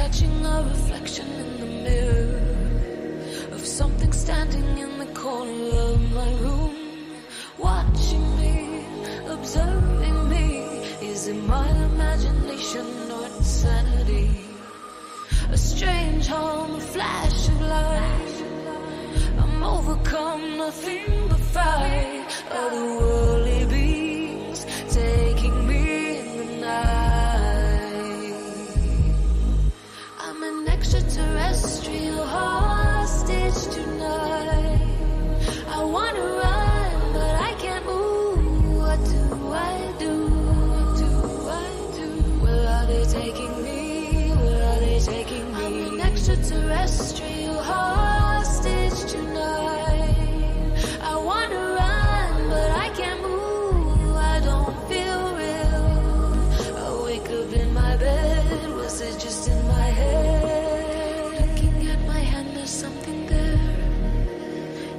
catching a reflection in the mirror of something standing in the corner of my room, watching me, observing me. Is it my imagination or insanity? A strange hum, a flash of light. I'm overcome, nothing but fright. Otherworldly beings taking me in the night. I'm an extraterrestrial hostage tonight. I wanna run, but I can't move. What do I do? What do I do? Where are they taking me? Where are they taking me? I'm an extraterrestrial hostage tonight. I wanna run, but I can't move. I don't feel real. I wake up in my bed. Was it just in my head? Looking at my hand, there's something there.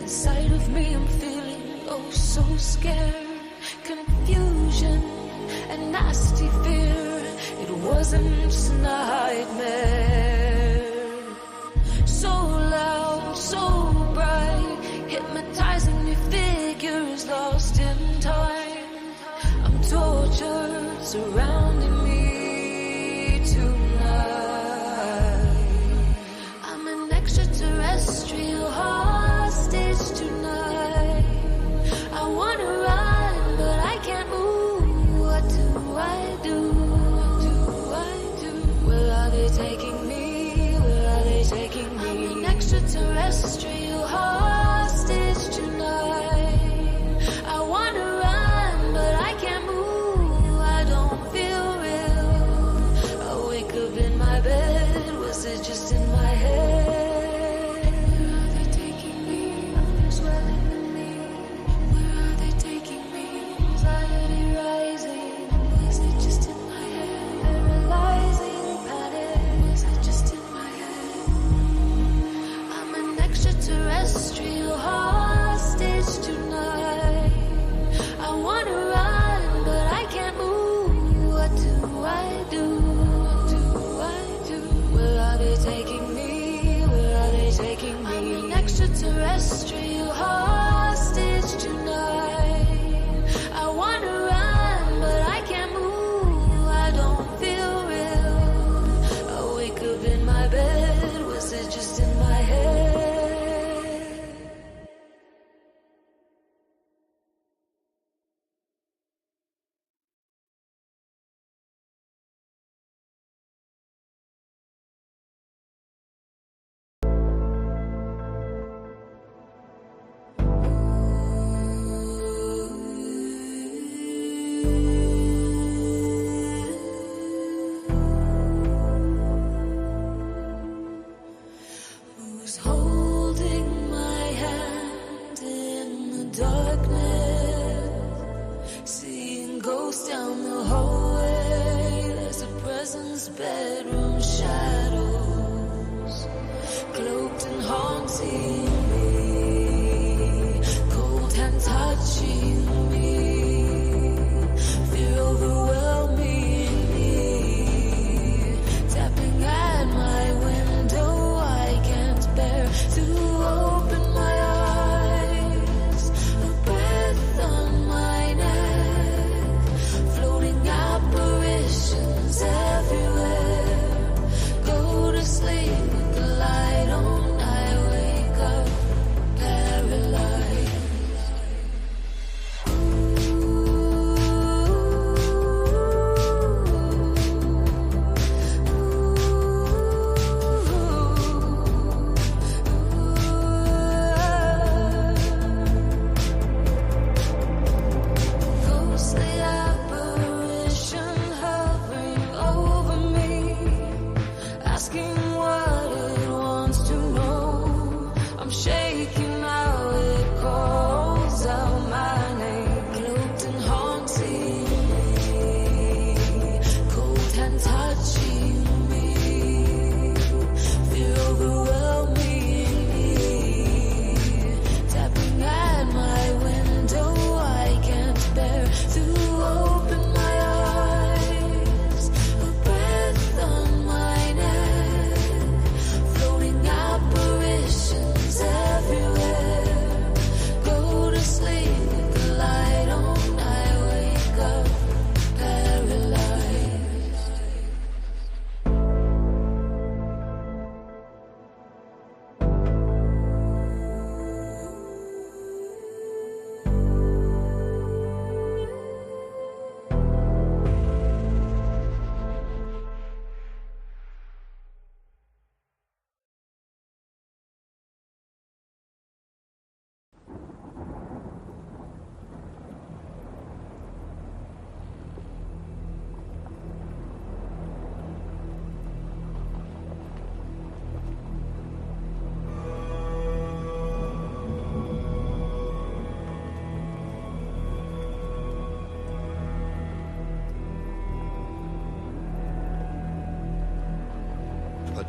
Inside of me, I'm feeling oh so scared. Confusion and nasty fear. It wasn't just a nightmare. So loud, so bright, hypnotizing me figures lost in time. I'm tortured, surrounding me tonight. I'm an extraterrestrial hostage tonight. I wanna run, but I can't move. What do I do? What do I do? Where are they taking me? Where are they taking me? I'm an extraterrestrial hostage tonight. I wanna run, but I can't move. I don't feel real. I wake up in my bed. Was it just in my head? Where are they taking me? I'm swelling in me. Where are they taking me? Anxiety rising. Was it just in my head? Paralyzing panic. Was it just in my head? I'm an extraterrestrial hostage tonight. I wanna run, but I can't move. What do I do? What do I do? Where are they taking me? Where are they taking me? I'm an extraterrestrial hostage tonight. I wanna run, but I can't move. I don't feel real. I wake up in my bed. Was it just in my head? Who's holding my hand in the darkness? Seeing ghosts down the hallway. There's a presence, bedroom shadows, cloaked and haunting me. Cold hand touching me. Fear overwhelming me. Tapping at my window. I can't bear to open my eyes. A breath on my neck. Floating apparitions everywhere. Go to sleep with the light on. I wake up paralyzed.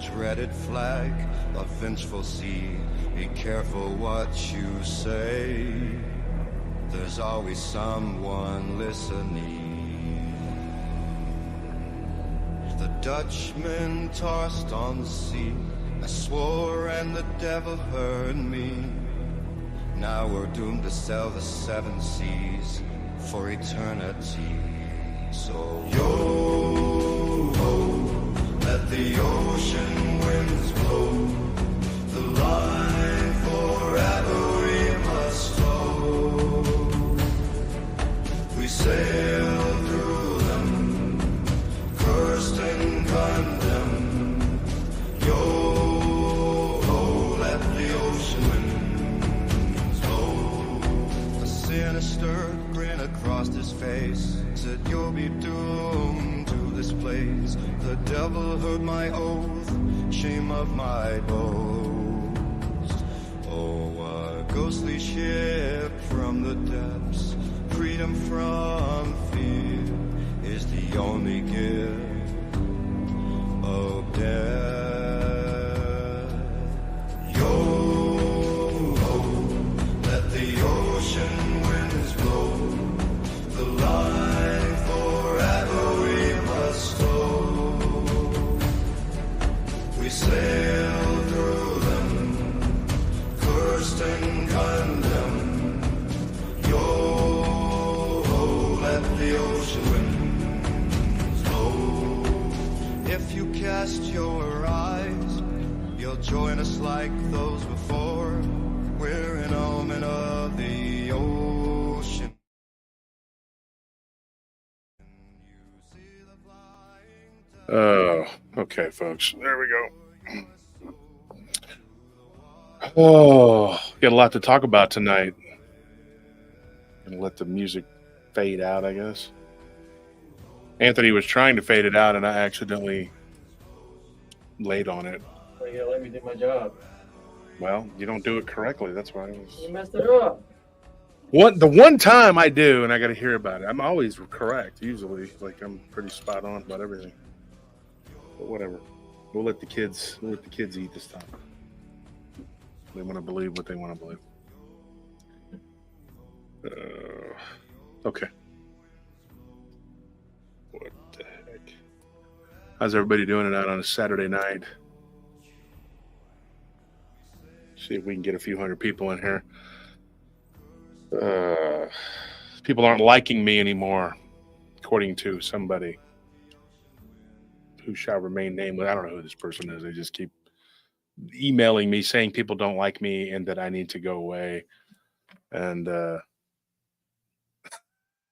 dreaded flag, a vengeful sea. Be careful what you say. There's always someone listening. The Dutchman tossed on the sea. I swore and the devil heard me. Now we're doomed to sail the 7 seas for eternity. So yo-ho, let the ocean winds blow. The line forever we must tow. We sail through them, cursed and condemned. Yo-ho, let the ocean winds blow. A sinister grin across his face said, you'll be doomed to this place. The devil heard my oath, shame of my boast. Oh, a ghostly ship from the depths, freedom from fear is the only gift of death. Yo-ho, let the ocean winds blow. The line forever we must tow. We sail through them, cursed and condemned. Yo-ho, let the ocean winds blow. If you cast your eyes, you'll join us like those before. We're an omen of the ocean. Oh, okay, folks. There we go. Oh, got a lot to talk about tonight. Gonna let the music fade out, I guess. Anthony was trying to fade it out, and I accidentally laid on it. So you gotta let me do my job. Well, you don't do it correctly. That's why I was. You messed it up. The one time I do, and I got to hear about it. I'm always correct. Usually, like I'm pretty spot on about everything. But whatever. We'll let the kids eat this time. They want to believe what they want to believe. Okay. What the heck? How's everybody doing tonight on a Saturday night? See if we can get a few hundred people in here. People aren't liking me anymore, according to somebody who shall remain nameless. I don't know who this person is. They just keep emailing me saying people don't like me and that I need to go away. And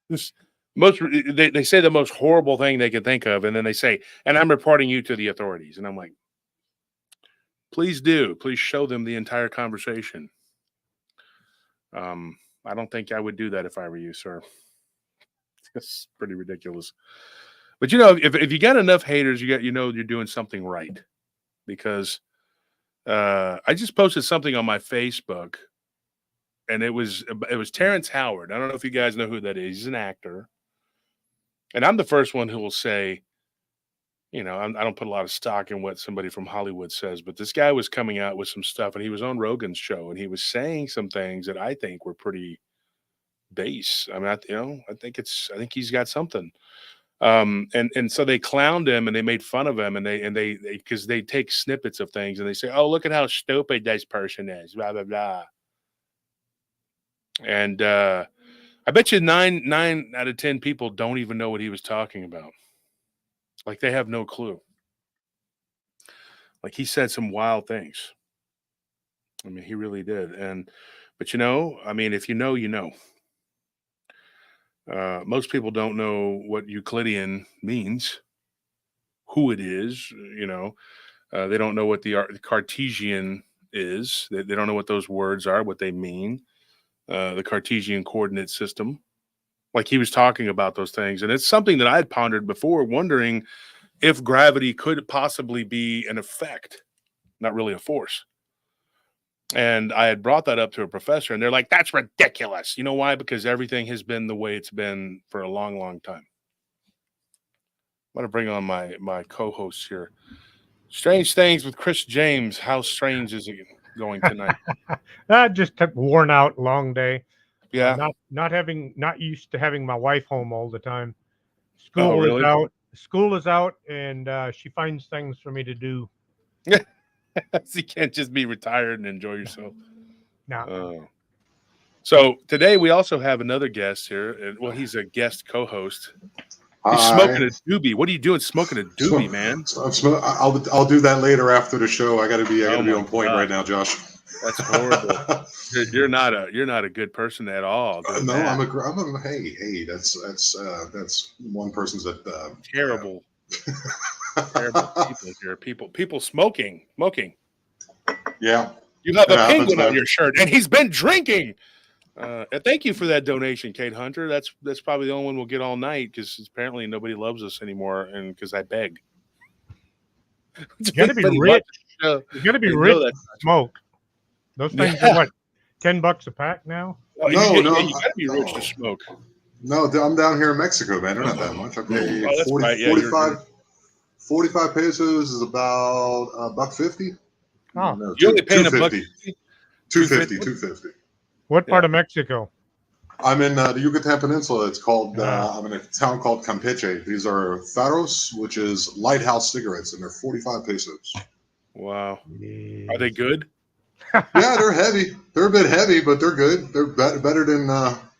they say the most horrible thing they can think of, and then they say, and I'm reporting you to the authorities. And I'm like, please do. Please show them the entire conversation. I don't think I would do that if I were you, sir. It's pretty ridiculous. But if you got enough haters, you're doing something right. Because I just posted something on my Facebook, and it was Terrence Howard. I don't know if you guys know who that is. He's an actor. And I'm the first one who will say, I don't put a lot of stock in what somebody from Hollywood says, but this guy was coming out with some stuff, and he was on Rogan's show, and he was saying some things that I think were pretty base. I mean, I think he's got something. And so they clowned him and they made fun of him, and they because they take snippets of things and they say, oh, look at how stupid this person is, blah blah blah. And I bet you 9 out of 10 people don't even know what he was talking about. Like, they have no clue. Like, he said some wild things. I mean, he really did. But I mean, if you know, you know. Most people don't know what Euclidean means, who it is. They don't know what the Cartesian is. They don't know what those words are, what they mean. The Cartesian coordinate system. Like, he was talking about those things. And it's something that I had pondered before, wondering if gravity could possibly be an effect, not really a force. And I had brought that up to a professor, and they're like, that's ridiculous. You know why? Because everything has been the way it's been for a long, long time. I'm going to bring on my co-hosts here. Strange things with Chris James. How strange is it going tonight? Just a worn out, long day. Yeah. Not used to having my wife home all the time. Oh, really? School is out, and she finds things for me to do. So you can't just be retired and enjoy yourself. No. So today we also have another guest here. Well, he's a guest co-host. He's Hi. smoking a doobie. What are you doing smoking a doobie, man? I'll do that later after the show. I gotta be Oh on point my God. right now, Josh. That's horrible. You're not a good person at all. doing No, that. hey, that's one person's terrible. Terrible people here. People smoking. Yeah. You have a It happens, penguin on man. your shirt, and he's been drinking. And thank you for that donation, Kate Hunter. That's probably the only one we'll get all night because apparently nobody loves us anymore, and because I beg. You got to be rich. You got to be rich to smoke. Those things are what, $10 a pack now? You got to be rich to smoke. No, I'm down here in Mexico, man. They're not that much. I pay Oh, that's 40, right. Yeah, 45 pesos is about $1.50. Oh. No, You only paying $2.50. $1.50? $2.50. What part of Mexico? I'm in the Yucatan Peninsula. It's called, I'm in a town called Campeche. These are faros, which is lighthouse cigarettes, and they're 45 pesos. Wow. Are they good? Yeah, they're heavy. They're a bit heavy, but they're good. They're better than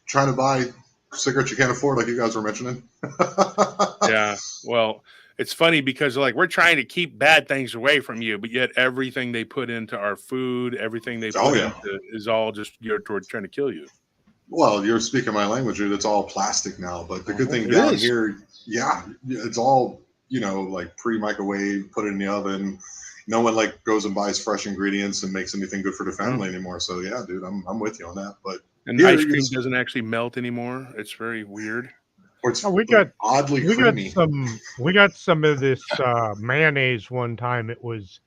trying to buy cigarettes you can't afford, like you guys were mentioning. Yeah. Well, it's funny because like we're trying to keep bad things away from you, but yet everything they put into our food, everything they put into is all just geared toward trying to kill you. Well, you're speaking my language, dude. It's all plastic now. But the good thing It down is. here, yeah, it's all, like pre-microwave, put it in the oven. No one like goes and buys fresh ingredients and makes anything good for the family anymore. So yeah, dude, I'm with you on that. But And here, ice cream doesn't actually melt anymore. It's very weird. or it's We got oddly creamy. We got some of this mayonnaise one time. It was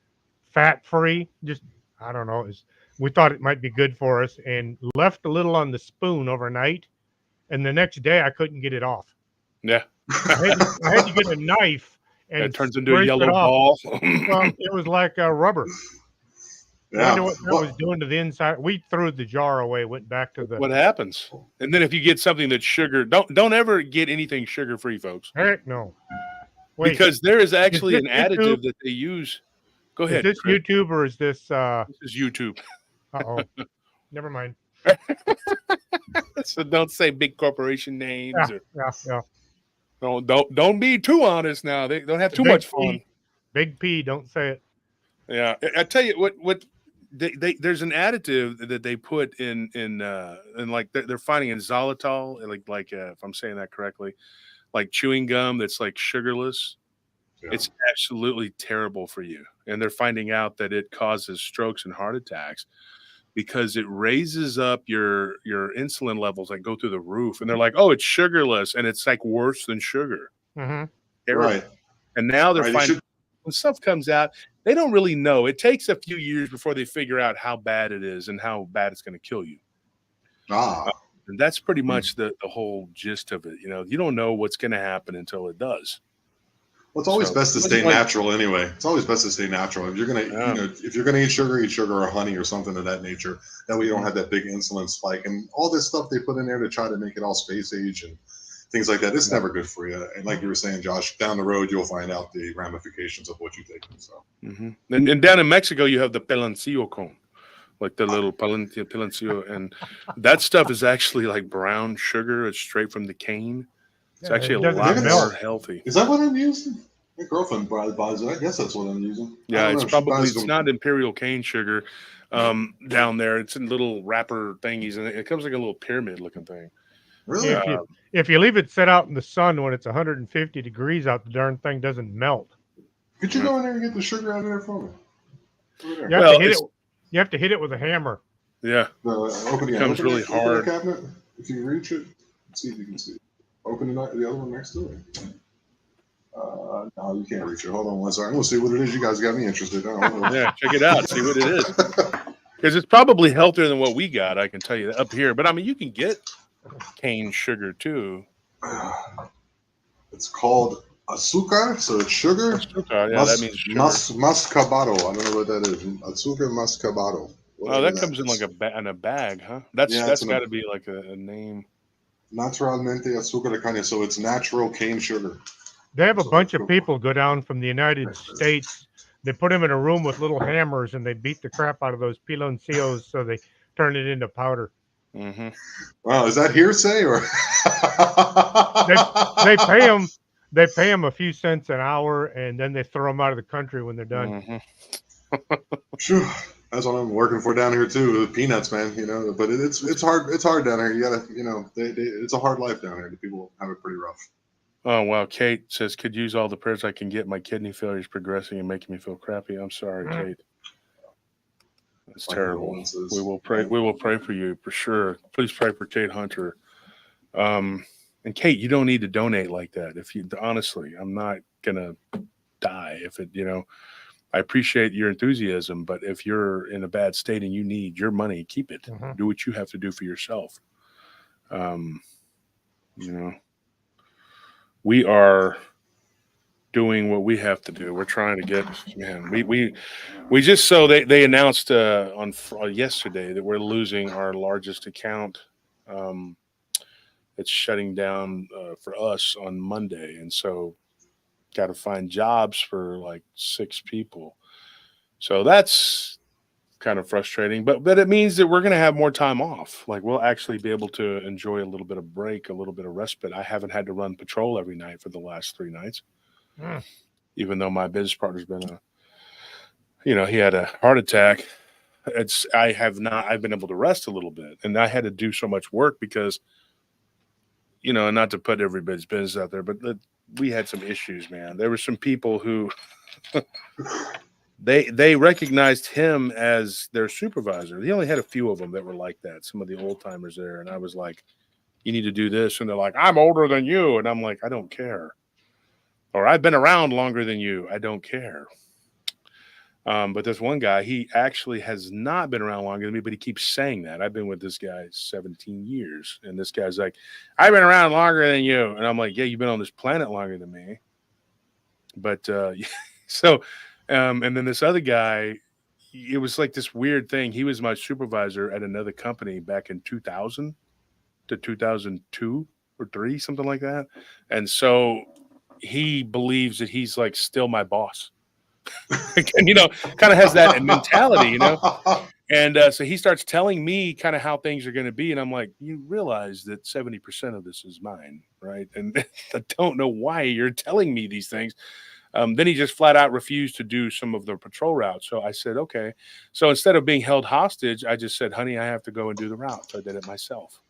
fat free. Just I don't know. We thought it might be good for us, and left a little on the spoon overnight. And the next day, I couldn't get it off. Yeah. I had to get a knife, and It turns into a scrape yellow it off. ball. Well, it was like rubber. I Yeah. wonder what that was doing to the inside. We threw the jar away. Went back to the. What happens? And then if you get something that's sugar, don't ever get anything sugar free, folks. Heck no. Wait, Because there is actually an this additive YouTube? that they use. Go is ahead. this Chris. YouTube or is this? This is YouTube. Uh-oh. Never mind. So don't say big corporation names. Yeah. Or don't be too honest now. They don't have too Big much fun. P. Big P. Don't say it. Yeah, I tell you what. There's an additive that they put in like they're finding in xylitol, like if I'm saying that correctly, like chewing gum that's like sugarless. Yeah. It's absolutely terrible for you, and they're finding out that it causes strokes and heart attacks because it raises up your insulin levels that go through the roof. And they're like, oh, it's sugarless, and it's like worse than sugar. Mm-hmm. Terrible. Right. And now they're Right, finding when stuff comes out, they don't really know. It takes a few years before they figure out how bad it is and how bad it's going to kill you. And that's pretty much the whole gist of it. You don't know what's going to happen until it does. Well, it's always So, best to it's stay like- natural anyway. It's always best to stay natural. If you're gonna, if you're gonna eat sugar or honey or something of that nature. That way you don't have that big insulin spike and all this stuff they put in there to try to make it all space age and things like that. It's never good for you. And like you were saying, Josh, down the road you'll find out the ramifications of what you take. So. And down in Mexico, you have the piloncillo cone, like the little piloncillo, and that stuff is actually like brown sugar. It's straight from the cane. It's Yeah, actually it a doesn't lot melt. more healthy. Is that what I'm using? My girlfriend buys it. I guess that's what I'm using. Yeah, I don't it's know. She probably buys it's them- not imperial cane sugar down there. It's in little wrapper thingies, and it comes like a little pyramid looking thing. Really. If you leave it set out in the sun when it's 150 degrees out, the darn thing doesn't melt. Could you go in there and get the sugar out of there for me? Over there. You have Well, to hit it. it's- You have to hit it with a hammer. Yeah, Open it. Becomes really hard. The cabinet. If you reach it, see if you can see it. Open the other one next to it. No, you can't reach it. Hold on one second. We'll see what it is. You guys got me interested. yeah. Check it out. See what it is. Because it's probably healthier than what we got. I can tell you that up here. But I mean, you can get cane sugar too. It's called Azúcar, so it's sugar. Azúcar, yeah, that means sugar. Mascabado. I don't know what that is. Azúcar mascabado. Oh, that comes in like in a bag, huh? That's got to be like a name. Naturalmente azúcar de caña, so it's natural cane sugar. They have a bunch of people go down from the United States. They put them in a room with little hammers and they beat the crap out of those piloncillos so they turn it into powder. Mm-hmm. Wow, is that hearsay or? they pay them. They pay them a few cents an hour, and then they throw them out of the country when they're done. Mm-hmm. That's what I'm working for down here too. The peanuts, man. You know, but it's hard. It's hard down here. You gotta, you know, it's a hard life down here. The people have it pretty rough. Oh wow, Kate says, "Could use all the prayers I can get. My kidney failure is progressing and making me feel crappy." I'm sorry, Kate. That's terrible. We will pray. We will pray for you for sure. Please pray for Kate Hunter. And Kate, you don't need to donate like that. If you honestly, I'm not gonna die if it. You know, I appreciate your enthusiasm, but if you're in a bad state and you need your money, keep it. Mm-hmm. Do what you have to do for yourself. You know. We are doing what we have to do. We're trying to get, man, we just, so they announced on yesterday that we're losing our largest account. It's shutting down for us on Monday. And so got to find jobs for like 6 people. So that's kind of frustrating, but it means that we're going to have more time off. Like we'll actually be able to enjoy a little bit of break, a little bit of respite. I haven't had to run patrol every night for the last 3 nights, even though my business partner's been he had a heart attack. I've been able to rest a little bit, and I had to do so much work because, you know, not to put everybody's business out there, but we had some issues, man. There were some people who They recognized him as their supervisor. He only had a few of them that were like that, some of the old timers there. And I was like, you need to do this. And they're like, I'm older than you. And I'm like, I don't care. Or I've been around longer than you. I don't care. But this one guy, he actually has not been around longer than me, but he keeps saying that. I've been with this guy 17 years. And this guy's like, I've been around longer than you. And I'm like, yeah, you've been on this planet longer than me. But so... and then this other guy, it was like this weird thing. He was my supervisor at another company back in 2000 to 2002 or 3, something like that. And so he believes that he's like still my boss. And, you know, kind of has that mentality, you know. And so he starts telling me kind of how things are going to be. And I'm like, you realize that 70% of this is mine, right? And I don't know why you're telling me these things. Then he just flat out refused to do some of the patrol routes. So I said, okay. So instead of being held hostage, I just said, honey, I have to go and do the route. So I did it myself.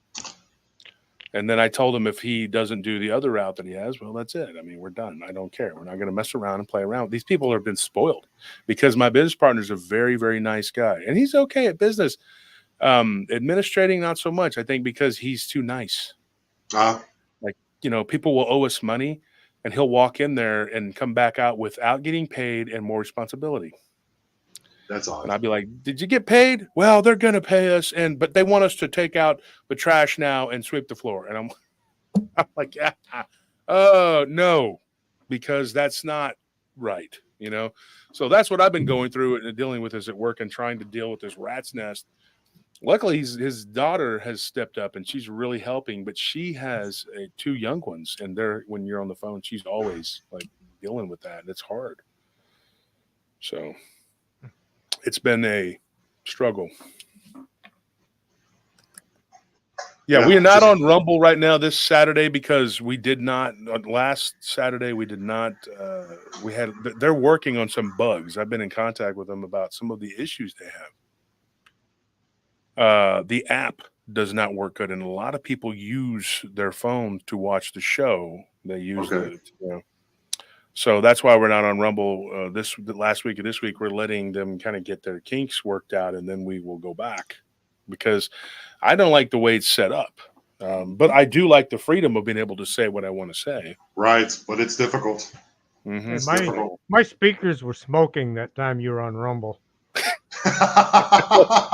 And then I told him if he doesn't do the other route that he has, well, that's it. I mean, we're done. I don't care. We're not going to mess around and play around. These people have been spoiled because my business partner is a very, very nice guy. And he's okay at business. Administrating, not so much, I think, because he's too nice. Like, you know, people will owe us money. And he'll walk in there and come back out without getting paid and more responsibility. That's odd. And I'd be like, did you get paid? Well, they're going to pay us. But they want us to take out the trash now and sweep the floor. And I'm like, yeah. Oh, no, because that's not right. You know? So that's what I've been going through and dealing with is at work and trying to deal with this rat's nest. Luckily, his daughter has stepped up and she's really helping, but she has 2 young ones. And when you're on the phone, she's always like dealing with that. And it's hard. So it's been a struggle. Yeah, we are not on Rumble right now this Saturday because we did not. Last Saturday, we did not. They're working on some bugs. I've been in contact with them about some of the issues they have. The app does not work good, and a lot of people use their phone to watch the show. They use it, you know. So that's why we're not on Rumble last week or this week. We're letting them kind of get their kinks worked out, and then we will go back because I don't like the way it's set up. But I do like the freedom of being able to say what I want to say. Right, but it's difficult. Mm-hmm. It's difficult. My speakers were smoking that time you were on Rumble.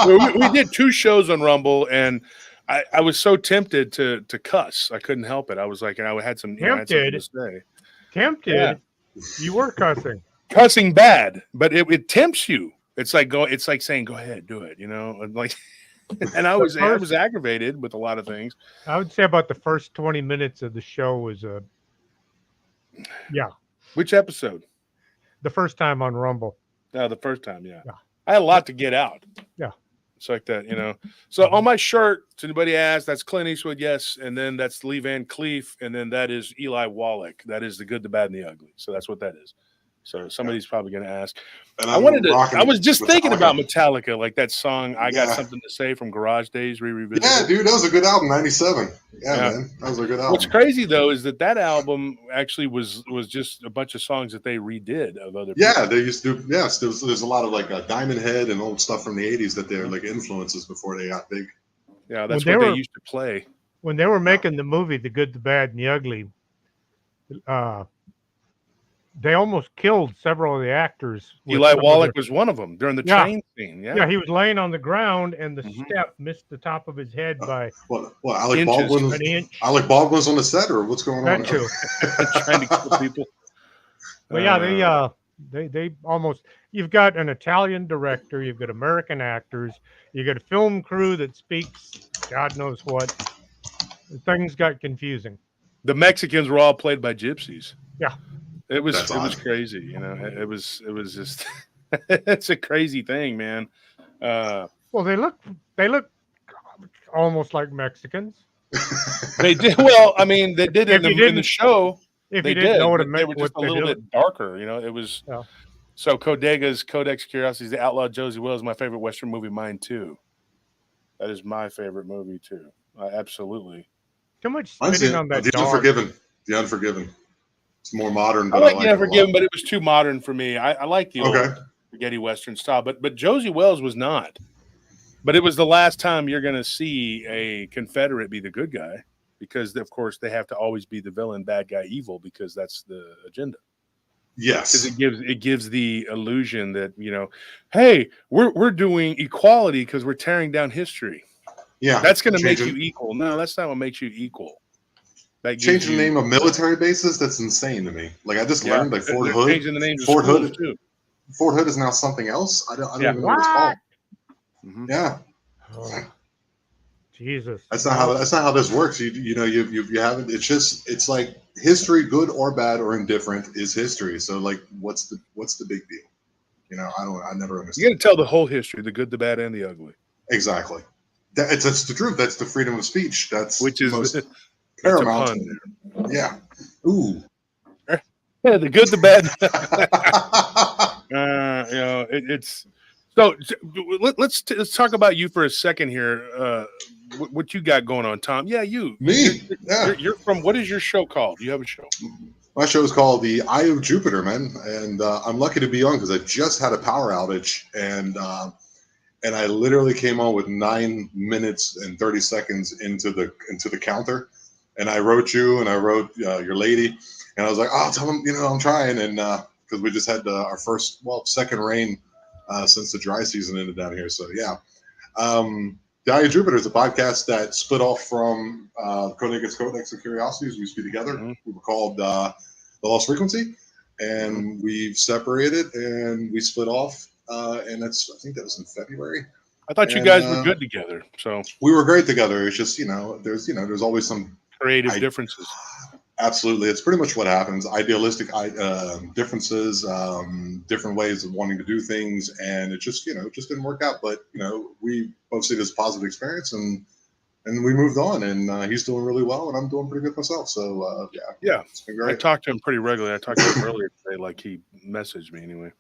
we did 2 shows on Rumble, and I was so tempted to cuss. I couldn't help it. I was like, I had something to say. Tempted. Yeah. You were cussing. Cussing bad, but it tempts you. It's like saying, "Go ahead, do it," and like, and I was aggravated with a lot of things. I would say about the first 20 minutes of the show was yeah. Which episode? The first time on Rumble. No, the first time, yeah. Yeah. I had a lot to get out. Yeah. It's like that, So on my shirt, if anybody asks, that's Clint Eastwood, yes, and then that's Lee Van Cleef, and then that is Eli Wallach. That is The Good, the Bad, and the Ugly. So that's what that is. So somebody's probably going to ask. And I was just thinking about Metallica, like that song, I Got Something to Say from Garage Days, revisited. Yeah, dude, that was a good album, 97. Yeah, man, that was a good album. What's crazy, though, is that album actually was just a bunch of songs that they redid of other people. Yeah, they used to do, yes, there's a lot of like Diamond Head and old stuff from the 80s that they're like influences before they got big. Yeah, that's what they used to play. When they were making the movie The Good, the Bad, and the Ugly, they almost killed several of the actors. Eli Wallach was one of them during the train scene. Yeah, he was laying on the ground, and the step missed the top of his head by Alec Baldwin's on the set, or what's going on? That too. Trying to kill people. But yeah, they almost. You've got an Italian director, you've got American actors, you got a film crew that speaks God knows what. Things got confusing. The Mexicans were all played by gypsies. Yeah. It was crazy, It was just it's a crazy thing, man. Well, they look almost like Mexicans. They did well. I mean, they did in the show. If they you didn't did, know what but it they meant, were just a little bit darker. It was. Yeah. So Codega's Codex Curiosities, The Outlaw Josie Wells, my favorite Western movie. Mine too. That is my favorite movie too. Absolutely. Too much spitting on that. The Unforgiven. It's more modern. I like The Unforgiven, but it was too modern for me. I like the old spaghetti Western style, but Josie Wells was not. But it was the last time you're going to see a Confederate be the good guy, because of course they have to always be the villain, bad guy, evil, because that's the agenda. Yes, because it gives the illusion that hey, we're doing equality because we're tearing down history. Yeah, that's going to make you equal. No, that's not what makes you equal. Changing the name of military bases, that's insane to me. Like I just learned, like Fort Hood. Changing the names Fort of Hood too. Fort Hood is now something else. I don't even know what it's called. Mm-hmm. Yeah. Oh, Jesus. That's not how this works. You haven't. It's like history, good or bad or indifferent, is history. So like, what's the big deal? I never understand. You got to tell the whole history, the good, the bad, and the ugly. Exactly. That's the truth. That's the freedom of speech. Which is most paramount. Yeah. Ooh. Yeah, the good, the bad. It's so. Let's talk about you for a second here. What you got going on, Tom? Yeah, you. Me. You're from. What is your show called? You have a show. My show is called The Eye of Jupiter, man, and I'm lucky to be on because I just had a power outage, and I literally came on with 9 minutes and 30 seconds into the counter, and I wrote you and I wrote your lady, and I was like, oh, tell them I'm trying, and because we just had our second rain since the dry season ended down here, so yeah. The Eye of Jupiter is a podcast that split off from Codex of Curiosities. We used to be together. Mm-hmm. We were called The Lost Frequency, and we've separated and we split off. And I think that was in February. I thought you guys were good together. So we were great together. It's just there's always some creative differences. Absolutely, it's pretty much what happens. Idealistic differences, different ways of wanting to do things, and it just just didn't work out. But we both see it as a positive experience, and we moved on. And he's doing really well, and I'm doing pretty good myself. So yeah, it's been great. I talked to him pretty regularly. I talked to him earlier today, like he messaged me anyway.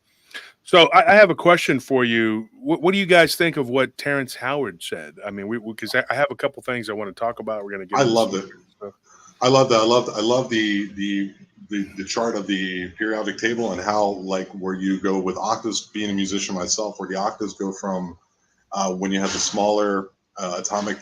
So I have a question for you. What do you guys think of what Terrence Howard said? I mean, because I have a couple things I want to talk about. We're going to get. I loved it. I love that. I love the chart of the periodic table and how where you go with octaves. Being a musician myself, where the octaves go from when you have the smaller atomic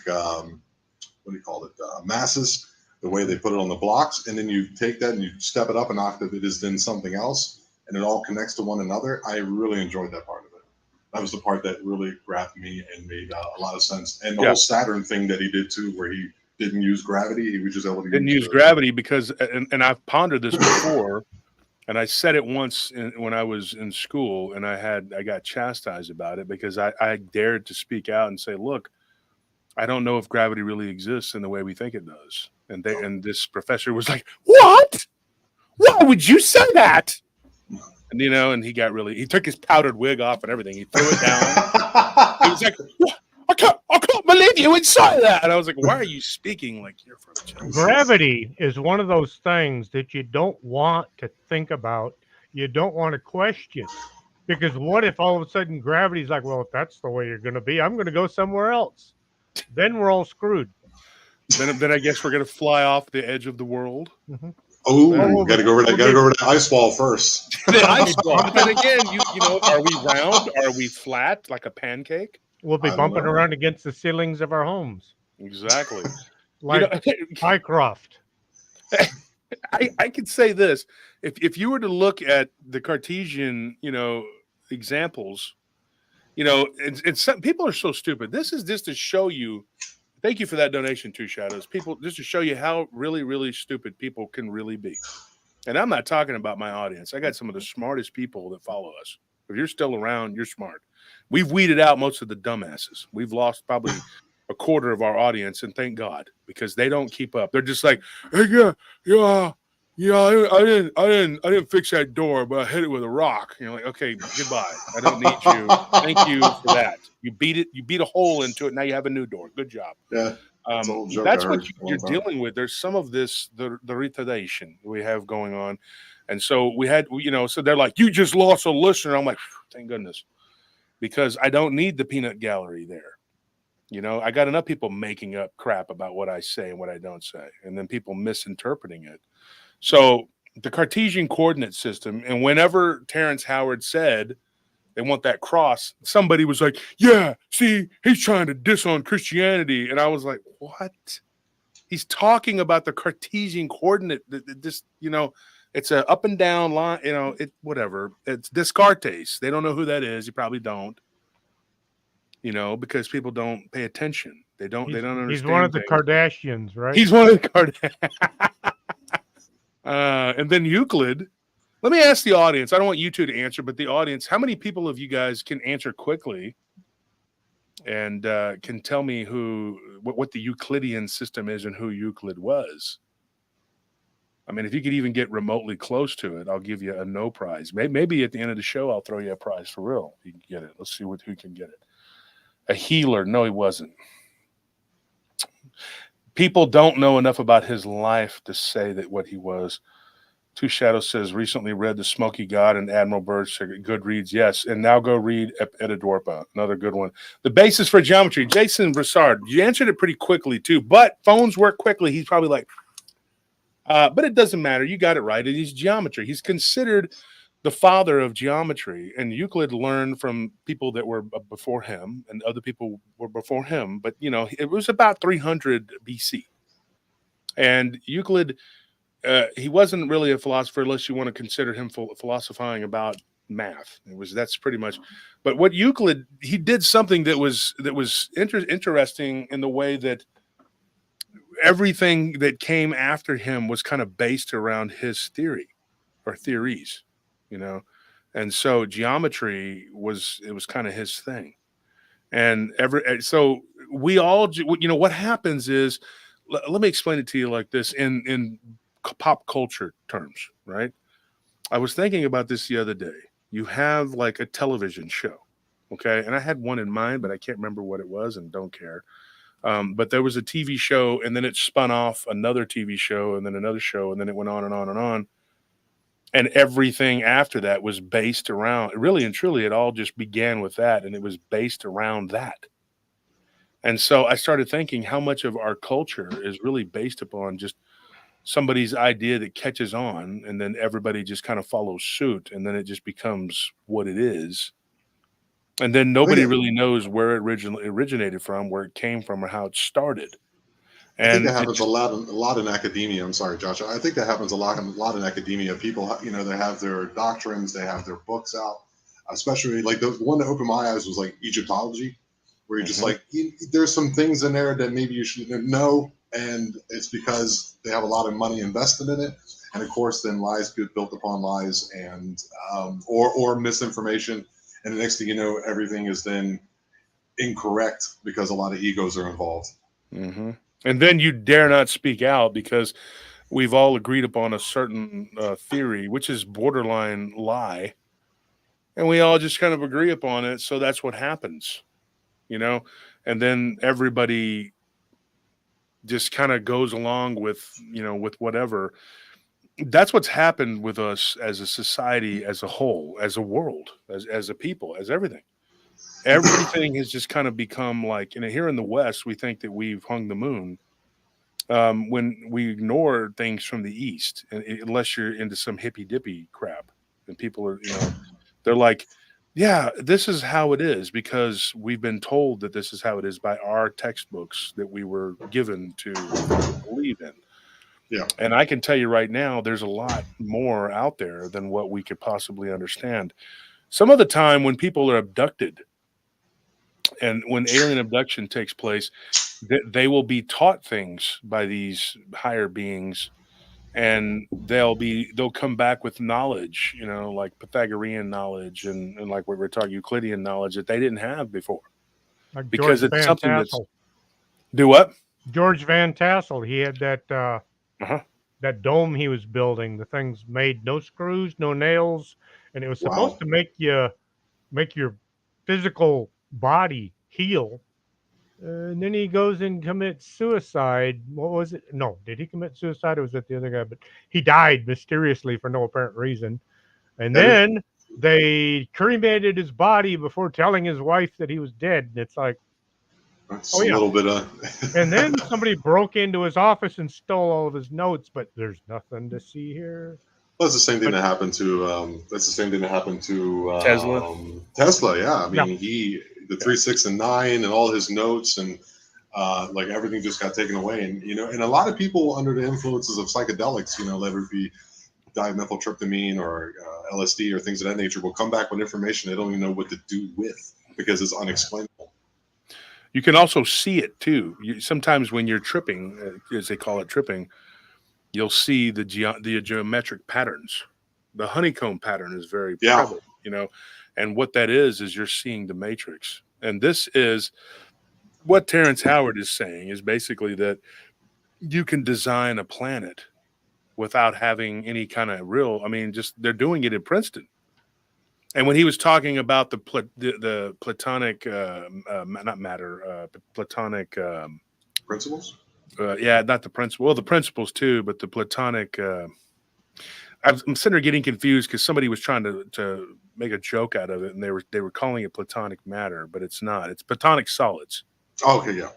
masses, the way they put it on the blocks, and then you take that and you step it up an octave. It is then something else, and it all connects to one another. I really enjoyed that part of it. That was the part that really grabbed me and made a lot of sense. And the whole Saturn thing that he did too, where he didn't use gravity. He was just able to Didn't use gravity because, and I've pondered this before, and I said it once when I was in school, and I got chastised about it because I dared to speak out and say, look, I don't know if gravity really exists in the way we think it does. And this professor was like, what? Why would you say that? And and he took his powdered wig off and everything. He threw it down. He was like, I can't believe you would say that. And I was like, why are you speaking like you're from Chelsea? Gravity is one of those things that you don't want to think about. You don't want to question. Because what if all of a sudden gravity's like, well, if that's the way you're going to be, I'm going to go somewhere else. Then we're all screwed. Then I guess we're going to fly off the edge of the world. Mm-hmm. Oh, got to go over that ice wall first. The ice wall. But then again, are we round? Are we flat like a pancake? We'll be bumping around against the ceilings of our homes. Exactly. Like Mycroft. I could say this. If you were to look at the Cartesian, examples, and some people are so stupid. This is just to show you. Thank you for that donation, Two Shadows. People, just to show you how really, really stupid people can really be. And I'm not talking about my audience. I got some of the smartest people that follow us. If you're still around, you're smart. We've weeded out most of the dumbasses. We've lost probably a quarter of our audience, and thank God, because they don't keep up. They're just like, hey, I didn't fix that door, but I hit it with a rock. You're like, okay, goodbye. I don't need you. Thank you for that. You beat a hole into it. Now you have a new door. Good job. Yeah. That's what you're dealing with. There's some of this, the retardation we have going on. And so so they're like, you just lost a listener. I'm like, thank goodness, because I don't need the peanut gallery there. I got enough people making up crap about what I say and what I don't say, and then people misinterpreting it. So the Cartesian coordinate system, and whenever Terrence Howard said they want that cross, somebody was like, yeah, see, he's trying to diss on Christianity. And I was like, what? He's talking about the Cartesian coordinate. This, it's an up and down line, whatever. It's Descartes. They don't know who that is. You probably don't, because people don't pay attention. They don't understand. He's one of the Kardashians, right? He's one of the Kardashians. And then Euclid. Let me ask the audience. I don't want you two to answer, but the audience, how many people of you guys can answer quickly and can tell me what the Euclidean system is and who Euclid was? I mean, if you could even get remotely close to it, I'll give you a no prize. Maybe at the end of the show, I'll throw you a prize for real. You can get it. Let's see who can get it. A healer. No, he wasn't. People don't know enough about his life to say that what he was. Two Shadows says, recently read The Smoky God and Admiral Byrd's good reads. Yes. And now go read Edidorpa. Another good one. The Basis for Geometry. Jason Broussard. You answered it pretty quickly too, but phones work quickly. He's probably like, but it doesn't matter. You got it right. It is geometry. He's considered the father of geometry, and Euclid learned from people that were before him, and other people were before him. But it was about 300 BC, and Euclid, he wasn't really a philosopher unless you want to consider him philosophizing about math. That's pretty much. But what Euclid, he did something that was interesting in the way that everything that came after him was kind of based around his theory or theories, and so geometry was kind of his thing. And so we all, what happens is, let me explain it to you like this in pop culture terms, right? I was thinking about this the other day. You have like a television show, okay? And I had one in mind, but I can't remember what it was and don't care. But there was a TV show, and then it spun off another TV show, and then another show, and then it went on and on and on. And everything after that was based around, really and truly, it all just began with that, and it was based around that. And so I started thinking how much of our culture is really based upon just somebody's idea that catches on, and then everybody just kind of follows suit, and then it just becomes what it is. And then nobody really knows where it originally originated from, where it came from, or how it started. And I think that happens a lot in academia. I'm sorry, Josh. I think that happens a lot in academia. People, they have their doctrines, they have their books out. Especially like the one that opened my eyes was like Egyptology, where you're just like, there's some things in there that maybe you shouldn't know. and it's because they have a lot of money invested in it. And of course, then lies get built upon lies, and or misinformation. And the next thing you know, everything is then incorrect because a lot of egos are involved. Mm-hmm. And then you dare not speak out because we've all agreed upon a certain theory, which is borderline lie, and we all just kind of agree upon it. So that's what happens, you know. And then everybody just kind of goes along with, you know, with whatever. That's what's happened with us as a society, as a whole, as a world, as a people, as everything. Everything has just kind of become like, you know, here in the West, we think that we've hung the moon when we ignore things from the East, unless you're into some hippy dippy crap. And people are, you know, they're like, yeah, this is how it is because we've been told that this is how it is by our textbooks that we were given to believe in. Yeah. And I can tell you right now, there's a lot more out there than what we could possibly understand. Some of the time when people are abducted and when alien abduction takes place, they will be taught things by these higher beings, and they'll come back with knowledge, you know, like Pythagorean knowledge and like what we're talking Euclidean knowledge that they didn't have before. Like Because George it's Van something that's Tassel. do what? George Van Tassel. He had that Uh-huh. that dome he was building. The thing's made no screws, no nails, and it was supposed Wow. to make your physical body heal. And then he goes and commits suicide. What was it? No, did he commit suicide or was it the other guy? But he died mysteriously for no apparent reason. And That is- then they cremated his body before telling his wife that he was dead. And it's like, That's oh a yeah. little bit And then somebody broke into his office and stole all of his notes, but there's nothing to see here. That's the same thing But that happened to Tesla. Tesla. Yeah, I yeah, mean, the 3, 6, and 9, and all his notes, and like everything just got taken away. And you know, and a lot of people under the influences of psychedelics, you know, whether it be dimethyltryptamine or LSD or things of that nature, will come back with information they don't even know what to do with because it's unexplainable. You can also see it too. Sometimes when you're tripping, as they call it, tripping, you'll see the geometric patterns. The honeycomb pattern is very Yeah. prevalent, you know, and what that is you're seeing the matrix. And this is what Terrence Howard is saying is basically that you can design a planet without having any kind of real. I mean, just they're doing it in Princeton. And when he was talking about the platonic, not matter, platonic. Principles. Yeah, not the principle. Well, the principles too, but the platonic. I'm sitting there getting confused because somebody was trying to make a joke out of it, and they were calling it platonic matter, but it's not. It's platonic solids. Oh, okay, yeah.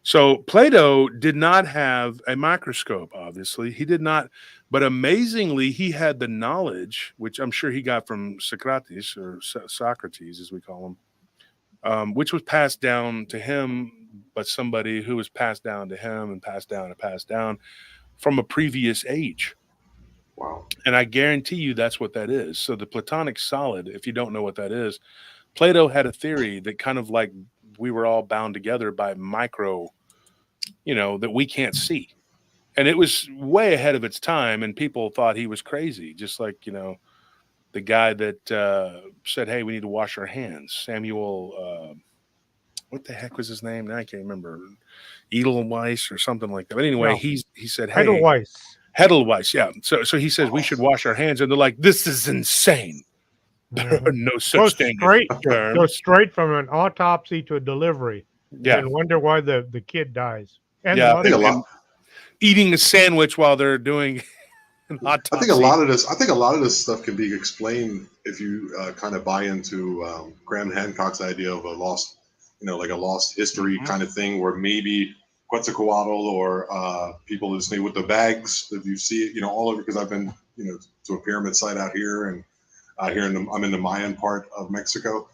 So Plato did not have a microscope. Obviously, he did not. But amazingly, he had the knowledge, which I'm sure he got from Socrates or Socrates, as we call him, which was passed down to him, but somebody who was passed down to him and passed down from a previous age. Wow. And I guarantee you that's what that is. So the platonic solid, if you don't know what that is, Plato had a theory that kind of like we were all bound together by micro, you know, that we can't see. And it was way ahead of its time, and people thought he was crazy, just like, you know, the guy that said, hey, we need to wash our hands. Samuel, what the heck was his name? Now I can't remember. Edelweiss or something like that. But anyway, No. he said, hey. Edelweiss. Hedelweiss, yeah. So he says we should wash our hands, and they're like, this is insane. There are no such thing. Go straight from an autopsy to a delivery. Yeah. And wonder why the kid dies. And Yeah, the mother. and eating a sandwich while they're doing an autopsy. I think a lot of this stuff can be explained if you kind of buy into Graham Hancock's idea of a lost, you know, like a lost history kind of thing, where maybe Quetzalcoatl or people listening with the bags, if you see it, you know, all over, because I've been, you know, to a pyramid site out here, and I'm in the Mayan part of Mexico,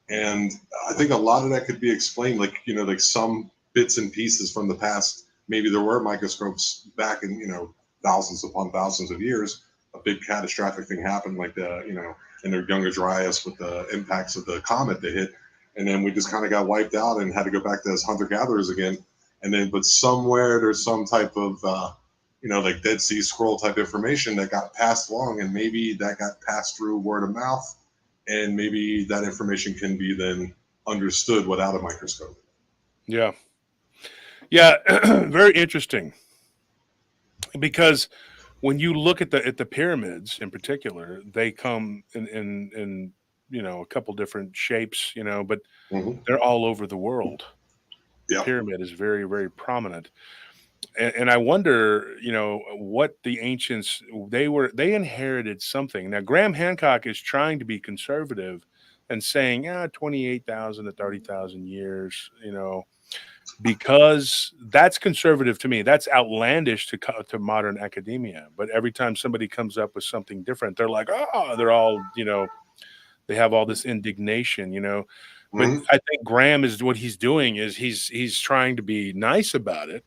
and I think a lot of that could be explained, like, you know, like some bits and pieces from the past. Maybe there were microscopes back in, you know, thousands upon thousands of years. A big catastrophic thing happened, like the, you know, in the Younger Dryas with the impacts of the comet that hit, and then we just kind of got wiped out and had to go back to as hunter gatherers again. and then but somewhere there's some type of like Dead Sea Scroll type information that got passed along, and maybe that got passed through word of mouth, and maybe that information can be then understood without a microscope. Yeah. Very interesting, because when you look at the pyramids in particular, they come in a couple different shapes, but they're all over the world. The pyramid is very, very prominent. And I wonder, what the ancients, they inherited something. Now, Graham Hancock is trying to be conservative and saying, 28,000 to 30,000 years, because that's conservative to me. That's outlandish to modern academia. But every time somebody comes up with something different, they're like, they're all, they have all this indignation, But I think Graham is what he's doing is he's trying to be nice about it.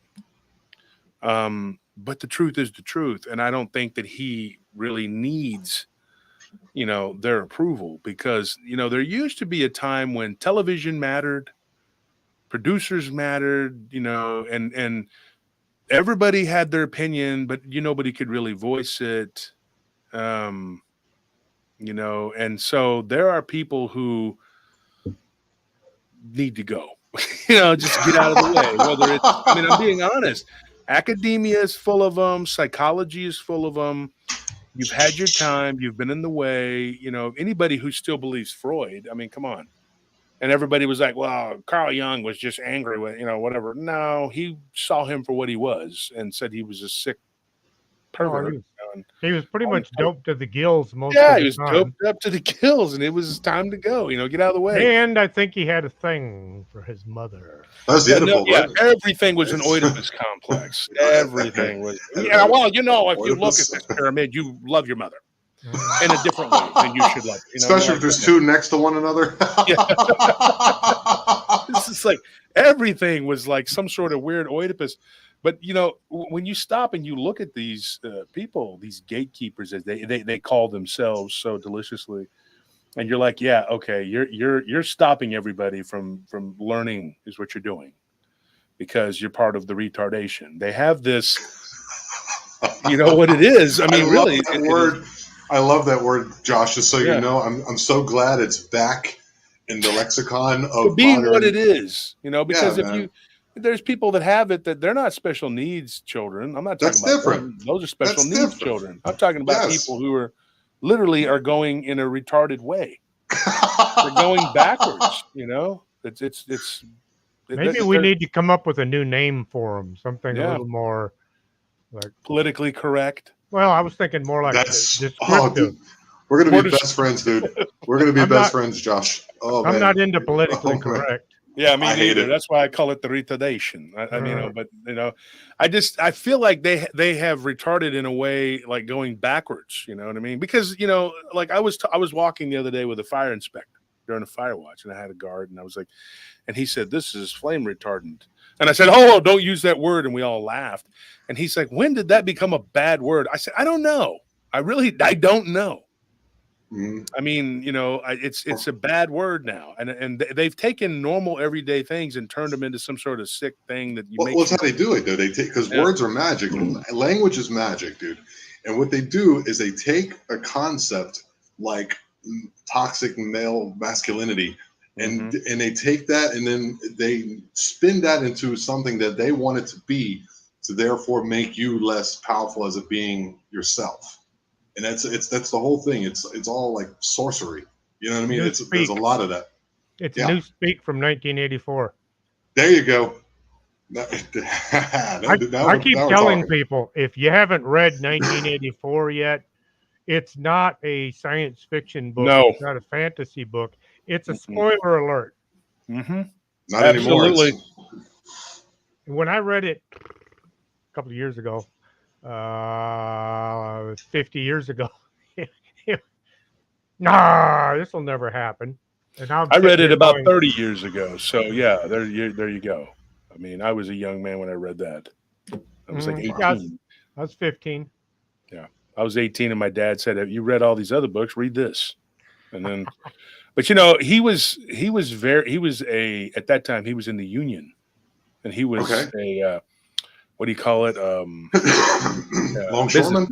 But the truth is the truth. And I don't think that he really needs, their approval, because, there used to be a time when television mattered, producers mattered, and everybody had their opinion, but nobody could really voice it. And so there are people who need to go, just get out of the way. Whether it's, I'm being honest, academia is full of them. Psychology is full of them. You've had your time. You've been in the way, anybody who still believes Freud. Come on. And everybody was like, well, Carl Jung was just angry with, whatever. No, he saw him for what he was and said he was a sick pervert. He was pretty much doped to the gills most of the time. Yeah, he was doped up to the gills, and it was time to go, get out of the way. And I think he had a thing for his mother. That's the everything was an Oedipus complex. Everything was. Yeah, well, if you look at this pyramid, you love your mother. In a different way than you should love. Especially if there's two next to one another. It's just like everything was like some sort of weird Oedipus. But, when you stop and you look at these people, these gatekeepers, as they call themselves so deliciously, and you're like, yeah, okay, you're stopping everybody from learning is what you're doing, because you're part of the retardation. They have this, you know what it is. Really. I love that word, Josh. Just so you know, I'm so glad it's back in the lexicon of being modern... what it is. Because there's people that have it that they're not special needs children. I'm not talking about different. Those are special needs children. I'm talking about people who are literally going in a retarded way. They're going backwards. It's. Maybe we need to come up with a new name for them. Something a little more like politically correct. Well, I was thinking more like descriptive. We're going to be best friends, dude. We're going to be best friends, Josh. Oh, I'm not into politically correct. Yeah, me neither. That's why I call it the retardation. I feel like they have retarded in a way, like going backwards. You know what I mean? Because like I was walking the other day with a fire inspector during a fire watch, and I had a guard, and I was like, and he said, "This is flame retardant." And I said, "Oh, don't use that word." And we all laughed. And he's like, "When did that become a bad word?" I said, "I don't know. I don't know." It's a bad word now, and they've taken normal everyday things and turned them into some sort of sick thing that you. Well, that's how they do it, though. They take because words are magic. Language is magic, dude. And what they do is they take a concept like toxic male masculinity, and they take that and then they spin that into something that they want it to be, to therefore make you less powerful as a being yourself. And that's the whole thing. It's all like sorcery. You know what I mean? There's a lot of that. It's new speak from 1984. There you go. I keep telling people, if you haven't read 1984 yet, it's not a science fiction book. No. It's not a fantasy book. It's a spoiler alert. Not Absolutely. anymore. When I read it a couple of years ago, 50 years ago, this will never happen. And I read it about 30 years ago. So yeah, there you go. I mean, I was a young man when I read that. I was like 18. I was 15. Yeah, I was 18, and my dad said, "Have you read all these other books? Read this." And then, but he was at that time he was in the Union, and he was a what do you call it? Longshoreman.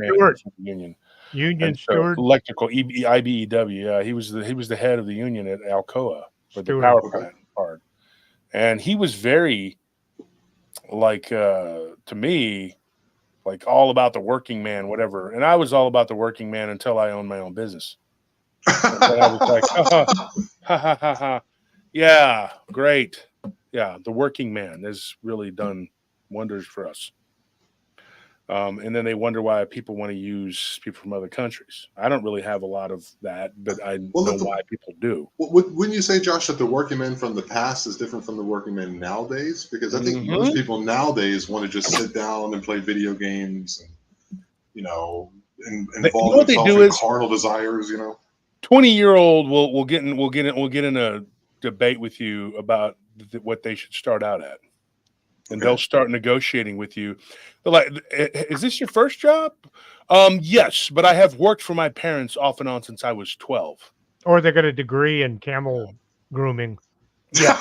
Union steward. Electrical IBEW. Yeah, he was the head of the union at Alcoa for the power plant part, and he was very like to me like all about the working man, whatever. And I was all about the working man until I owned my own business. And I was like, ha ha ha ha, yeah, great, yeah, the working man has really done wonders for us. And then they wonder why people want to use people from other countries. I don't really have a lot of that, but I know why people do. Wouldn't you say, Josh, that the working man from the past is different from the working man nowadays? Because I think most people nowadays want to just sit down and play video games and, involve themselves in carnal desires, 20-year-old will get in a debate with you about what they should start out at. And they'll start negotiating with you. They're like, is this your first job? Yes, but I have worked for my parents off and on since I was 12. Or they got a degree in camel grooming. Yeah.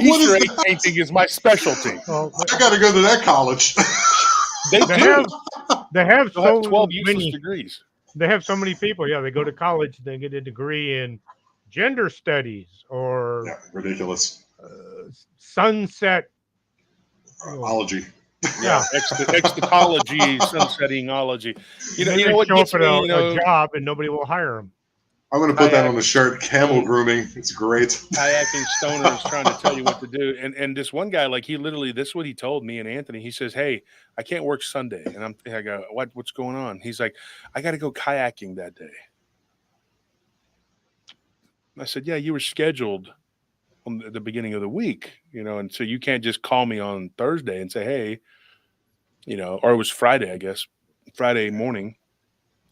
Easter egg painting is my specialty. I got to go to that college. They have so 12 useless many degrees. They have so many people. Yeah, they go to college, they get a degree in gender studies or ridiculous sunset ology. Yeah, extotology, sunsettingology. You know what show gets up me, at a job and nobody will hire them. I'm going to put that on the shirt. Camel grooming. It's great. Kayaking stoners trying to tell you what to do. And this one guy, like he literally, this is what he told me and Anthony. He says, "Hey, I can't work Sunday." And I go, "What's going on?" He's like, "I got to go kayaking that day." I said, "Yeah, you were scheduled on the beginning of the week, and so you can't just call me on Thursday and say, hey, or it was Friday, I guess, Friday morning.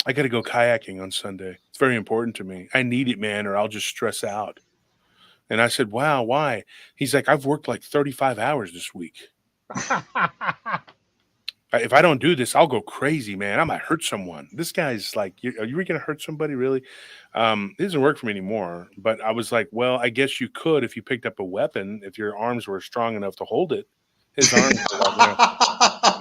I got to go kayaking on Sunday. It's very important to me. I need it, man, or I'll just stress out." And I said, "Wow, why?" He's like, "I've worked like 35 hours this week. If I don't do this, I'll go crazy, man. I might hurt someone." This guy's like, "Are you going to hurt somebody, really?" It doesn't work for me anymore. But I was like, well, I guess you could if you picked up a weapon, if your arms were strong enough to hold it. His arms were like,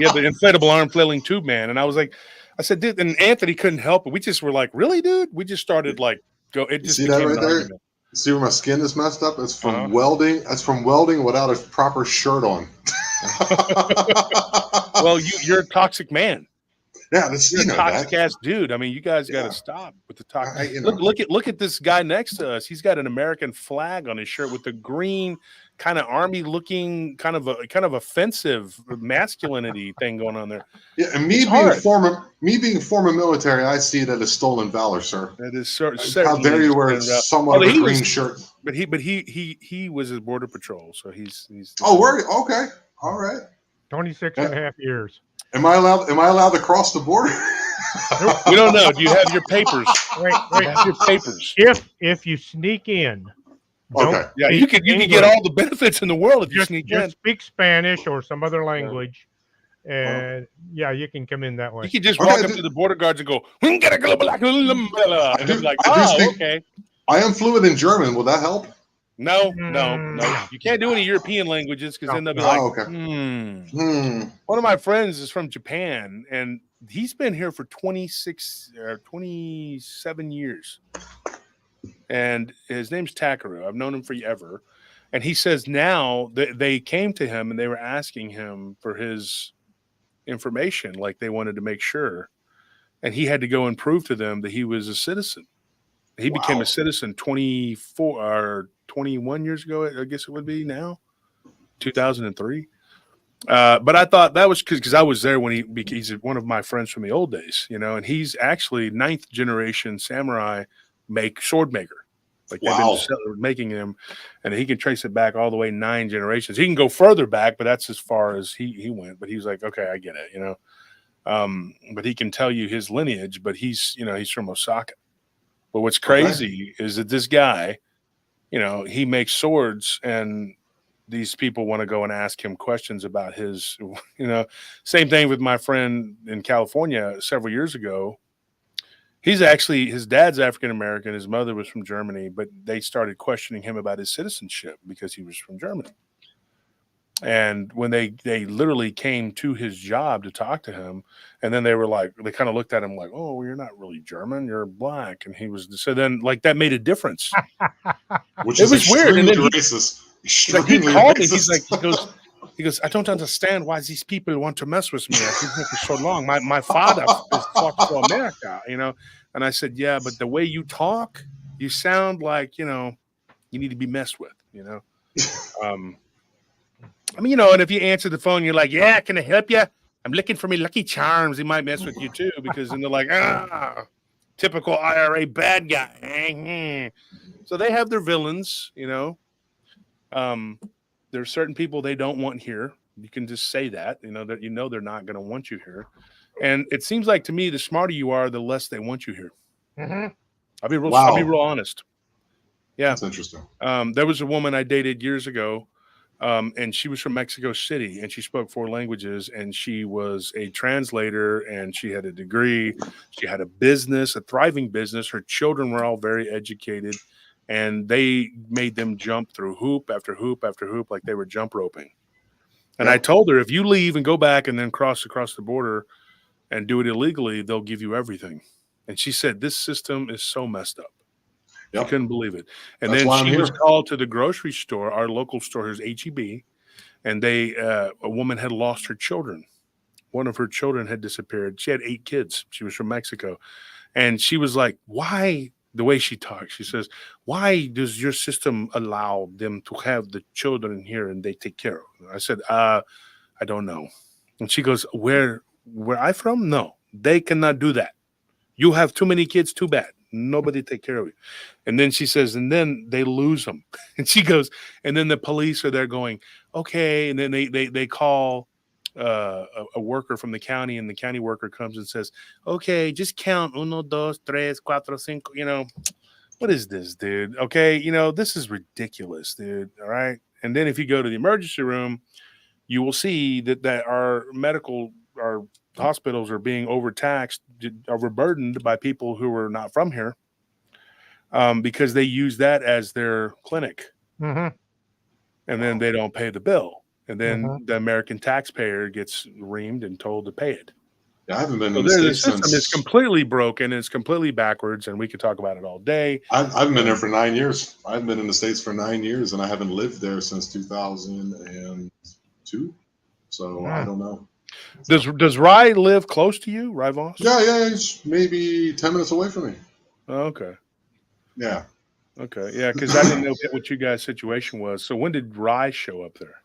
yeah, the inflatable arm flailing tube man. And I was like, I said, dude, and Anthony couldn't help it. We just were like, really, dude? We just started like, go. It just see that right there? Argument. See where my skin is messed up? It's from welding. That's from welding without a proper shirt on. Well, you're a toxic man. Yeah, you're a toxic ass dude. I mean, you guys got to stop with the toxic. Look at this guy next to us. He's got an American flag on his shirt with the green kind of army looking, kind of offensive masculinity thing going on there. Yeah, and me being former military, I see that as stolen valor, sir. That is certainly. How dare you wear somewhat of a green shirt? But he was his border patrol, so he's. Okay, all right. 26 and a half years. Am I allowed to cross the border? We don't know. Do you have your papers? Wait. Have your papers. If you sneak in. Okay. Yeah, you can get all the benefits in the world if you sneak in. Just speak Spanish or some other language, and you can come in that way. You can just walk up to the border guards and go, and he's like, okay. I am fluent in German. Will that help? No. You can't do any European languages because then they'll be like, One of my friends is from Japan, and he's been here for 27 years. And his name's Takaru. I've known him forever. And he says now that they came to him and they were asking him for his information, like they wanted to make sure. And he had to go and prove to them that he was a citizen. He became a citizen 24 or 21 years ago, I guess it would be now, 2003. But I thought that was because I was there when he's one of my friends from the old days, and he's actually 9th generation samurai sword maker. Like they've been making him, and he can trace it back all the way 9 generations. He can go further back, but that's as far as he went. But he's like, okay, I get it, but he can tell you his lineage, but he's from Osaka. But what's crazy is that this guy, he makes swords, and these people want to go and ask him questions about his, same thing with my friend in California several years ago. He's actually, his dad's African American. His mother was from Germany, but they started questioning him about his citizenship because he was from Germany. And when they literally came to his job to talk to him, and then they were like, they kind of looked at him like, "Oh, you're not really German, you're black." And he was, so then like that made a difference. Which It is was weird. And extremely then racist. like he Extremely called me. racist. He goes, "I don't understand why these people want to mess with me. I've been here for so long. My father has fought for America, you know." And I said, "Yeah, but the way you talk, you sound like, you know, you need to be messed with, you know." I mean, you know, and if you answer the phone, you're like, "Yeah, can I help you? I'm looking for me Lucky Charms." He might mess with you too, because then they're like, typical IRA bad guy. So they have their villains, you know. There's certain people they don't want here. You can just say that, you know, that you know they're not going to want you here. And it seems like to me, the smarter you are, the less they want you here. Mm-hmm. I'll be real. Wow. I'll be real honest. Yeah, That's interesting. there was a woman I dated years ago. And she was from Mexico City, and she spoke 4 languages, and she was a translator, and she had a degree. She had a business, a thriving business. Her children were all very educated, and they made them jump through hoop after hoop after hoop like they were jump roping. And I told her, if you leave and go back and then cross across the border and do it illegally, they'll give you everything. And she said, this system is so messed up. I couldn't believe it. And That's then she was called to the grocery store. Our local store is HEB, and they a woman had lost her children. One of her children had disappeared. She had 8 kids. She was from Mexico, and she was like, "Why?" The way she talks, she says, "Why does your system allow them to have the children here and they take care of them?" I said, "I don't know." And she goes, "Where I from? No, they cannot do that. You have too many kids. Too bad. Nobody take care of you." And then she says, and then they lose them. And she goes, and then the police are there going, okay. And then they call a worker from the county, and the county worker comes and says, okay, just count 1, 2, 3, 4, 5. You know, what is this, dude? Okay, you know, this is ridiculous, dude. All right. And then if you go to the emergency room, you will see that our hospitals are being overtaxed, overburdened by people who are not from here, because they use that as their clinic. Mm-hmm. And then they don't pay the bill. And then the American taxpayer gets reamed and told to pay it. Yeah, I haven't been So in the States system since... is completely broken. It's completely backwards, and we could talk about it all day. I've been there for 9 years. I've been in the States for 9 years, and I haven't lived there since 2002. So I don't know. Does Rye live close to you, Rye Voss? Yeah, he's maybe 10 minutes away from me. Oh, okay. Yeah. Okay, yeah, because I didn't know what you guys' situation was. So when did Rye show up there?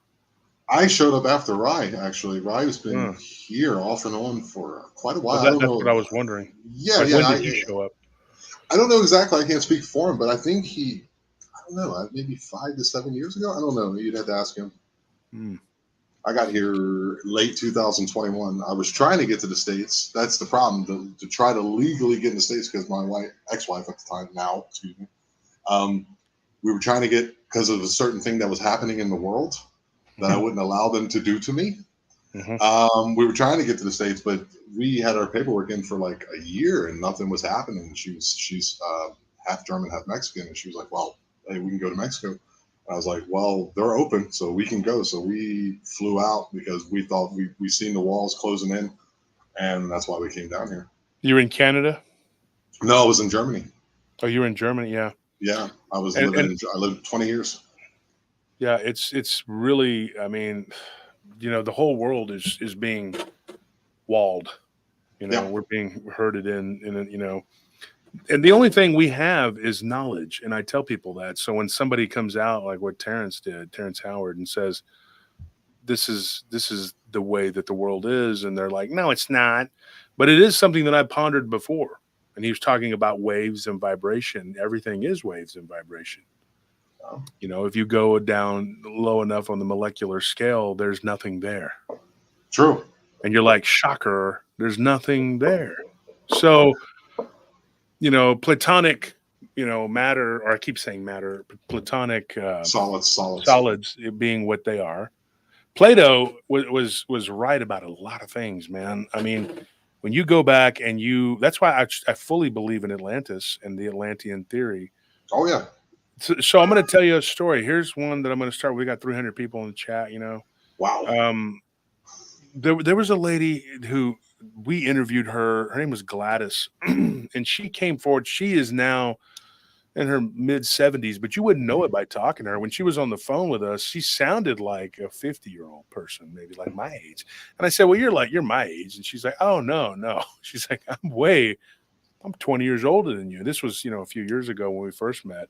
I showed up after Rye, actually. Rye's been here off and on for quite a while. Well, that's what I was wondering. Yeah, like, yeah. When did he show up? I don't know exactly. I can't speak for him, but I think I don't know, maybe 5 to 7 years ago. I don't know. You'd have to ask him. I got here late 2021. I was trying to get to the States. That's the problem, to try to legally get in the States, because my ex-wife at the time, now, excuse me, we were trying to get, because of a certain thing that was happening in the world that I wouldn't allow them to do to me. We were trying to get to the States, but we had our paperwork in for like a year and nothing was happening. She's half German, half Mexican, and she was like, "Well, hey, we can go to Mexico." I was like, "Well, they're open, so we can go." So we flew out because we thought we seen the walls closing in, and that's why we came down here. You were in Canada? No, I was in Germany. Oh, you were in Germany, yeah. Yeah, I lived 20 years. Yeah, it's really, I mean, you know, the whole world is being walled. You know, we're being herded in, you know, and the only thing we have is knowledge. And I tell people that. So when somebody comes out like what Terrence did, Terrence Howard, and says, this is the way that the world is, and they're like, no, it's not. But it is something that I pondered before. And he was talking about waves and vibration. Everything is waves and vibration. You know, if you go down low enough on the molecular scale, there's nothing there. True. And you're like, shocker, there's nothing there. So, you know, Platonic, you know, matter, or I keep saying matter, Platonic solids being what they are. Plato was right about a lot of things, man. I mean, when you go back and that's why I fully believe in Atlantis and the Atlantean theory. Oh yeah. So I'm going to tell you a story. Here's one that I'm going to start. We got 300 people in the chat, Wow. There was a lady who we interviewed her. Her name was Gladys, and she came forward. She is now in her mid 70s, but you wouldn't know it by talking to her. When she was on the phone with us, she sounded like a 50-year-old person, maybe like my age. And I said, well, you're my age. And she's like, oh, no. She's like, I'm 20 years older than you. This was, a few years ago when we first met.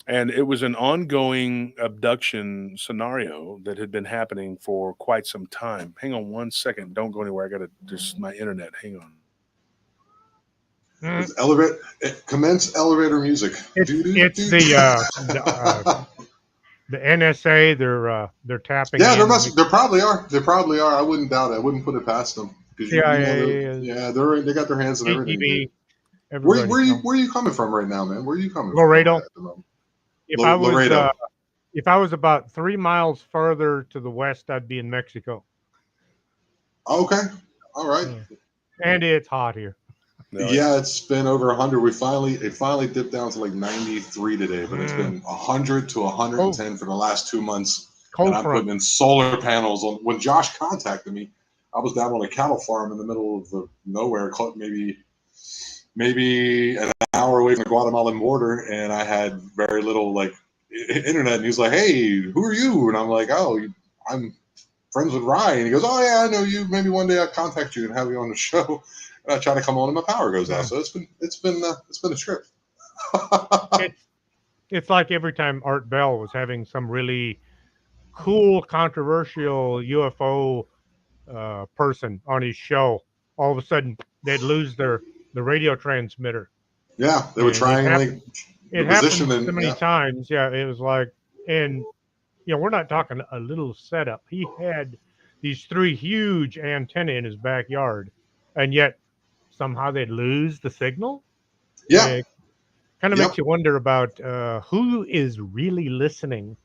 And it was an ongoing abduction scenario that had been happening for quite some time. Hang on one second. Don't go anywhere. I got to just my internet. Hang on. Commence elevator music. It's the NSA. They're tapping. Yeah, there probably are. There probably are. I wouldn't doubt it. I wouldn't put it past them. They got their hands in everything. Where are you coming from right now, man? Where are you coming Laredo. from? At the moment? If I was about 3 miles further to the west, I'd be in Mexico. Okay, all right. And it's hot here. Yeah, it's been over 100. It finally dipped down to like 93 today, but it's been 100 to 110 for the last 2 months. And I'm putting in solar panels on. When Josh contacted me, I was down on a cattle farm in the middle of the nowhere, maybe an hour away from the Guatemalan border, and I had very little internet. And he was like, "Hey, who are you?" And I'm like, "Oh, I'm friends with Ryan." And he goes, "Oh yeah, I know you. Maybe one day I'll contact you and have you on the show." And I try to come on and my power goes out. So it's been a trip. It's like every time Art Bell was having some really cool, controversial UFO person on his show, all of a sudden they'd lose the radio transmitter. Yeah, they would triangulate. It happened so many times. Yeah, it was like, and we're not talking a little setup. He had these 3 huge antennae in his backyard, and yet somehow they'd lose the signal. Yeah. It kind of makes you wonder about who is really listening.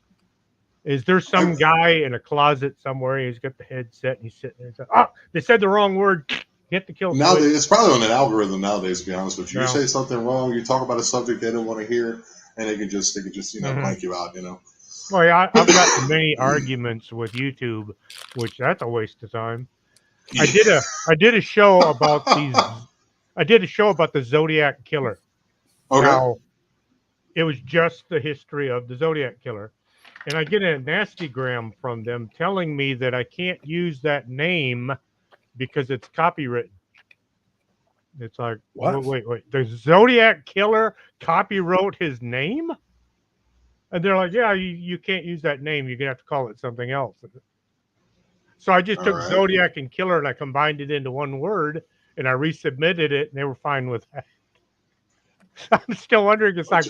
Is there some guy in a closet somewhere? He's got the headset and he's sitting there and says, "Oh, they said the wrong word. Hit the kill switch." Nowadays, it's probably on an algorithm nowadays, to be honest with you. You say something wrong, you talk about a subject they don't want to hear, and they can just blank you out, Well, yeah, I've got many arguments with YouTube, which that's a waste of time. I did a show about the Zodiac Killer. Okay. Now, it was just the history of the Zodiac Killer. And I get a nastygram from them telling me that I can't use that name because it's copywritten. It's like, what? Wait. The Zodiac Killer copywrote his name? And they're like, yeah, you can't use that name. You're going to have to call it something else. So I just took Zodiac and Killer and I combined it into one word and I resubmitted it and they were fine with that. I'm still wondering, it's like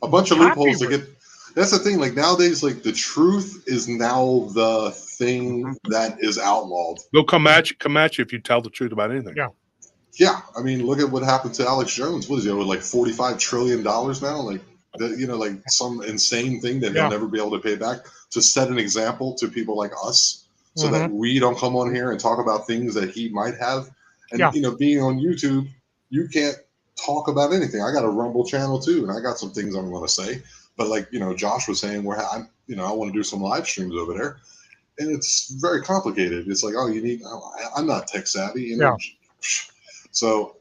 a bunch of loopholes to get. That's the thing. Like nowadays, the truth is now the thing that is outlawed. They'll come at you if you tell the truth about anything. Yeah. Yeah. I mean, look at what happened to Alex Jones. What is he with $45 trillion now? Some insane thing that he'll never be able to pay back, to set an example to people like us so that we don't come on here and talk about things that he might have. And, being on YouTube, you can't talk about anything. I got a Rumble channel too, and I got some things I'm going to say. But Josh was saying, I want to do some live streams over there. And it's very complicated. It's like, I'm not tech savvy. So,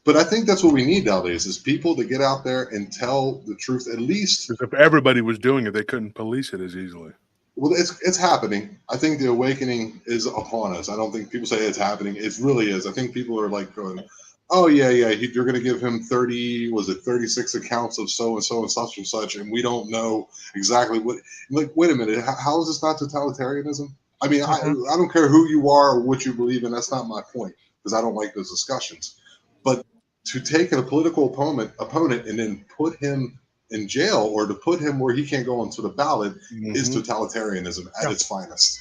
but I think that's what we need nowadays is people to get out there and tell the truth, at least. Because if everybody was doing it, they couldn't police it as easily. Well, it's happening. I think the awakening is upon us. I don't think people say it's happening. It really is. I think people are going, oh, yeah, you're going to give him 36 accounts of so-and-so and such and such, and we don't know exactly what. Wait a minute. How is this not totalitarianism? I mean, I don't care who you are or what you believe in. That's not my point, because I don't like those discussions. But to take a political opponent and then put him in jail or to put him where he can't go onto the ballot is totalitarianism at its finest.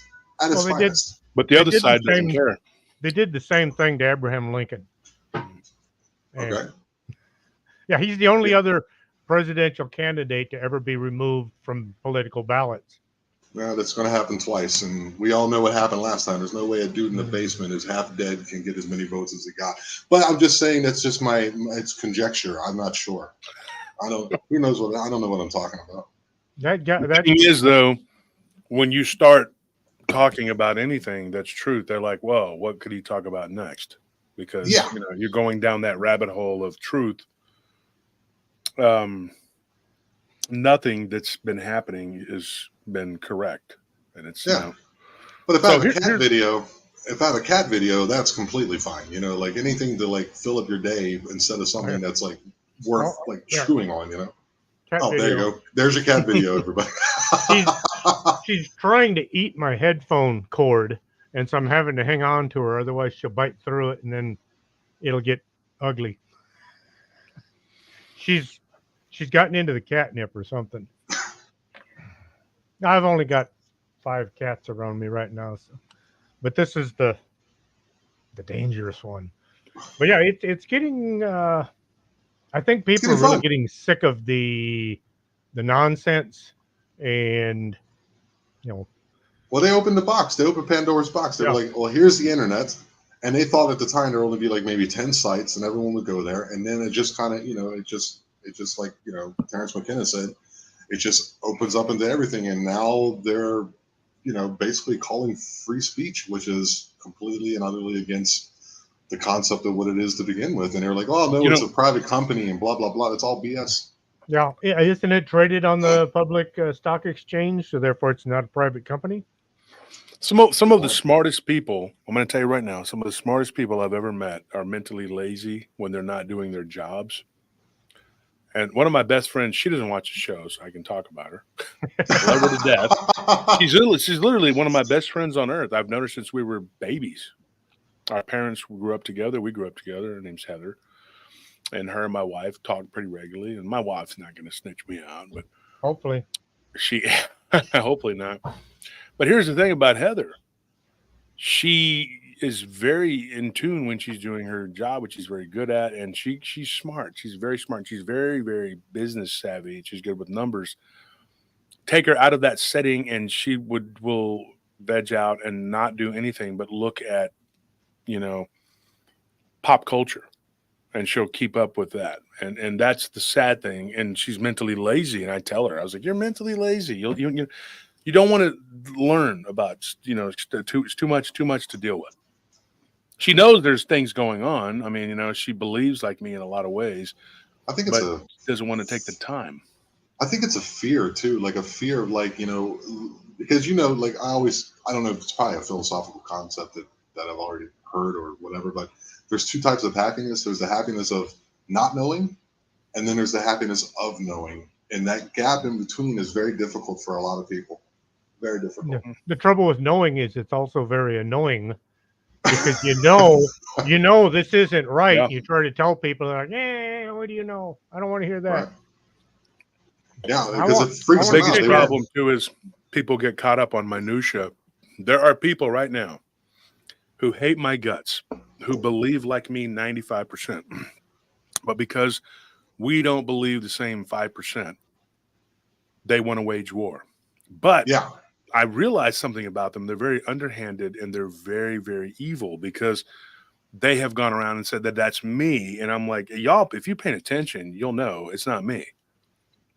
But the other side doesn't care. They did the same thing to Abraham Lincoln. Okay. Yeah, he's the only other presidential candidate to ever be removed from political ballots. Well, that's going to happen twice, and we all know what happened last time. There's no way a dude in the basement who's half dead can get as many votes as he got. But I'm just saying that's just it's conjecture. I'm not sure. I don't. Who knows what? I don't know what I'm talking about. That guy, The that thing is, though, when you start talking about anything that's truth, they're like, "Well, what could he talk about next?" Because Yeah. you're going down that rabbit hole of truth. Nothing that's been happening has been correct, and it's Yeah. But if I So have a here- cat here's- video, that's completely fine. Like anything to like fill up your day instead of something that's like worth like yeah. chewing on. You know. cat Oh, there you video. go. There's your cat video, everybody. She's trying to eat my headphone cord, and so I'm having to hang on to her. Otherwise, she'll bite through it, and then it'll get ugly. She's gotten into the catnip or something. I've only got 5 cats around me right now, but this is the dangerous one. But yeah, it's getting. I think people are getting really fun. getting sick of the nonsense, and Well, they opened the box. They opened Pandora's box. They were Yeah. like, well, here's the internet. And they thought at the time there would only be like maybe 10 sites and everyone would go there. And then it just kind of, it just like, Terrence McKenna said, it just opens up into everything. And now they're, basically calling free speech, which is completely and utterly against the concept of what it is to begin with. And they're like, oh, no, it's a private company and blah, blah, blah. It's all BS. yeah, isn't it traded on the public stock exchange? So therefore, it's not a private company. Some of the smartest people, I'm going to tell you right now, some of the smartest people I've ever met are mentally lazy when they're not doing their jobs. And one of my best friends, she doesn't watch the show, so I can talk about her. I love her to death. She's literally one of my best friends on earth. I've known her since we were babies. Our parents grew up together. We grew up together. Her name's Heather. And her and my wife talk pretty regularly. And my wife's not going to snitch me out, but hopefully hopefully not. But here's the thing about Heather. She is very in tune when she's doing her job, which she's very good at. And she's smart. She's very smart. She's very, very business savvy. She's good with numbers. Take her out of that setting and she will veg out and not do anything but look at, pop culture. And she'll keep up with that. And that's the sad thing. And she's mentally lazy. And I tell her, I was like, you're mentally lazy. You don't want to learn about, it's too much to deal with. She knows there's things going on. I mean, she believes like me in a lot of ways. I think it's doesn't want to take the time. I think it's a fear too, like a fear of like, because like I don't know if it's probably a philosophical concept that I've already heard or whatever, but there's 2 types of happiness. There's the happiness of not knowing, and then there's the happiness of knowing. And that gap in between is very difficult for a lot of people. Very difficult. Yeah. The trouble with knowing is it's also very annoying because this isn't right. Yeah. You try to tell people, they're like, what do you know? I don't want to hear that. Right. Yeah, because it freaks The them out. biggest problem too is people get caught up on minutia. There are people right now who hate my guts, who believe like me 95%, but because we don't believe the same 5%, they want to wage war. But yeah, I realize something about them. They're very underhanded and they're very, very evil because they have gone around and said that that's me. And I'm like, y'all, if you're paying attention, you'll know it's not me.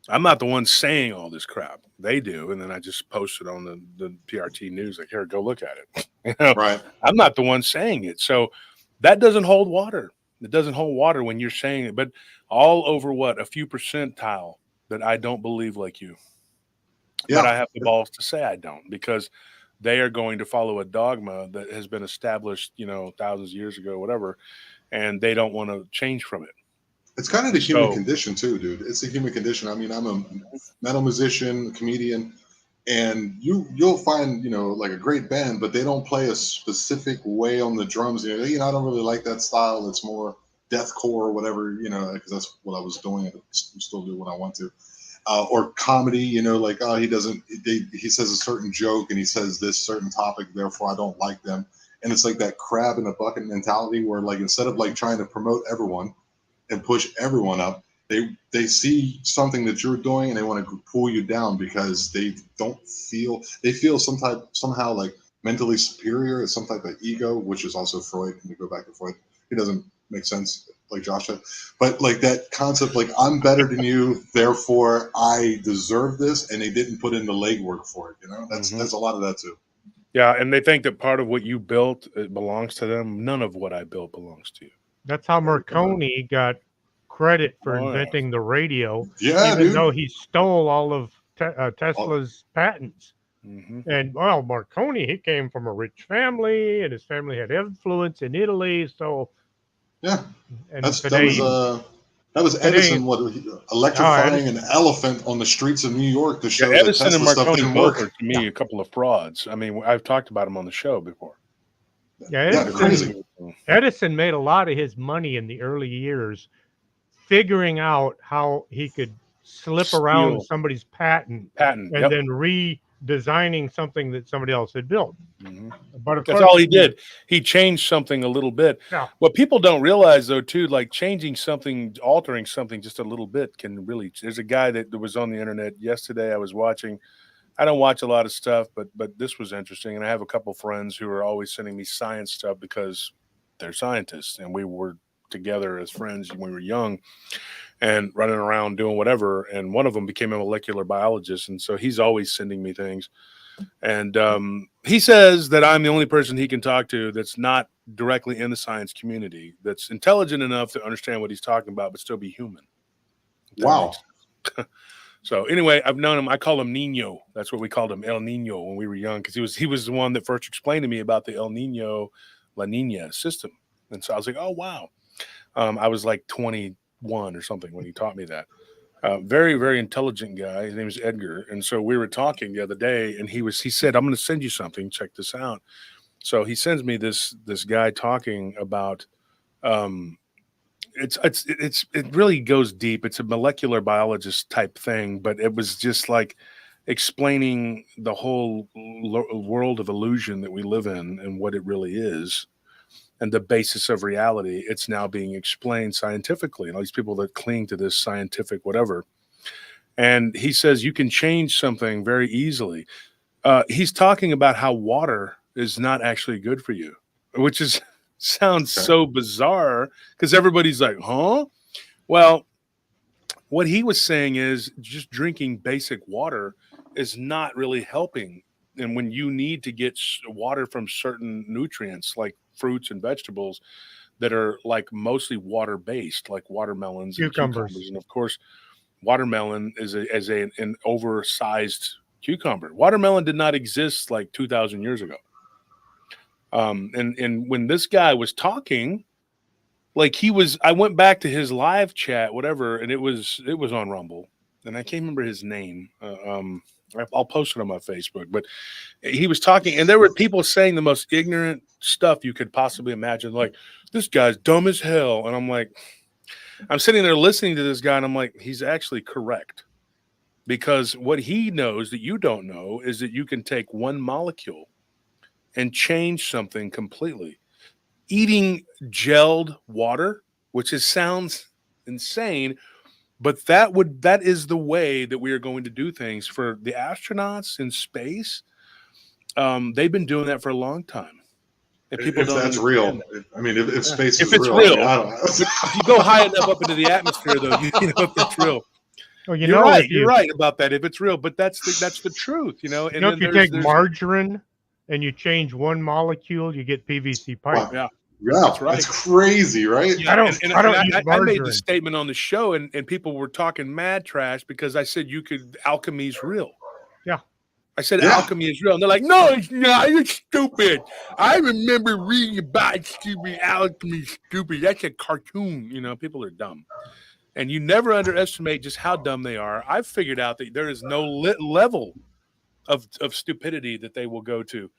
I'm not the one saying all this crap. They do. And then I just post it on the PRT news. Like, here, go look at it. Right. I'm not the one saying it. So that doesn't hold water. It doesn't hold water when you're saying it. But all over a few percentile that I don't believe like you. Yeah. But I have the balls to say I don't because they are going to follow a dogma that has been established, thousands of years ago, whatever, and they don't want to change from it. It's kind of the human condition too, dude. It's the human condition. I mean, I'm a metal musician, comedian, and you'll find, like a great band, but they don't play a specific way on the drums. I don't really like that style. It's more deathcore or whatever, because that's what I was doing. I still do what I want to. Or comedy, like, he says a certain joke and he says this certain topic, therefore I don't like them. And it's like that crab in a bucket mentality where, like, instead of like trying to promote everyone and push everyone up, they see something that you're doing and they want to pull you down because they feel somehow like mentally superior. It's some type of ego, which is also Freud. And to go back to Freud, it doesn't make sense like Josh said, but like that concept, like I'm better than you, therefore I deserve this, and they didn't put in the legwork for it. You know, that's a lot of that too. Yeah, and they think that part of what you built it belongs to them. None of what I built belongs to you. That's how Marconi got credit for inventing the radio, Yeah, even dude. though he stole all of Tesla's patents. And well, Marconi, he came from a rich family, and his family had influence in Italy. So yeah, and that was Edison electrifying an elephant on the streets of New York to show that Edison Tesla and stuff Marconi didn't both work. are, to me, a couple of frauds. I mean, I've talked about them on the show before. Yeah, they're crazy. Edison made a lot of his money in the early years figuring out how he could slip around somebody's patent and then redesigning something that somebody else had built. But of that's course, all he did. He changed something a little bit. Yeah. What people don't realize, though, too, like changing something, altering something just a little bit can really. There's a guy that was on the internet yesterday. I was watching. I don't watch a lot of stuff, but this was interesting. And I have a couple friends who are always sending me science stuff because they're scientists, and we were together as friends when we were young and running around doing whatever. And one of them became a molecular biologist, and so he's always sending me things. And he says that I'm the only person he can talk to that's not directly in the science community, that's intelligent enough to understand what he's talking about, but still be human. Wow. So anyway, I've known him. I call him Nino. That's what we called him, El Nino, when we were young, because he was the one that first explained to me about the El Nino La Nina system. And so I was like, oh, wow. I was like 21 or something when he taught me that. Very, very intelligent guy. His name is Edgar. And so we were talking the other day, and he said, I'm going to send you something. Check this out. So he sends me this guy talking about it really goes deep. It's a molecular biologist type thing, but it was just like explaining the whole world of illusion that we live in and what it really is and the basis of reality. It's now being explained scientifically, and all these people that cling to this scientific whatever. And he says you can change something very easily. He's talking about how water is not actually good for you, which is sounds so bizarre because everybody's like, huh? Well, what he was saying is just drinking basic water is not really helping. And when you need to get water from certain nutrients like fruits and vegetables that are like mostly water based, like watermelons and cucumbers. And of course, watermelon is an oversized cucumber. Watermelon did not exist like 2,000 years ago. And when this guy was talking, like I went back to his live chat, whatever, and it was on Rumble, and I can't remember his name. I'll post it on my Facebook, but he was talking, and there were people saying the most ignorant stuff you could possibly imagine. Like, this guy's dumb as hell. And I'm sitting there listening to this guy, and I'm like, he's actually correct, because what he knows that you don't know is that you can take one molecule and change something completely. Eating gelled water, which sounds insane, but that is the way that we are going to do things for the astronauts in space. They've been doing that for a long time. And people if that's real. I mean, if space is it's real. I don't know. If you go high enough up into the atmosphere, though, you know if it's real. Well, you're right. You're right about that. If it's real, but that's the truth, you know. And if you take margarine and you change one molecule, you get PVC pipe. Wow. Yeah, that's right. That's crazy, right? Yeah, I made the statement on the show, and people were talking mad trash because I said alchemy's real. Yeah. I said alchemy is real. And they're like, no, it's not. You're stupid. I remember reading about stupid alchemy, stupid. That's a cartoon. You know, people are dumb. And you never underestimate just how dumb they are. I've figured out that there is no level of stupidity that they will go to.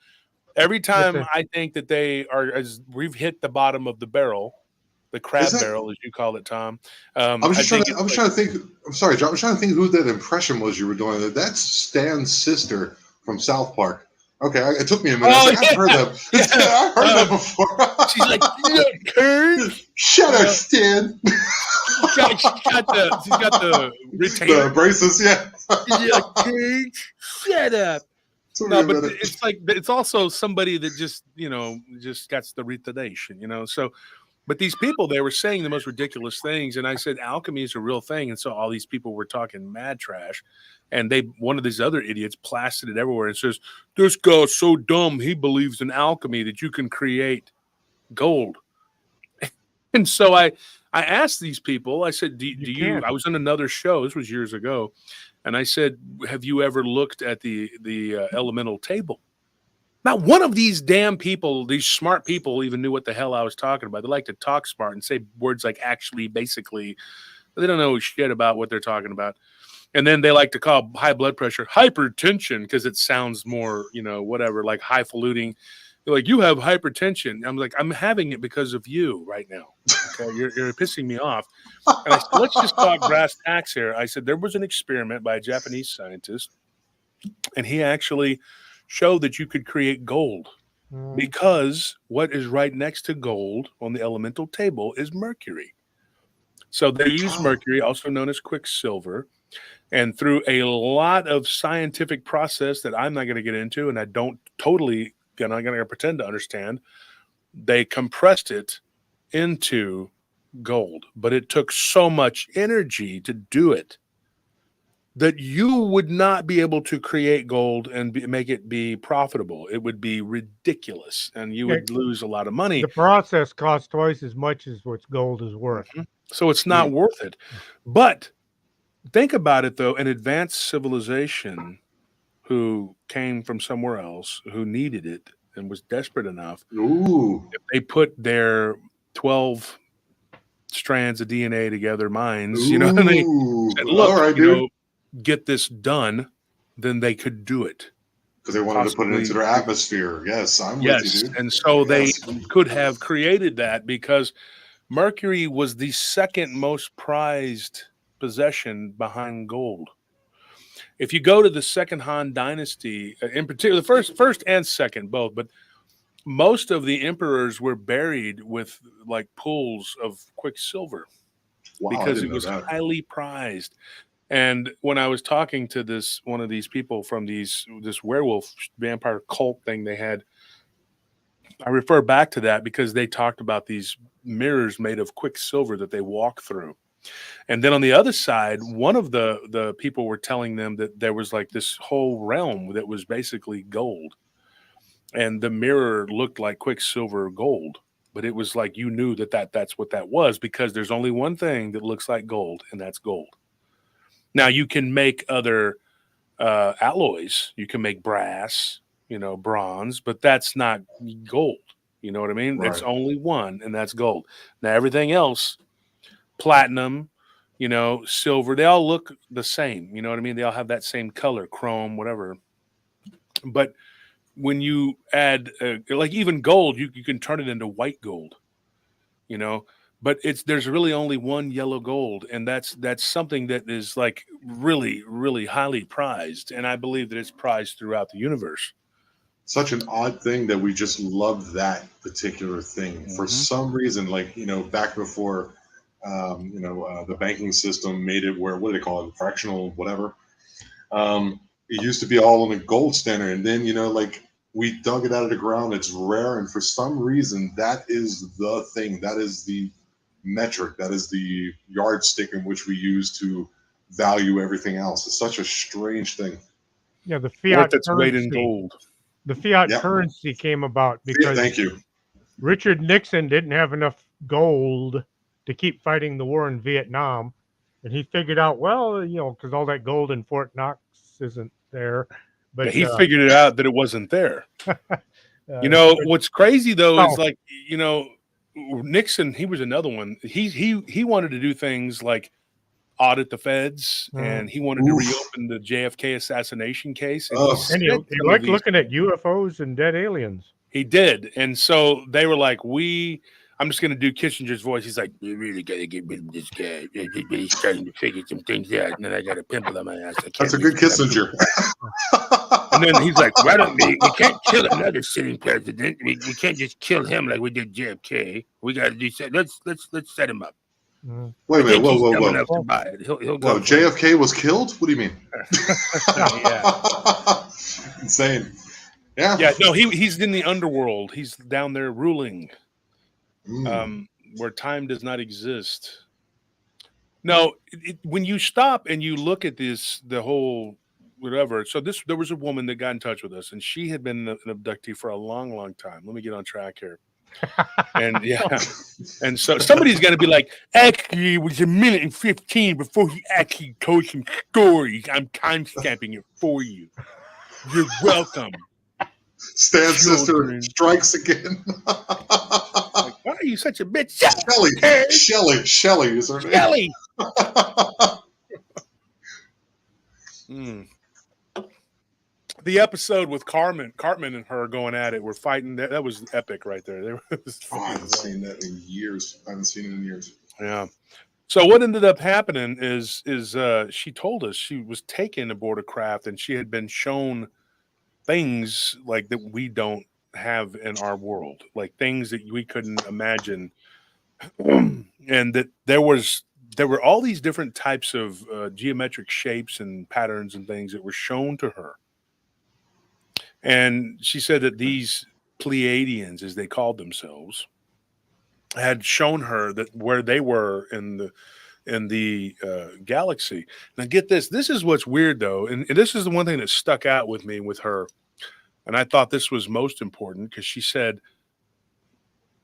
Every time I think that we've hit the bottom of the barrel, the crab barrel, as you call it, Tom. I was trying to think. I'm sorry, John. I was trying to think who that impression was you were doing. That's Stan's sister from South Park. Okay, it took me a minute. I've heard that. Yeah. I've heard that before. She's like, Kurt, shut up, Stan. she's got the retainer. The braces, yeah. Yeah, Kate, shut up. Took me No, a but minute. it's like it's also somebody that just just got the retardation, So, but these people, they were saying the most ridiculous things, and I said alchemy is a real thing, and so all these people were talking mad trash, and one of these other idiots plastered it everywhere and says, "This guy's so dumb, he believes in alchemy that you can create gold." And so I asked these people, I said, do you I was on another show, this was years ago, and I said, have you ever looked at the elemental table? Not one of these damn people, these smart people, even knew what the hell I was talking about. They like to talk smart and say words like actually, basically. They don't know shit about what they're talking about. And then they like to call high blood pressure hypertension because it sounds more, whatever, like highfalutin. They're like, you have hypertension. I'm like, I'm having it because of you right now. Okay, you're pissing me off. And I said, let's just talk brass tacks here. I said, there was an experiment by a Japanese scientist, and he actually showed that you could create gold because what is right next to gold on the elemental table is mercury. So they use mercury, also known as quicksilver, and through a lot of scientific process that I'm not going to get into, and I don't totally, I'm not going to pretend to understand, they compressed it into gold. But it took so much energy to do it that you would not be able to create gold and make it be profitable. It would be ridiculous, and you would lose a lot of money. The process costs twice as much as what gold is worth. Mm-hmm. So it's not worth it. But think about it, though. An advanced civilization who came from somewhere else, who needed it and was desperate enough, if they put their 12 strands of DNA together, minds, and they said, look, all right, get this done, then they could do it. Because they wanted to put it into their atmosphere. Yes, I'm with you, dude. And so they could have created that because mercury was the second most prized possession behind gold. If you go to the Second Han Dynasty, in particular, the first and second, both, but most of the emperors were buried with like pools of quicksilver because it was highly prized. And when I was talking to one of these people from this werewolf vampire cult thing they had, I refer back to that because they talked about these mirrors made of quicksilver that they walk through. And then on the other side, one of the people were telling them that there was like this whole realm that was basically gold. And the mirror looked like quicksilver gold. But it was like you knew that's what that was because there's only one thing that looks like gold, and that's gold. Now, you can make other alloys. You can make brass, bronze, but that's not gold. You know what I mean? Right. It's only one, and that's gold. Now, everything else, platinum, silver, they all look the same. You know what I mean? They all have that same color, chrome, whatever. But when you add, like even gold, you can turn it into white gold, But there's really only one yellow gold, and that's something that is like really, really highly prized, and I believe that it's prized throughout the universe. Such an odd thing that we just love that particular thing for some reason. Like back before, the banking system made it where what do they call it, fractional whatever. It used to be all on a gold standard, and then we dug it out of the ground. It's rare, and for some reason, that is the thing. That is the metric. That is the yardstick in which we use to value everything else. It's such a strange thing. Yeah, the fiat that's currency, weight in gold. The fiat currency came about because Richard Nixon didn't have enough gold to keep fighting the war in Vietnam, and he figured out, because all that gold in Fort Knox isn't there. But he figured it out that it wasn't there. What's crazy though is like, Nixon, he was another one. He wanted to do things like audit the feds, and he wanted to reopen the JFK assassination case. And he liked looking at UFOs and dead aliens. He did. And so they were like, I'm just going to do Kissinger's voice. He's like, we really got to get rid of this guy. He's starting to figure some things out, and then I got a pimple on my ass. That's a good Kissinger. And then he's like, why don't we can't kill another sitting president. We can't just kill him like we did JFK. We got to do let's set him up. Mm. Wait a minute. Whoa, He's whoa, dumb whoa. enough to buy it. He'll go. Whoa, for it. JFK was killed? What do you mean? Yeah. Insane. Yeah. Yeah, no, he's in the underworld. He's down there ruling, Mm. where time does not exist. No, when you stop and you look at this, the whole whatever. So there was a woman that got in touch with us, and she had been an abductee for a long, long time. Let me get on track here. And yeah, and so somebody's going to be like, actually, it was 1:15 before he actually told some stories. I'm time stamping it for you. You're welcome. Stan's sister Children. strikes again. Like, why are you such a bitch? Shelly is her name. Shelly. The episode with Cartman and her going at it, were fighting. That was epic right there. I haven't seen that in years. Yeah. So what ended up happening is she told us she was taken aboard a craft, and she had been shown things like that we don't have in our world, like things that we couldn't imagine, and that there were all these different types of geometric shapes and patterns and things that were shown to her. And she said that these Pleiadians, as they called themselves, had shown her that where they were in the galaxy. Now, get this. This is what's weird, though, and this is the one thing that stuck out with me with her, and I thought this was most important because she said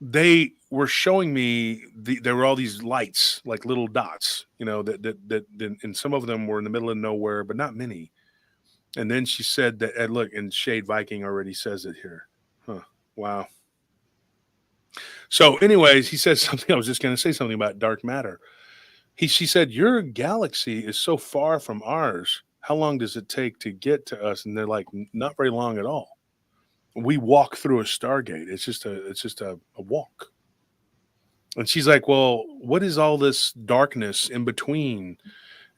they were showing me there were all these lights, like little dots, that and some of them were in the middle of nowhere, but not many. And then she said that, and look, and Shade Viking already says it here. Huh. Wow. So anyways, he says something. I was just going to say something about dark matter. She said, your galaxy is so far from ours. How long does it take to get to us? And they're like, not very long at all. We walk through a Stargate. It's just a walk. And she's like, well, what is all this darkness in between?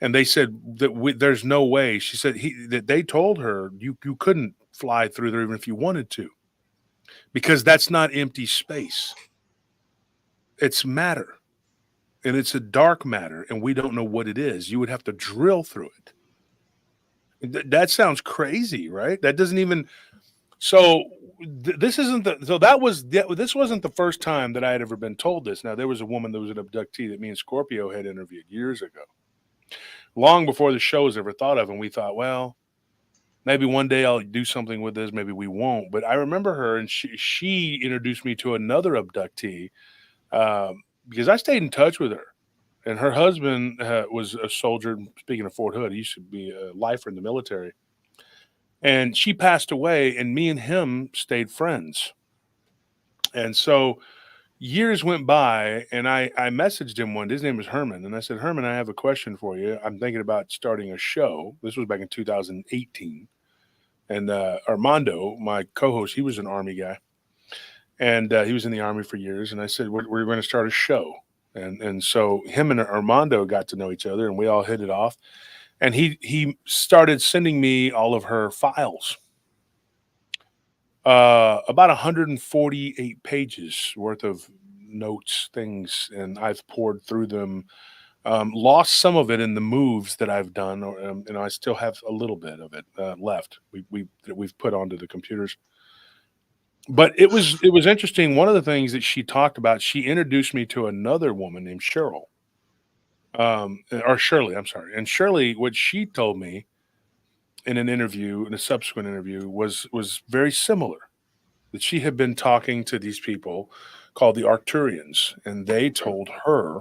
And they said that there's no way. She said that they told her you couldn't fly through there even if you wanted to, because that's not empty space. It's matter, and it's a dark matter, and we don't know what it is. You would have to drill through it. That sounds crazy, right? That doesn't even. So this isn't this wasn't the first time that I had ever been told this. Now, there was a woman that was an abductee that me and Scorpio had interviewed years ago, long before the show was ever thought of. And we thought, well, maybe one day I'll do something with this. Maybe we won't. But I remember her, and she introduced me to another abductee because I stayed in touch with her. And her husband was a soldier. Speaking of Fort Hood, he used to be a lifer in the military. And she passed away, and me and him stayed friends. And so years went by, and I messaged him one day. His name was Herman. And I said, Herman, I have a question for you. I'm thinking about starting a show. This was back in 2018. And Armando, my co-host, he was an Army guy. And he was in the Army for years. And I said, we're going to start a show. And so him and Armando got to know each other, and we all hit it off. And he started sending me all of her files, about 148 pages worth of notes, things, and I've poured through them. Lost some of it in the moves that I've done, and I still have a little bit of it left. We've put onto the computers. But it was interesting. One of the things that she talked about, she introduced me to another woman named Cheryl. Or Shirley, I'm sorry. And Shirley, what she told me in a subsequent interview, was very similar. That she had been talking to these people called the Arcturians, and they told her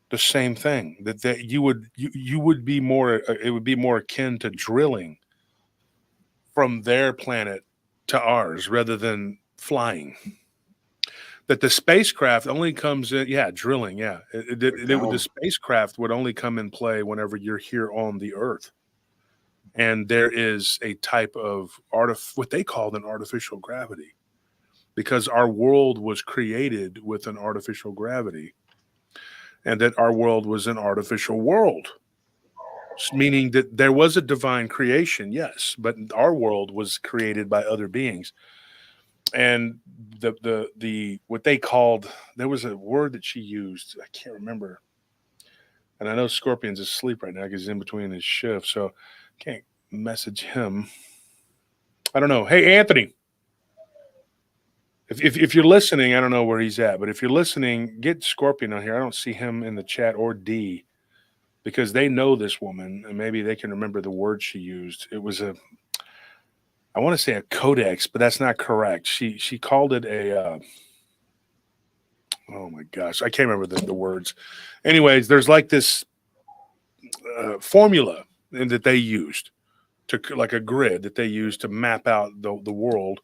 the same thing, that you would be more, it would be more akin to drilling from their planet to ours rather than flying. That the spacecraft only comes in, drilling, the spacecraft would only come in play whenever you're here on the Earth. And there is a type of what they called an artificial gravity, because our world was created with an artificial gravity, and that our world was an artificial world, meaning that there was a divine creation, yes, but our world was created by other beings. And the what they called, there was a word that she used, I can't remember. And I know Scorpion's asleep right now because he's in between his shifts, so can't message him. I don't know. Hey, Anthony, if you're listening, I don't know where he's at, but if you're listening, get Scorpion on here. I don't see him in the chat, or D, because they know this woman and maybe they can remember the word she used. It was I want to say a codex, but that's not correct. She called it a oh my gosh, I can't remember the words. Anyways, there's like this formula that they used to, like a grid that they used to map out the world,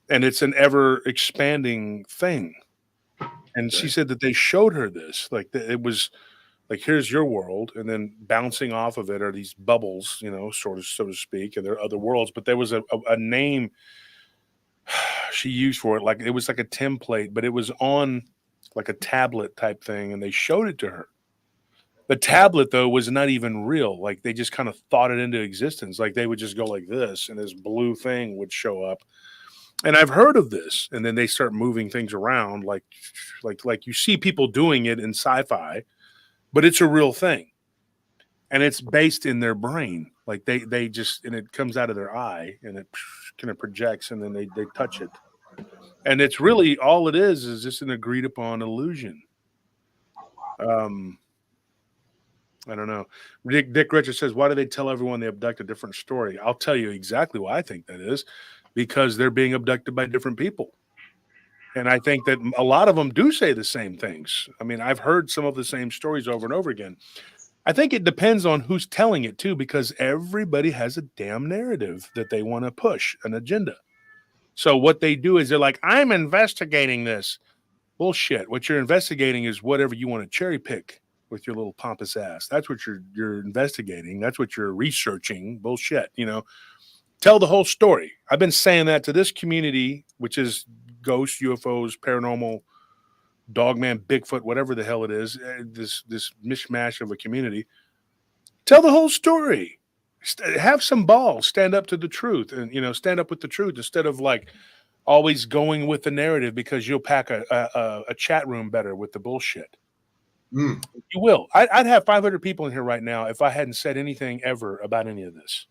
and it's an ever expanding thing. And she said that they showed her this, like it was like, here's your world, and then bouncing off of it are these bubbles, you know, sort of, so to speak, and there are other worlds. But there was a name she used for it, like it was like a template, but it was on like a tablet type thing, and they showed it to her. The tablet, though, was not even real. Like they just kind of thought it into existence. Like they would just go like this, and this blue thing would show up. And I've heard of this, and then they start moving things around, like you see people doing it in sci-fi, but it's a real thing, and it's based in their brain. Like they just, and it comes out of their eye, and it kind of projects, and then they touch it. And it's really all it is just an agreed upon illusion. I don't know. Dick Richard says, why do they tell everyone they abduct a different story? I'll tell you exactly why I think that is, because they're being abducted by different people. And I think that a lot of them do say the same things. I mean, I've heard some of the same stories over and over again. I think it depends on who's telling it too, because everybody has a damn narrative that they want to push, an agenda. So what they do is they're like, I'm investigating this. Bullshit. What you're investigating is whatever you want to cherry pick with your little pompous ass. That's what you're investigating. That's what you're researching. Bullshit. You know, tell the whole story. I've been saying that to this community, which is ghosts, UFOs, paranormal, dogman, Bigfoot, whatever the hell it is, this mishmash of a community. Tell the whole story. Have some balls. Stand up to the truth, and stand up with the truth instead of like always going with the narrative, because you'll pack a chat room better with the bullshit. You will. I'd have 500 people in here right now if I hadn't said anything ever about any of this.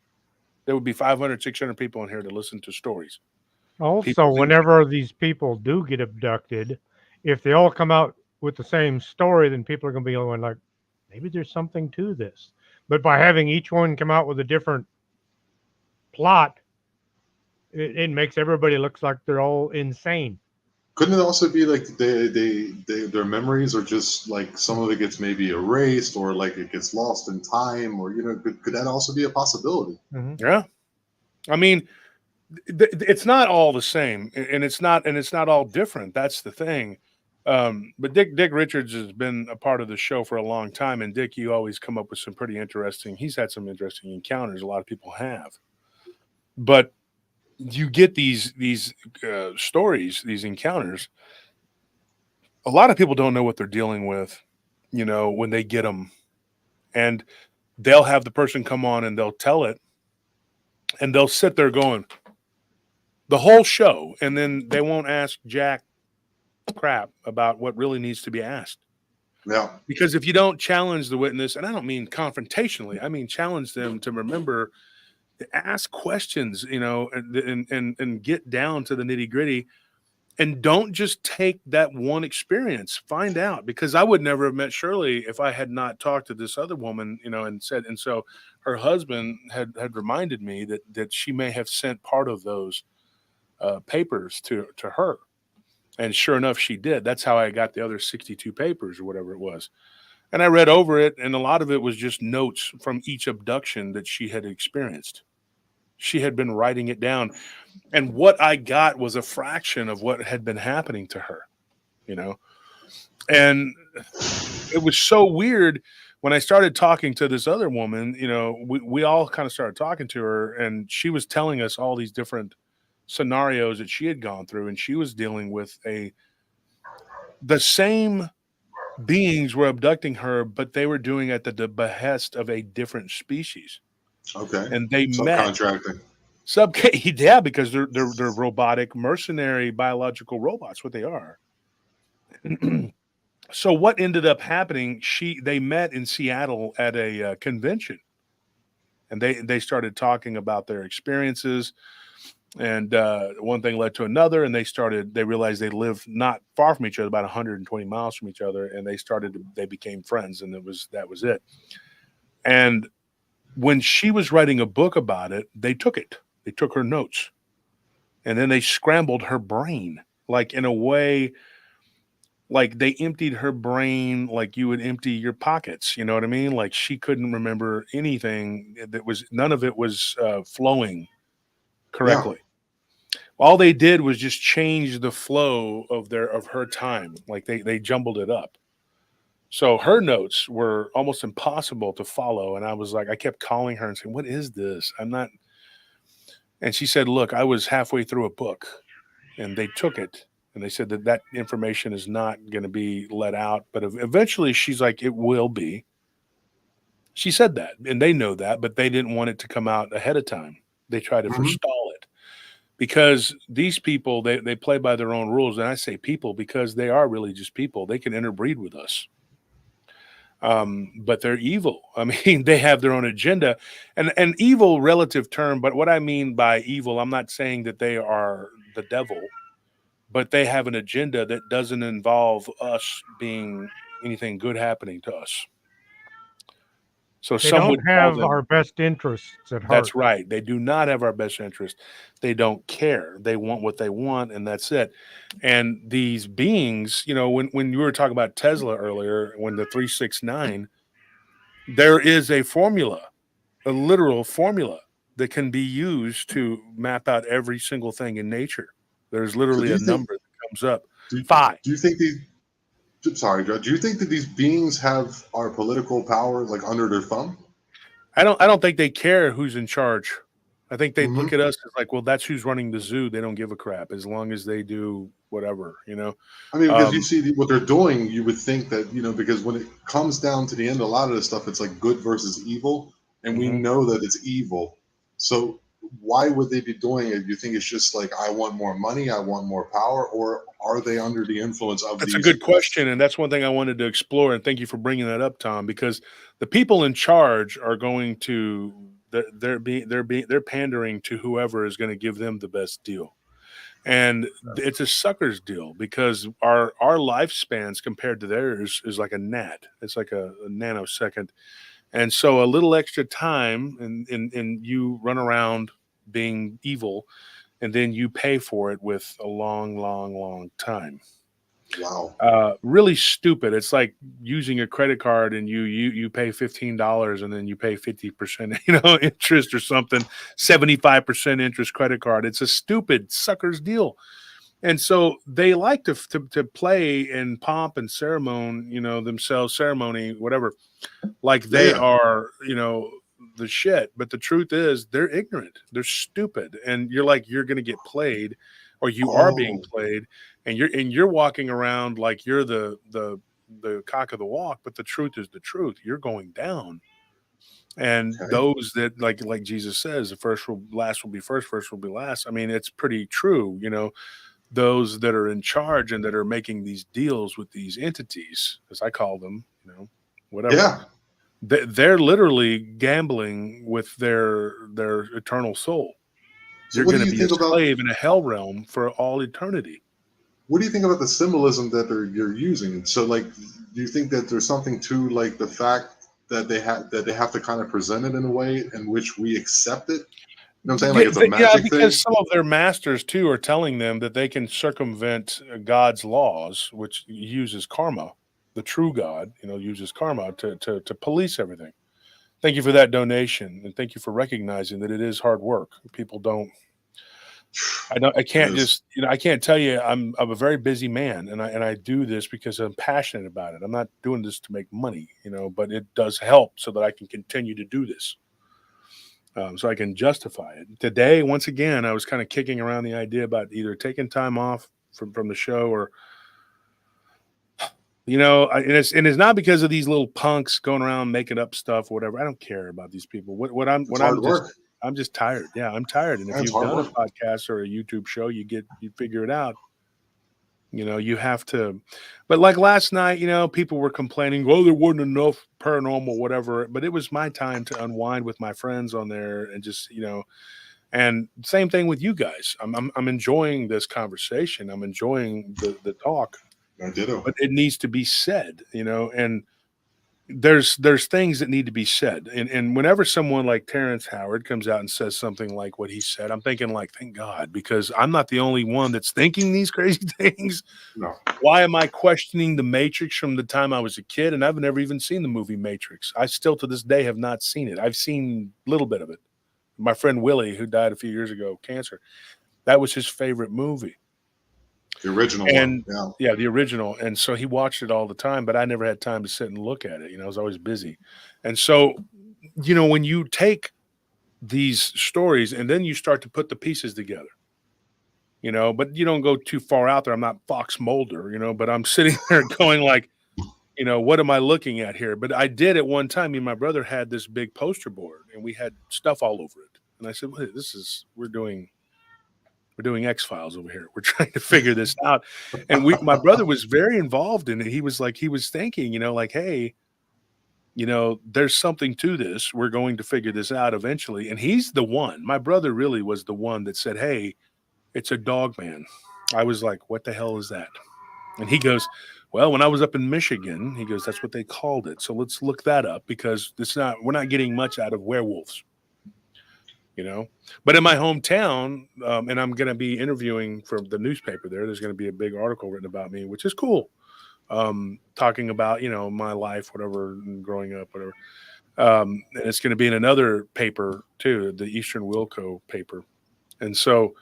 There would be 500, 600 people in here to listen to stories. Also, whenever these people do get abducted, if they all come out with the same story, then people are going to be going like, maybe there's something to this. But by having each one come out with a different plot, it makes everybody looks like they're all insane. Couldn't it also be like their memories are just like some of it gets maybe erased, or like it gets lost in time, or could that also be a possibility? Mm-hmm. Yeah, I mean, it's not all the same, and it's not all different. That's the thing. But Dick Richards has been a part of the show for a long time, and Dick, you always come up with some pretty interesting. He's had some interesting encounters. A lot of people have, but you get these stories, these encounters. A lot of people don't know what they're dealing with, when they get them, and they'll have the person come on and they'll tell it, and they'll sit there going the whole show, and then they won't ask jack crap about what really needs to be asked. Yeah. Because if you don't challenge the witness, and I don't mean confrontationally, I mean challenge them to remember to ask questions, and get down to the nitty-gritty, and don't just take that one experience. Find out, because I would never have met Shirley if I had not talked to this other woman, and so her husband had reminded me that she may have sent part of those papers to her. And sure enough, she did. That's how I got the other 62 papers or whatever it was. And I read over it, and a lot of it was just notes from each abduction that she had experienced. She had been writing it down. And what I got was a fraction of what had been happening to her, And it was so weird when I started talking to this other woman, we all kind of started talking to her, and she was telling us all these different scenarios that she had gone through, and she was dealing with the same beings were abducting her, but they were doing at the behest of a different species. Okay. And they subcontracting. Yeah, because they're robotic, mercenary, biological robots, what they are. So what ended up happening? They met in Seattle at a convention, and they started talking about their experiences, and one thing led to another, and they realized they lived not far from each other, about 120 miles from each other, and they became friends, and that was it. And when she was writing a book about it, they took her notes, and then they scrambled her brain, like in a way, like they emptied her brain like you would empty your pockets. You know what I mean? Like she couldn't remember anything. None of it was flowing Yeah. correctly. All they did was just change the flow of her time. Like they jumbled it up. So her notes were almost impossible to follow. And I was like, I kept calling her and saying, "What is this? I'm not." And she said, "Look, I was halfway through a book, and they took it, and they said that information is not going to be let out, but eventually," she's like, "it will be." She said that, and they know that, but they didn't want it to come out ahead of time. They try to Mhm. forestall it because these people, they play by their own rules. And I say people because they are really just people. They can interbreed with us. But they're evil. I mean, they have their own agenda, and evil relative term. But what I mean by evil, I'm not saying that they are the devil, but they have an agenda that doesn't involve us being anything good happening to us. So They some don't would call have them. our best interests at heart. That's right. They do not have our best interest. They don't care. They want what they want, and that's it. And these beings, when you were talking about Tesla earlier, when the 369, there is a formula, a literal formula that can be used to map out every single thing in nature. There's So literally a number that comes up. do, Phi. do you think these? Sorry, Joe. Do you think that these beings have our political power like under their thumb? I don't think they care who's in charge. I think they Hmm. look at us as like, well, that's who's running the zoo. They don't give a crap as long as they do whatever. I mean, because you Um, see what they're doing, you would think that because when it comes down to the end, a lot of this stuff, it's like good versus evil, and we mhm. know that it's evil. So why would they be doing it? You think it's just like I want more money, I want more power, or are they under the influence of That's a these? good question, and that's one thing I wanted to explore. And thank you for bringing that up, Tom, because the people in charge are going to they're pandering to whoever is going to give them the best deal. And it's a sucker's deal because our lifespans compared to theirs is like a gnat. It's like a nanosecond. And so a little extra time and you run around being evil, and then you pay for it with a long, long, long time. Wow. Really stupid. It's like using a credit card and you pay $15 and then you pay 50%, interest or something, 75% interest credit card. It's a stupid sucker's deal. And so they like to play in pomp and ceremony, themselves, ceremony, whatever, like they Yeah. are, the shit. But the truth is they're ignorant. They're stupid. And you're going to get played, or you are being Oh, played, and you're walking around like you're the cock of the walk. But the truth is the truth. You're going down. And okay. those that like Jesus says, last will be first will be last. I mean, it's pretty true, those that are in charge and that are making these deals with these entities, as I call them, whatever. Yeah. They're literally gambling with their eternal soul. So You're what going do to you be a think about slave in a hell realm for all eternity. the symbolism that you're using? So like, do you think that there's something to like the fact that they have to kind of present it in a way in which we accept it? You know what I'm saying? Like it's a Yeah, magic thing. because some of their masters too are telling them that they can circumvent God's laws, which uses karma. The true God, uses karma to police everything. Thank you for that donation, and thank you for recognizing that it is hard work. People don't. I It can't is. just. I can't tell you. I'm a very busy man, and I do this because I'm passionate about it. I'm not doing this to make money, but it does help so that I can continue to do this. So I can justify it. Today, once again, I was kind of kicking around the idea about either taking time off from the show or, and it's not because of these little punks going around making up stuff or whatever. I don't care about these people. It's hard work. I'm just tired. Yeah, I'm tired. And if Yeah, it's you've hard done a work. podcast or a YouTube show, you figure it out. You know, you have to, but like last night, you know, people were complaining, oh, there wasn't enough paranormal, whatever. But it was my time to unwind with my friends on there and just, you know, and same thing with you guys. I'm enjoying this conversation. I'm enjoying the talk, I ditto. but it needs to be said, you know, and there's things that need to be said. And whenever someone like Terrence Howard comes out and says something like what he said, I'm thinking like, thank God, because I'm not the only one that's thinking these crazy things. No. Why am I questioning the Matrix from the time I was a kid? And I've never even seen the movie Matrix. I still to this day have not seen it. I've seen a little bit of it. My friend Willie, who died a few years ago of cancer, that was his favorite movie. The original And one. yeah, the original. And so he watched it all the time, but I never had time to sit and look at it. You know, I was always busy. And so, you know, when you take these stories and then you start to put the pieces together, you know, but you don't go too far out there. I'm not Fox Mulder, you know, but I'm sitting there going like, you know, what am I looking at here? But I did at one time. Me and my brother had this big poster board and we had stuff all over it. And I said, wait, we're doing X-Files over here. We're trying to figure this out. And my brother was very involved in it. He was thinking, you know, like, hey, you know, there's something to this. We're going to figure this out eventually. And he's the one, my brother really was the one that said, hey, it's a dog man. I was like, what the hell is that? And he goes, well, when I was up in Michigan, he goes, that's what they called it. So let's look that up because we're not getting much out of werewolves. You know, but in my hometown, and I'm going to be interviewing for the newspaper there's going to be a big article written about me, which is cool. Talking about, you know, my life, whatever, growing up, whatever. And it's going to be in another paper too, the Eastern Wilco paper. And so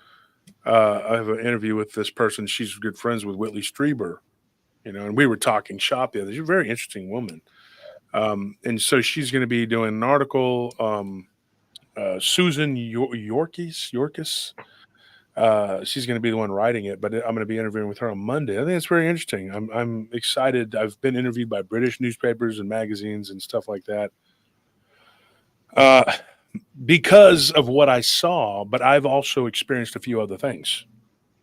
I have an interview with this person. She's good friends with Whitley Strieber, you know, and we were talking shop the other day. She's a very interesting woman. And so she's going to be doing an article, Susan Yorkis. She's going to be the one writing it, but I'm going to be interviewing with her on Monday. I think it's very interesting. I'm excited. I've been interviewed by British newspapers and magazines and stuff like that because of what I saw, but I've also experienced a few other things.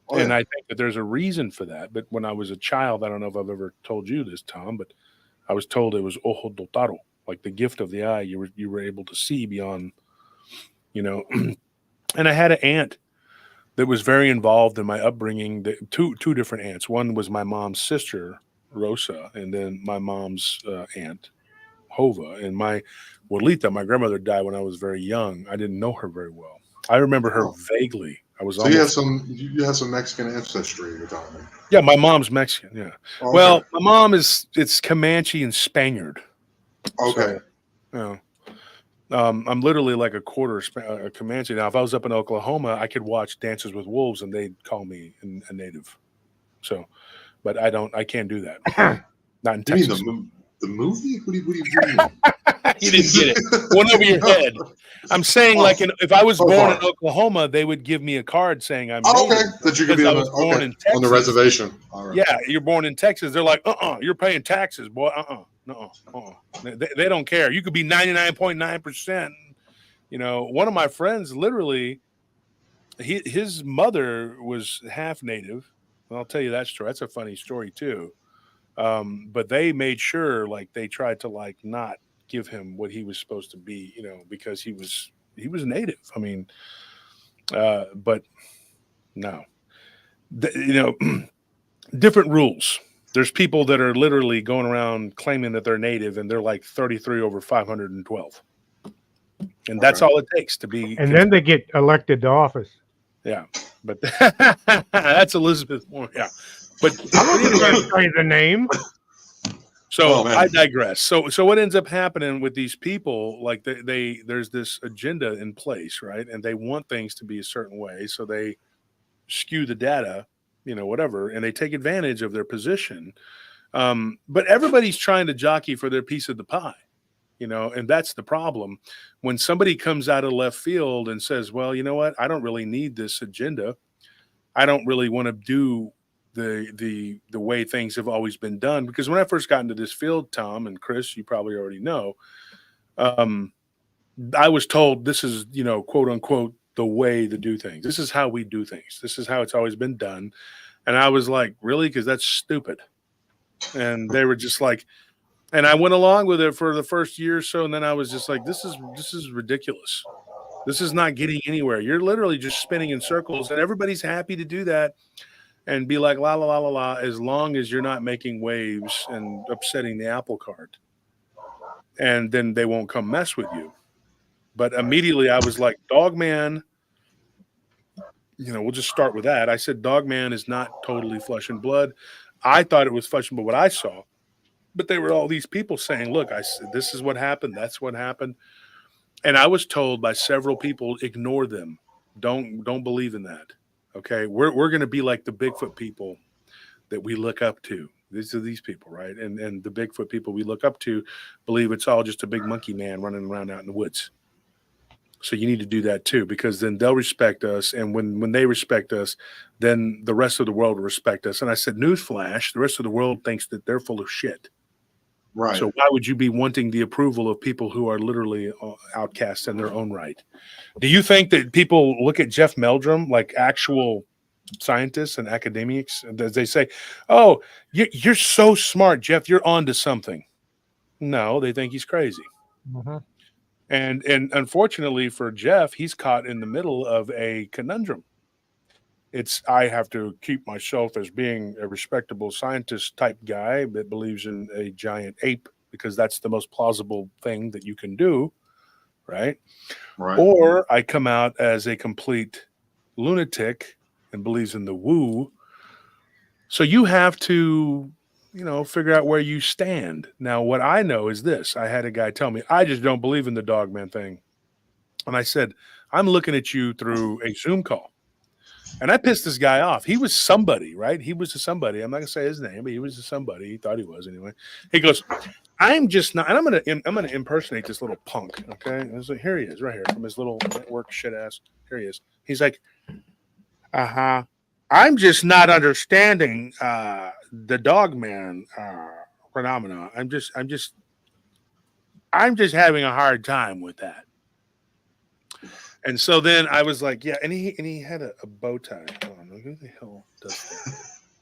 Oh, and yeah. I think that there's a reason for that. But when I was a child, I don't know if I've ever told you this, Tom, but I was told it was ojo dotado, like the gift of the eye. You were able to see beyond, you know. And I had an aunt that was very involved in my upbringing. Two different aunts. One was my mom's sister, Rosa, and then my mom's aunt, Hova. And my Walita, my grandmother, died when I was very young. I didn't know her very well. I remember her vaguely. So you have some Mexican ancestry, you're telling me? Yeah, my mom's Mexican. Yeah. Oh, okay. Well, my mom it's Comanche and Spaniard. Okay. So, I'm literally like a quarter Comanche. Now, if I was up in Oklahoma, I could watch Dances with Wolves and they'd call me a native. So, but I can't do that. Not in Texas. You mean the movie? What do you mean? You didn't get it. Went over your head. I'm saying, if I was born in Oklahoma, they would give me a card saying I'm native. Okay, that you could be born in Texas. On the reservation. All right. Yeah, you're born in Texas. They're like, you're paying taxes, boy. They don't care. You could be 99.9%. You know, one of my friends, literally, his mother was half native. And I'll tell you that story. That's a funny story too. But they made sure, they tried to not give him what he was supposed to be, you know, because he was native. I mean, but no, you know, different rules. There's people that are literally going around claiming that they're native and they're like 33 over 512. And that's all it takes to be. And then they get elected to office. Yeah. But that's Elizabeth Warren. Yeah. But I'm not going to say the name. So I digress. So what ends up happening with these people, there's this agenda in place, right? And they want things to be a certain way. So they skew the data, you know, whatever, and they take advantage of their position. But everybody's trying to jockey for their piece of the pie, you know, and that's the problem. When somebody comes out of left field and says, well, you know what, I don't really need this agenda. I don't really want to do the way things have always been done. Because when I first got into this field, Tom and Chris, you probably already know, I was told this is, you know, quote unquote, the way to do things. This is how we do things. This is how it's always been done. And I was like, really? Because that's stupid. And they were just like, and I went along with it for the first year or so. And then I was just like, this is ridiculous. This is not getting anywhere. You're literally just spinning in circles, and everybody's happy to do that and be like, la, la, la, la, la, as long as you're not making waves and upsetting the apple cart. And then they won't come mess with you. But immediately I was like, Dogman, we'll just start with that. I said, Dogman is not totally flesh and blood. I thought it was flesh and blood, what I saw. But there were all these people saying, look, I said, this is what happened. That's what happened. And I was told by several people, ignore them. Don't believe in that. Okay. We're going to be like the Bigfoot people that we look up to. These are these people, right? And the Bigfoot people we look up to believe it's all just a big monkey man running around out in the woods. So you need to do that too, because then they'll respect us. And when they respect us, then the rest of the world will respect us. And I said, newsflash, the rest of the world thinks that they're full of shit. Right. So why would you be wanting the approval of people who are literally outcasts in their own right? Do you think that people look at Jeff Meldrum like actual scientists and academics, and they say, oh, you're so smart, Jeff, you're on to something? No, they think he's crazy. Mm-hmm. And unfortunately for Jeff, he's caught in the middle of a conundrum. I have to keep myself as being a respectable scientist type guy that believes in a giant ape because that's the most plausible thing that you can do, right? Right. Or I come out as a complete lunatic and believes in the woo. So you have to, figure out where you stand. Now, what I know is this. I had a guy tell me, I just don't believe in the Dogman thing. And I said, I'm looking at you through a Zoom call. And I pissed this guy off. He was somebody, right? He was a somebody. I'm not gonna say his name, but he was a somebody. He thought he was anyway. He goes, I'm just not, and I'm gonna impersonate this little punk. Okay. And I was like, here he is, right here, from his little network shit ass. Here he is. He's like, I'm just not understanding the Dogman phenomena. I'm just having a hard time with that. And so then I was like, yeah, and he had a bow tie on. Who the hell does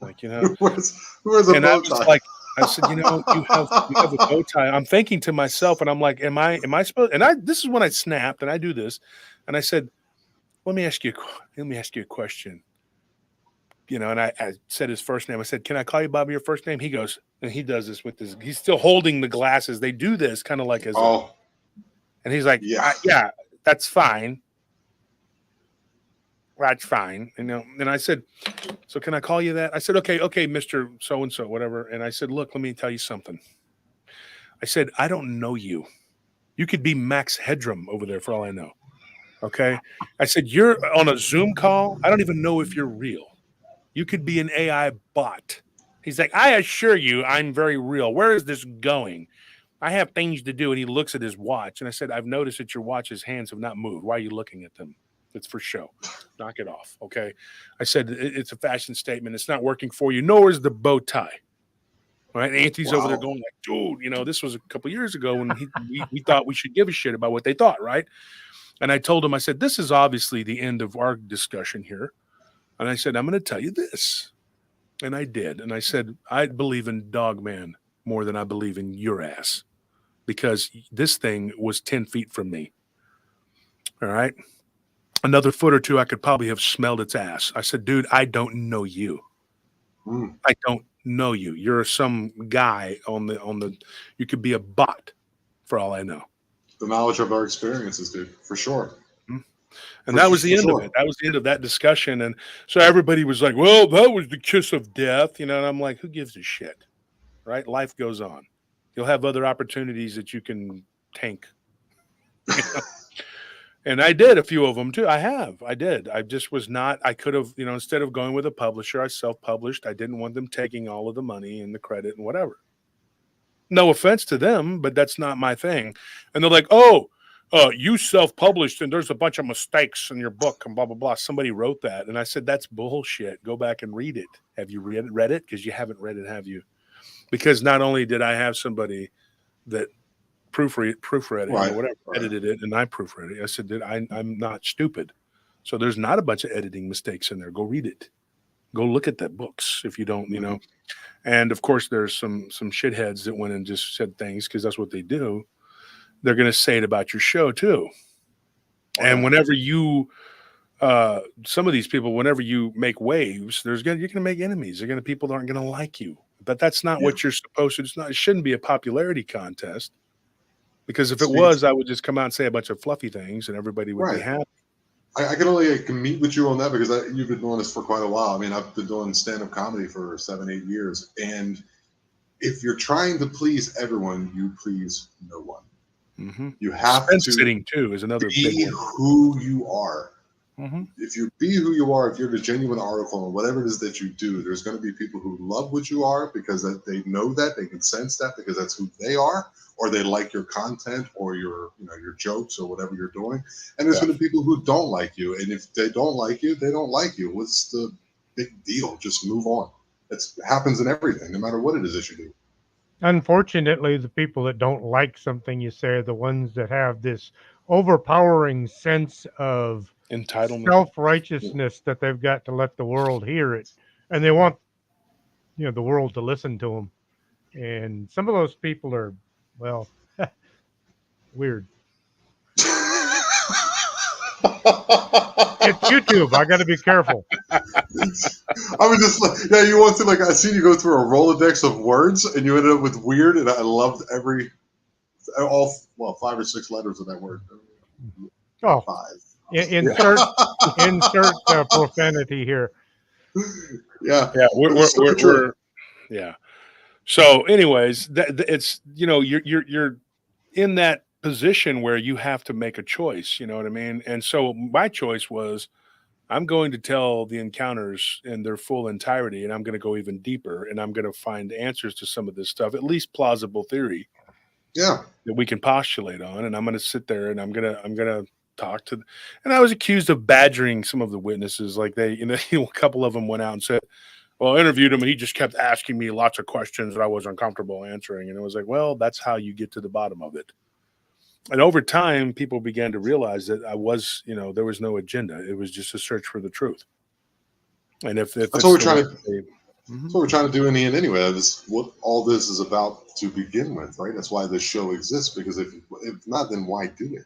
that? Like, Who wears a bow tie? I said, you have a bow tie. I'm thinking to myself, and I'm like, am I supposed? And this is when I snapped, and I do this, and I said, let me ask you a question. And I said his first name. I said, can I call you by your first name? He goes, and he does this with his. He's still holding the glasses. They do this kind of like as. And he's like, yeah, that's fine. That's fine. And I said, so can I call you that? I said, okay, Mr. So-and-so, whatever. And I said, look, let me tell you something. I said, I don't know you. You could be Max Headroom over there for all I know. Okay. I said, you're on a Zoom call. I don't even know if you're real. You could be an AI bot. He's like, I assure you, I'm very real. Where is this going? I have things to do. And he looks at his watch. And I said, I've noticed that your watch's hands have not moved. Why are you looking at them? It's for show. Knock it off. Okay. I said, it's a fashion statement. It's not working for you, nor is the bow tie. All right. Auntie's over there going like, dude, this was a couple years ago when we thought we should give a shit about what they thought. Right. And I told him, I said, this is obviously the end of our discussion here. And I said, I'm going to tell you this. And I did. And I said, I believe in Dogman more than I believe in your ass, because this thing was 10 feet from me. All right. Another foot or two, I could probably have smelled its ass. I said, dude, I don't know you. I don't know you. You're some guy on the, you could be a bot for all I know. The knowledge of our experiences, dude, for sure. And that was the end of it. That was the end of that discussion. And so everybody was like, well, that was the kiss of death. And I'm like, who gives a shit? Right? Life goes on. You'll have other opportunities that you can tank. And I did a few of them too. I did. I just was not, I could have, instead of going with a publisher, I self-published. I didn't want them taking all of the money and the credit and whatever. No offense to them, but that's not my thing. And they're like, you self-published and there's a bunch of mistakes in your book and blah, blah, blah. Somebody wrote that. And I said, that's bullshit. Go back and read it. Have you read it? Because you haven't read it, have you? Because not only did I have somebody that proofread it or whatever, edited it, and I proofread it. I said that I'm not stupid. So there's not a bunch of editing mistakes in there. Go read it. Go look at the books if you don't, you know. And of course, there's some shitheads that went and just said things because that's what they do. They're going to say it about your show too. And whenever you, some of these people, whenever you make waves, you're going to make enemies. They're going to people that aren't going to like you. But that's not what you're supposed to. It's not. It shouldn't be a popularity contest. Because if it was, I would just come out and say a bunch of fluffy things, and everybody would be happy. I can only meet with you on that because you've been doing this for quite a while. I mean, I've been doing stand-up comedy for 7-8 years, and if you're trying to please everyone, you please no one. You have to sitting too is another be big one. who you are. If you be who you are, if you're the genuine article and whatever it is that you do, there's going to be people who love what you are because they know that, they can sense that because that's who they are, or they like your content or your jokes or whatever you're doing. And there's going to be people who don't like you, and if they don't like you, they don't like you. What's the big deal? Just move on. It happens in everything, no matter what it is that you do. Unfortunately, the people that don't like something you say are the ones that have this overpowering sense of entitlement, self-righteousness that they've got to let the world hear it, and they want the world to listen to them. And some of those people are, well, weird. It's YouTube. I got to be careful. I mean, just like, you want to, like, I seen you go through a Rolodex of words and you ended up with weird, and I loved all 5 or 6 letters of that word. Oh, 5. Insert profanity here. Yeah. We're yeah. So, anyways, it's you're in that position where you have to make a choice. You know what I mean? And so my choice was, I'm going to tell the encounters in their full entirety, and I'm going to go even deeper, and I'm going to find answers to some of this stuff, at least plausible theory. Yeah. That we can postulate on, and I'm going to sit there and I'm going to talk to, and I was accused of badgering some of the witnesses. Like a couple of them went out and said, well, I interviewed him and he just kept asking me lots of questions that I was uncomfortable answering. And it was like, well, that's how you get to the bottom of it. And over time, people began to realize that I was, there was no agenda. It was just a search for the truth. And if that's what we're trying to, that's what we're trying to do in the end anyway. That's what all this is about to begin with, right? That's why this show exists, because if not, then why do it?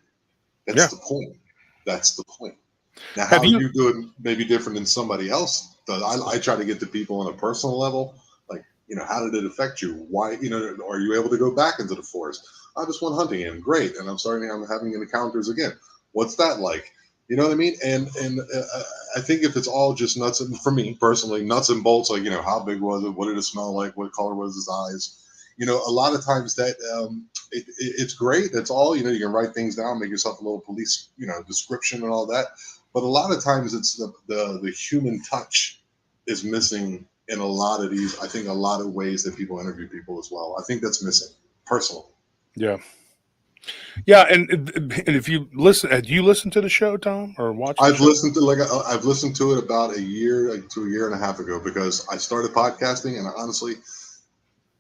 That's the point. That's the point. Now, how you do it may be different than somebody else does. I try to get to people on a personal level. Like, how did it affect you? Why, are you able to go back into the forest? I just went hunting in. Great. And I'm having encounters again. What's that like? You know what I mean? And I think if it's all just nuts, and for me personally, nuts and bolts, like, how big was it? What did it smell like? What color was his eyes? A lot of times that it's great. That's all, you can write things down, make yourself a little police, description and all that. But a lot of times it's the human touch is missing in a lot of these, I think, a lot of ways that people interview people as well. I think that's missing personally. Yeah. Yeah. And if you listen, do you listen to the show, Tom, or watch? I've listened to it about a year to a year and a half ago, because I started podcasting, and honestly,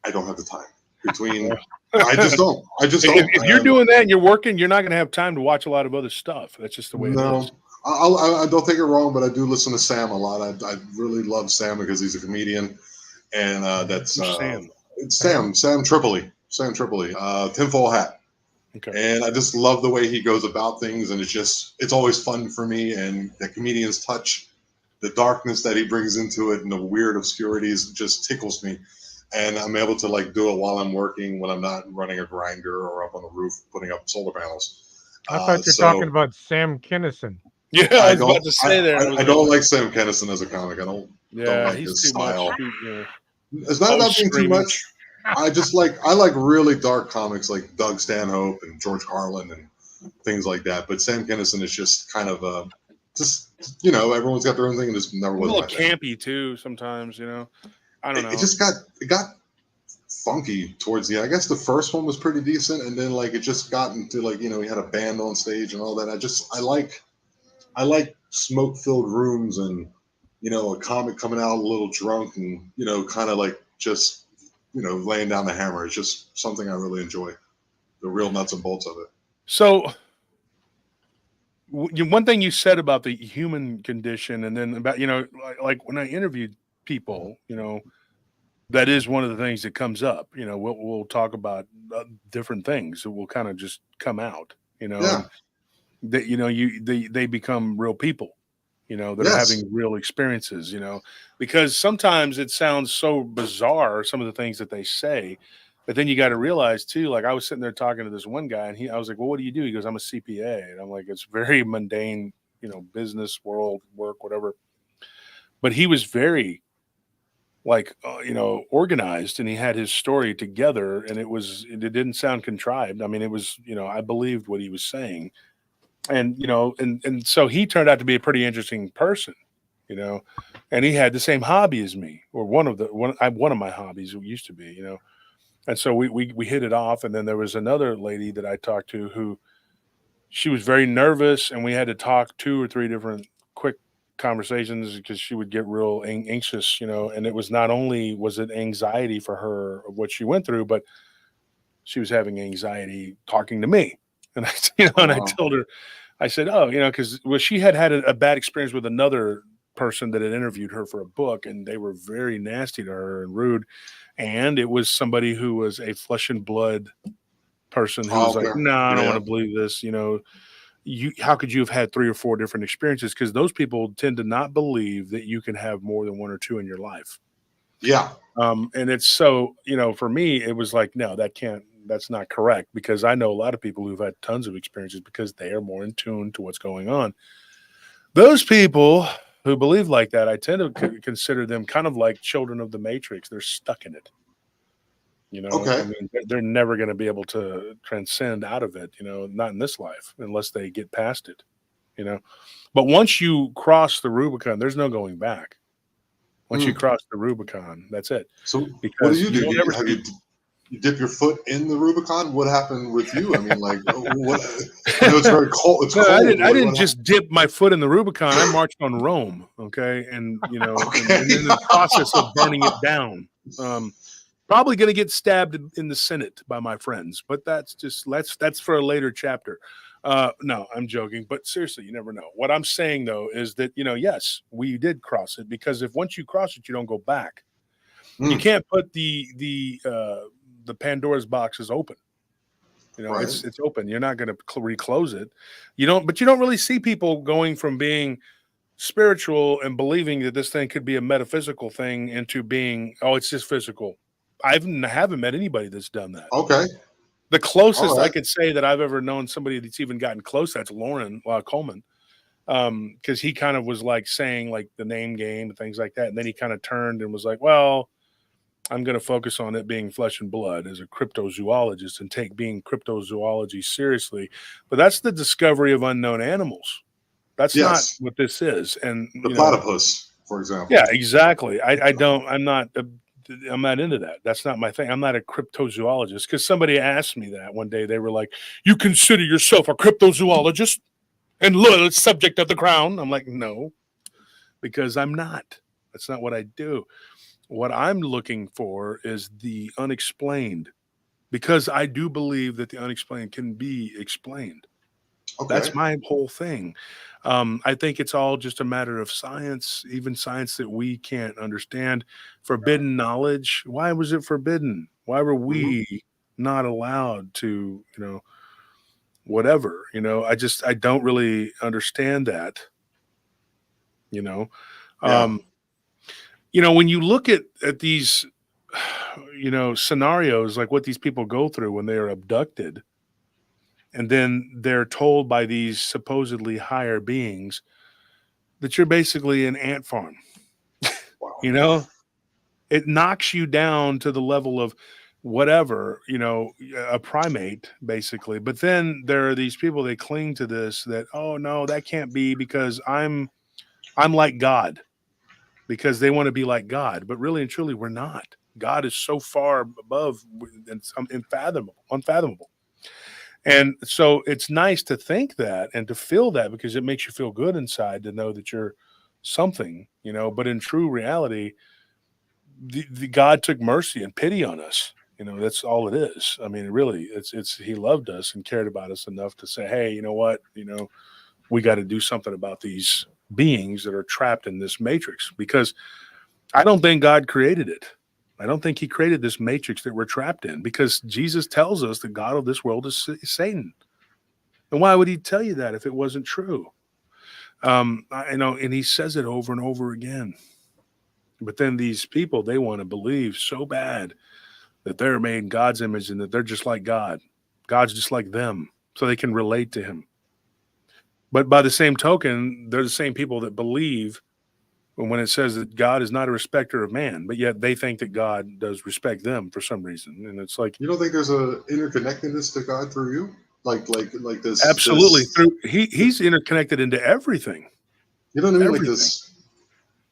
I don't have the time between. I just don't. If you're doing that and you're working, you're not going to have time to watch a lot of other stuff. That's just the way it is. I don't take it wrong, but I do listen to Sam a lot. I really love Sam because he's a comedian, and that's Sam. It's Sam Tripoli. Tinfoil Hat. Okay. And I just love the way he goes about things, and it's always fun for me. And the comedian's touch, the darkness that he brings into it, and the weird obscurities just tickles me. And I'm able to do it while I'm working, when I'm not running a grinder or up on the roof putting up solar panels. I thought you're talking about Sam Kinison. Yeah, I was about to say there. I don't like Sam Kinison as a comic. I don't like he's his too style. Much. It's not about being too much. I like really dark comics like Doug Stanhope and George Carlin and things like that. But Sam Kinison is just kind of everyone's got their own thing, and just never was a little campy too sometimes. I don't know. It got funky towards the end. I guess the first one was pretty decent, and then it just got into he had a band on stage and all that. I like smoke-filled rooms and a comic coming out a little drunk and kind of just laying down the hammer. It's just something I really enjoy. The real nuts and bolts of it. So one thing you said about the human condition, and then about, like when I interviewed people, that is one of the things that comes up. We'll talk about different things that will kind of just come out, Yeah. and that, they become real people, that are Yes. having real experiences, because sometimes it sounds so bizarre, some of the things that they say, but then you got to realize too, like I was sitting there talking to this one guy, and I was like, well, what do you do? He goes, I'm a CPA. And I'm like, it's very mundane, business world, work, whatever. But he was very like, organized, and he had his story together, and it didn't sound contrived. I mean, it was, I believed what he was saying. And, and so he turned out to be a pretty interesting person, and he had the same hobby as me, or one of my hobbies used to be, and so we hit it off. And then there was another lady that I talked to who, she was very nervous, and we had to talk 2 or 3 different quick conversations because she would get real anxious, and it was not only was it anxiety for her of what she went through, but she was having anxiety talking to me. And I, and I told her, I said, oh, because she had a bad experience with another person that had interviewed her for a book, and they were very nasty to her and rude. And it was somebody who was a flesh and blood person who was like, no, I don't want to believe this. How could you have had 3 or 4 different experiences? Because those people tend to not believe that you can have more than 1 or 2 in your life. Yeah. And it's so, for me, it was like, no, that's not correct, because I know a lot of people who've had tons of experiences because they are more in tune to what's going on. Those people who believe like that, I tend to consider them kind of like children of the Matrix. They're stuck in it. Okay. I mean, they're never going to be able to transcend out of it, not in this life, unless they get past it, But once you cross the Rubicon, there's no going back. Once you cross the Rubicon, that's it. So because what do you do? You dip your foot in the Rubicon? What happened with you? I mean, like, what? I know it's very cold. It's cold. I didn't just dip my foot in the Rubicon. I marched on Rome, okay, and and in the process of burning it down. Probably going to get stabbed in the Senate by my friends, but that's for a later chapter. No, I'm joking, but seriously, you never know. What I'm saying though is that, yes, we did cross it, because if once you cross it, you don't go back. You can't put the Pandora's box is open. Right. It's open. You're not going to reclose it. But you don't really see people going from being spiritual and believing that this thing could be a metaphysical thing into being, oh, it's just physical. I haven't met anybody that's done that. Okay. The closest I could say that I've ever known somebody that's even gotten close, that's Lauren Coleman. Because he kind of was like saying like the name game and things like that. And then he kind of turned and was like, well, I'm going to focus on it being flesh and blood as a cryptozoologist and take being cryptozoology seriously. But that's the discovery of unknown animals. That's not what this is. And the platypus, for example. Yeah, exactly. I'm not into that. That's not my thing. I'm not a cryptozoologist, because somebody asked me that one day. They were like, you consider yourself a cryptozoologist and loyal subject of the crown? I'm like, no, because I'm not. That's not what I do. What I'm looking for is the unexplained, because I do believe that the unexplained can be explained. Okay. That's my whole thing. I think it's all just a matter of science, even science that we can't understand. Forbidden knowledge. Why was it forbidden? Why were we not allowed to, whatever, I don't really understand that, when you look at these, scenarios, like what these people go through when they are abducted, and then they're told by these supposedly higher beings that you're basically an ant farm. Wow. It knocks you down to the level of whatever, a primate basically. But then there are these people, they cling to this, that, oh no, that can't be, because I'm like God, because they want to be like God. But really and truly, we're not. God is so far above and unfathomable. And so it's nice to think that and to feel that, because it makes you feel good inside to know that you're something, but in true reality, the God took mercy and pity on us. That's all it is. I mean, really, it's he loved us and cared about us enough to say, hey, you know what, we got to do something about these beings that are trapped in this matrix, because I don't think God created it. I don't think he created this matrix that we're trapped in, because Jesus tells us the God of this world is Satan. And why would he tell you that if it wasn't true? I know, and he says it over and over again. But then these people, they want to believe so bad that they're made in God's image and that they're just like God. God's just like them, so they can relate to him. But by the same token, they're the same people that believe when it says that God is not a respecter of man, but yet they think that God does respect them for some reason. And it's like, You don't think there's a interconnectedness to God through you? Like this. absolutely. This, Through he's interconnected into everything. you know what I mean? Everything.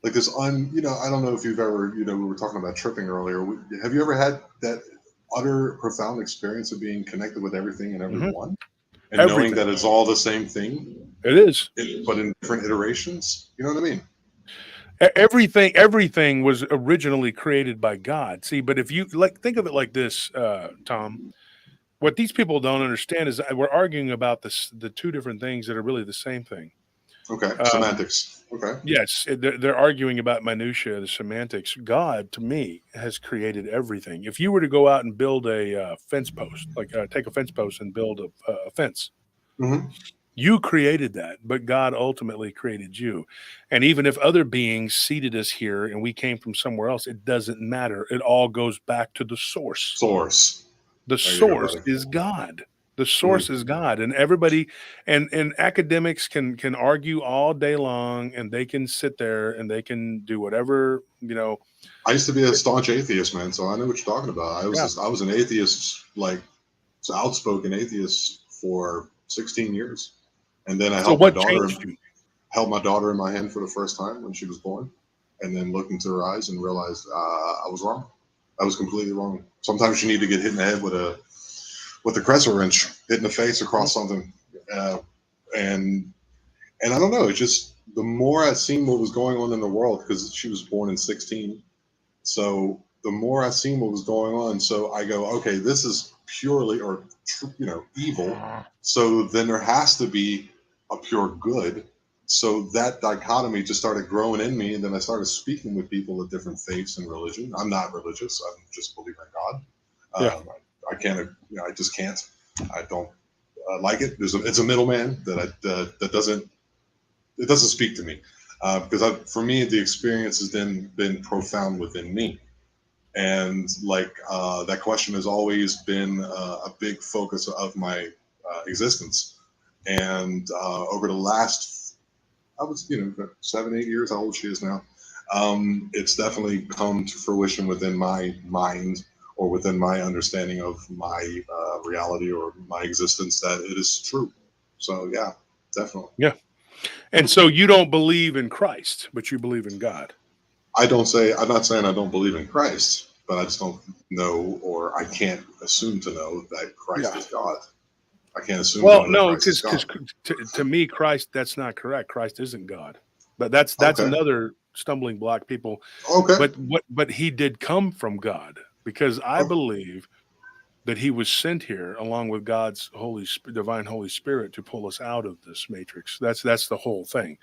Like this I don't know if you've ever, we were talking about tripping earlier. Have you ever had that utter profound experience of being connected with everything and everyone? And Everything. knowing that it's all the same thing, It is. but in different iterations? You know what I mean? Everything was originally created by God. See, but if you think of it like this, Tom, what these people don't understand is that we're arguing about the two different things that are really the same thing. Okay, semantics. Okay. Yes, they're arguing about minutia, the semantics. God, to me, has created everything. If you were to go out and build a fence post, take a fence post and build a fence, Mm-hmm. you created that, but God ultimately created you. And even if other beings seeded us here and we came from somewhere else, it doesn't matter. It all goes back to the source. The source is God. The source is God. And everybody and academics can argue all day long, and they can sit there and they can do whatever, I used to be a staunch atheist, man, so I know what you're talking about. I was an atheist, outspoken atheist for 16 years. And then I held my daughter in my hand for the first time when she was born, and then looked into her eyes and realized I was wrong. I was completely wrong. Sometimes you need to get hit in the head with a crescent wrench, hit in the face across something. And I don't know, it's just the more I seen what was going on in the world, because she was born in 16. So the more I seen what was going on, so I go, okay, this is purely evil. So then there has to be a pure good. So that dichotomy just started growing in me, and then I started speaking with people of different faiths and religion. I'm not religious. I'm just a believer in God. I can't. I just can't. I don't like it. It's a middleman that doesn't speak to me, because for me the experience has then been profound within me, and that question has always been a big focus of my existence. And over the last, I was 7-8 years, how old she is now, it's definitely come to fruition within my mind, or within my understanding of my reality or my existence, that it is true. So yeah, definitely. Yeah. And so you don't believe in Christ, but you believe in God. I'm not saying I don't believe in Christ, but I just don't know, or I can't assume to know that Christ is God. I can't assume. Well, no, because to me, Christ, that's not correct. Christ isn't God, but that's another stumbling block, people. Okay. But he did come from God, because I believe that he was sent here along with God's divine Holy Spirit to pull us out of this matrix. That's the whole thing.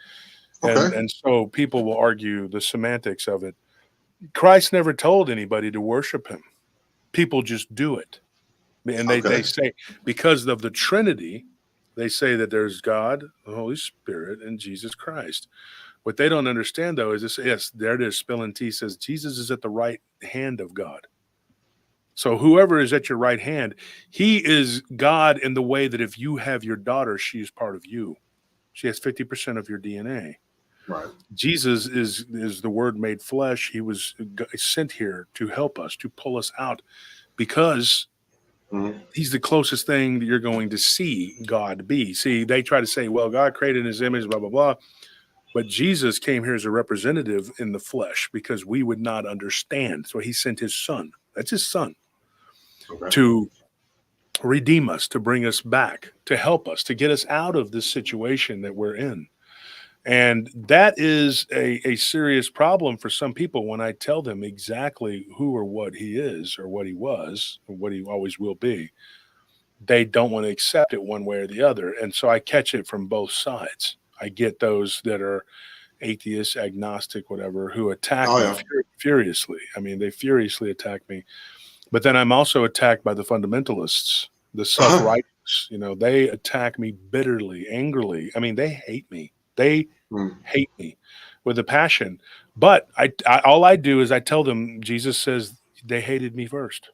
Okay. And so people will argue the semantics of it. Christ never told anybody to worship him. People just do it. And they say, because of the Trinity, they say that there's God, the Holy Spirit, and Jesus Christ. What they don't understand, though, is this. Yes, there it is. Spilling T says Jesus is at the right hand of God. So whoever is at your right hand, he is God in the way that if you have your daughter, she is part of you. She has 50% of your DNA. Right. Jesus is the Word made flesh. He was sent here to help us, to pull us out, because he's the closest thing that you're going to see God be. See, they try to say, well, God created in his image, blah, blah, blah. But Jesus came here as a representative in the flesh, because we would not understand. So he sent his son. That's his son. To redeem us, to bring us back, to help us, to get us out of this situation that we're in. And that is a serious problem for some people when I tell them exactly who or what he is, or what he was, or what he always will be. they don't want to accept it one way or the other. And so I catch it from both sides. I get those that are atheist, agnostic, whatever, who attack me furiously. I mean, they furiously attack me. But then I'm also attacked by the fundamentalists, the self-righteous. You know, they attack me bitterly, angrily. I mean, they hate me. They hate me with a passion. But all I do is I tell them, Jesus says they hated me first.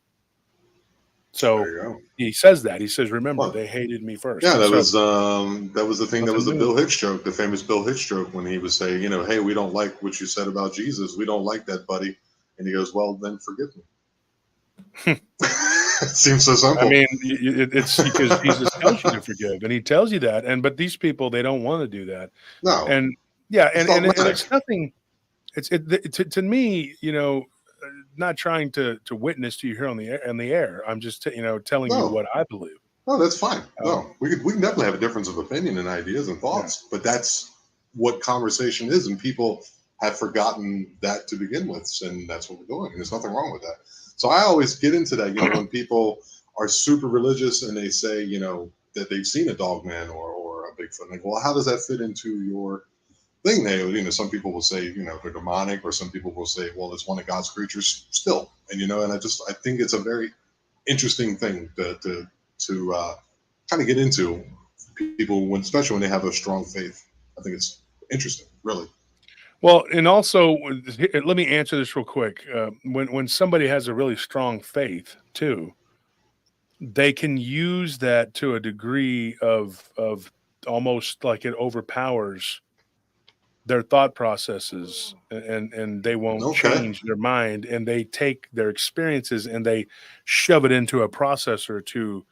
So he says that. He says, remember, they hated me first. Yeah, that was the thing. That was the Bill Hicks joke, the famous Bill Hicks joke, when he was saying, you know, hey, we don't like what you said about Jesus. We don't like that, buddy. And he goes, well, then forgive me. It seems so simple. I mean, it's because Jesus tells you to forgive, and he tells you that. But these people, they don't want to do that. No. And yeah, and it's nothing. To me, you know, not trying to witness to you here on the air. I'm just telling you what I believe. No, that's fine. No, we can definitely have a difference of opinion and ideas and thoughts, but that's what conversation is, and people have forgotten that to begin with, and that's what we're doing. And there's nothing wrong with that. So I always get into that, you know, when people are super religious and they say, you know, that they've seen a dog man or a Bigfoot. Like, well, how does that fit into your thing? You know, some people will say, you know, they're demonic, or some people will say, well, it's one of God's creatures still. And, you know, and I think it's a very interesting thing to kind of get into people, especially when they have a strong faith. I think it's interesting, really. Well, and also, let me answer this real quick. When somebody has a really strong faith, too, they can use that to a degree of almost like it overpowers their thought processes, and they won't change their mind, and they take their experiences and they shove it into a processor to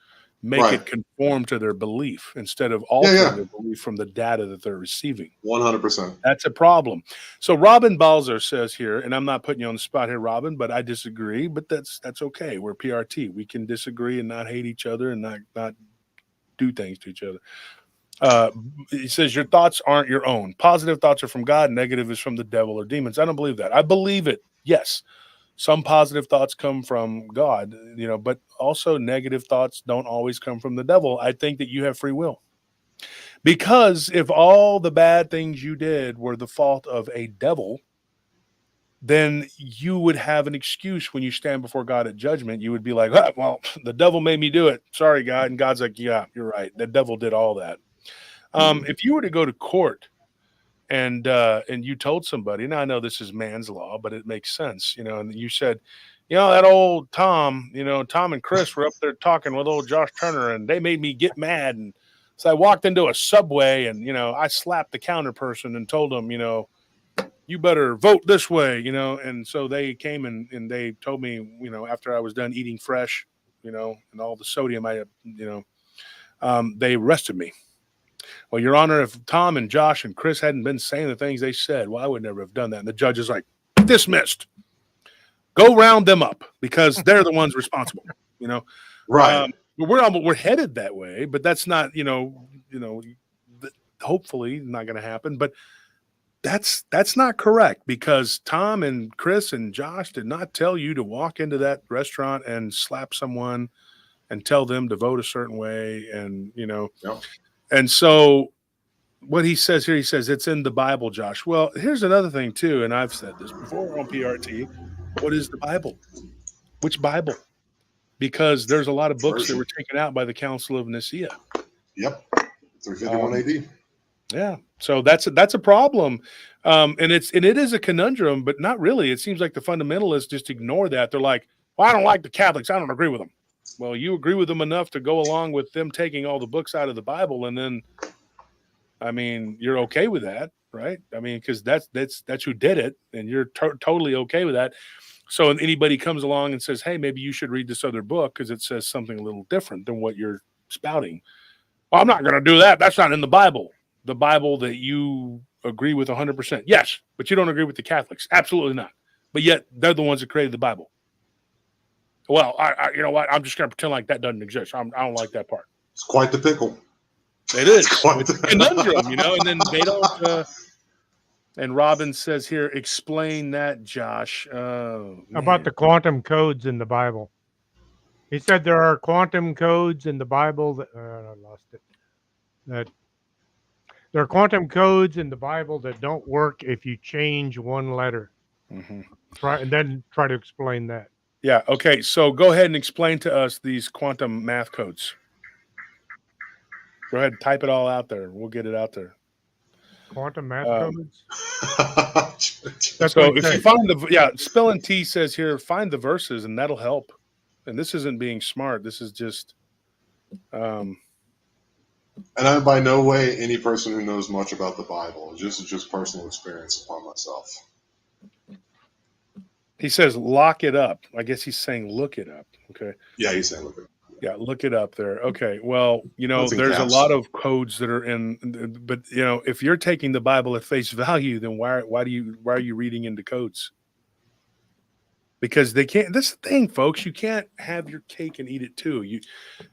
make it conform to their belief instead of altering their belief from the data that they're receiving. 100%. That's a problem. So Robin Balzer says here, and I'm not putting you on the spot here, Robin, but I disagree, but that's okay. We're PRT. We can disagree and not hate each other and not do things to each other. He says, your thoughts aren't your own. Positive thoughts are from God. Negative is from the devil or demons. I don't believe that. I believe it. Yes. Some positive thoughts come from God, you know, but also negative thoughts don't always come from the devil. I think that you have free will, because if all the bad things you did were the fault of a devil, then you would have an excuse when you stand before God at judgment. You would be like, well, the devil made me do it. Sorry, God. And God's like, yeah, you're right. The devil did all that. If you were to go to court and you told somebody, and I know this is man's law, but it makes sense, you know, and you said, you know, that old Tom, you know, Tom and Chris were up there talking with old Josh Turner, and they made me get mad. And so I walked into a Subway, and, you know, I slapped the counter person and told them, you know, you better vote this way, you know. And so they came and they told me, you know, after I was done eating fresh, you know, and all the sodium I had, you know, they arrested me. Well, Your Honor, if Tom and Josh and Chris hadn't been saying the things they said, well, I would never have done that. And the judge is like, dismissed. Go round them up, because they're the ones responsible, you know. Right. We're headed that way, but that's not, you know, hopefully not going to happen. But that's not correct, because Tom and Chris and Josh did not tell you to walk into that restaurant and slap someone and tell them to vote a certain way, and, you know. Yep. And so what he says here, he says it's in the Bible, Josh. Well, here's another thing too, and I've said this before on PRT. What is the Bible? Which Bible? Because there's a lot of books that were taken out by the Council of Nicaea. Yep, 351 AD. Yeah, so that's a problem, and it is a conundrum, but not really. It seems like the fundamentalists just ignore that. They're like, well, I don't like the Catholics. I don't agree with them. Well, you agree with them enough to go along with them taking all the books out of the Bible, and then, I mean, you're okay with that, right? I mean, because that's who did it, and you're totally okay with that. So when anybody comes along and says, hey, maybe you should read this other book because it says something a little different than what you're spouting. Well, I'm not going to do that. That's not in the Bible. The Bible that you agree with 100%. Yes, but you don't agree with the Catholics. Absolutely not. But yet they're the ones that created the Bible. Well, I you know what? I'm just going to pretend like that doesn't exist. I don't like that part. It's quite the pickle. It is. It's a conundrum, you know, and then they don't. And Robin says here, explain that, Josh. About the quantum codes in the Bible. He said there are quantum codes in the Bible that I lost it. That there are quantum codes in the Bible that don't work if you change one letter. Mm-hmm. Try to explain that. Yeah. Okay. So go ahead and explain to us these quantum math codes. Go ahead and type it all out there. We'll get it out there. Quantum math Um, codes? That's So what if you find Spelling T says here, find the verses and that'll help. And this isn't being smart. This is just, And I'm by no way any person who knows much about the Bible. It's just personal experience upon myself. he says, lock it up. I guess he's saying, look it up. Okay. Yeah, he's saying look at it. Yeah, look it up there. Okay. Well, That's in there's caps. a lot of codes that are in, but if you're taking the Bible at face value, then why are you reading into codes? Because they can't. That's the thing, folks. You can't have your cake and eat it too.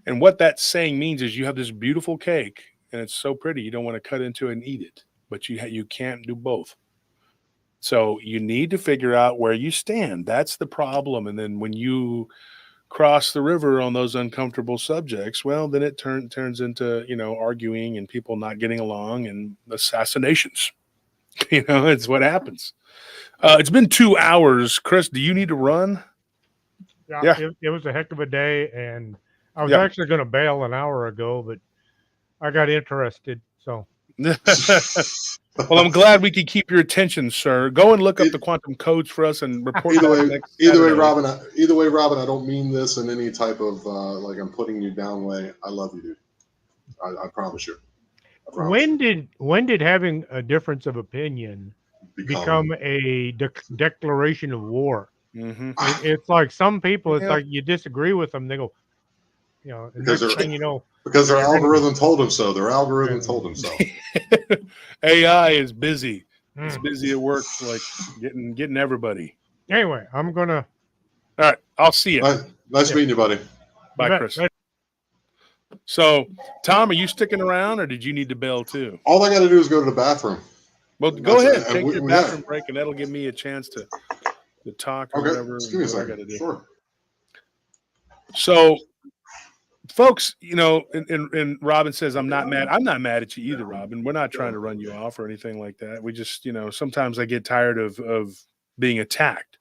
And what that saying means is you have this beautiful cake and it's so pretty. You don't want to cut into it and eat it, but you can't do both. So you need to figure out where you stand. That's the problem. And then when you cross the river on those uncomfortable subjects, well, then it turns into, arguing and people not getting along and assassinations. It's what happens. It's been 2 hours. Chris, do you need to run? Yeah. It was a heck of a day, and I was actually going to bail an hour ago, but I got interested. So, well, I'm glad we could keep your attention, sir. Go and look up the quantum codes for us and report. Either way, Robin. I don't mean this in any type of like I'm putting you down way. I love you, dude. I promise you. When did having a difference of opinion become a declaration of war? Mm-hmm. It's like some people, it's like you disagree with them, they go, because their algorithm told them so. Their algorithm told them so. AI is busy. It's busy at work, like getting everybody. Anyway, I'm gonna. All right, I'll see you. Nice meeting you, buddy. Bye, Chris. So, Tom, are you sticking around, or did you need to bail too? All I got to do is go to the bathroom. Well, go ahead, take your bathroom break, and that'll give me a chance to talk or whatever. Just give me a second. Sure. So, folks, and Robin says, I'm not mad. I'm not mad at you either, Robin. We're not trying to run you off or anything like that. We just, sometimes I get tired of being attacked.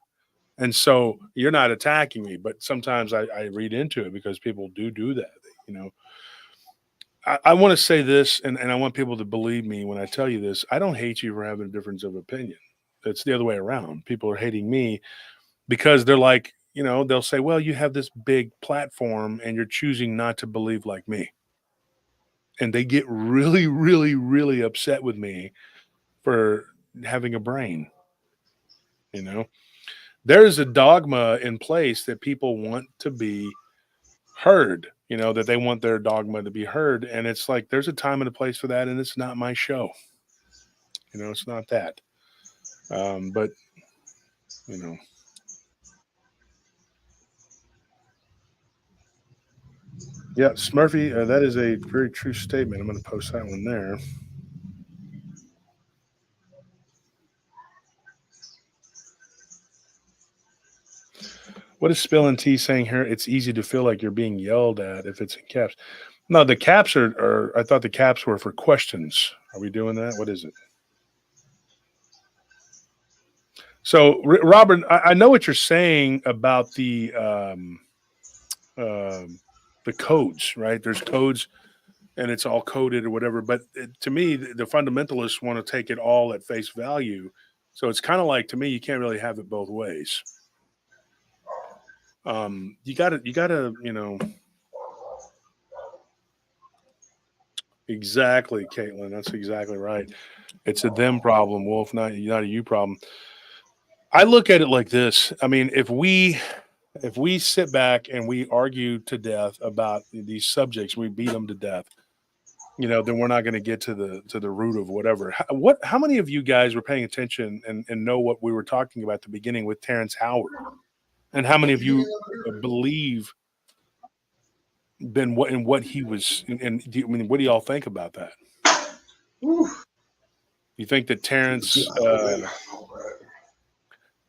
And so you're not attacking me, but sometimes I read into it because people do that, I want to say this, and I want people to believe me when I tell you this. I don't hate you for having a difference of opinion. It's the other way around. People are hating me because they're like, they'll say, well, you have this big platform and you're choosing not to believe like me. And they get really, really, really upset with me for having a brain. There's a dogma in place that people want to be heard, that they want their dogma to be heard. And it's like, there's a time and a place for that. And it's not my show. It's not that. But, yeah, Smurfy, that is a very true statement. I'm going to post that one there. What is Spilling T saying here? It's easy to feel like you're being yelled at if it's in caps. No, the caps are I thought the caps were for questions. Are we doing that? What is it? So, Robert, I know what you're saying about the codes, right? There's codes and it's all coded or whatever. But to me, the fundamentalists want to take it all at face value. So it's kind of like, to me, you can't really have it both ways. You gotta, exactly, Caitlin. That's exactly right. It's a them problem, Wolf, not a you problem. I look at it like this. I mean, if we sit back and we argue to death about these subjects, we beat them to death, then we're not going to get to the root of whatever. How many of you guys were paying attention and know what we were talking about at the beginning with Terrence Howard? And how many of you believe what he was? And what do y'all think about that? You think that Terrence?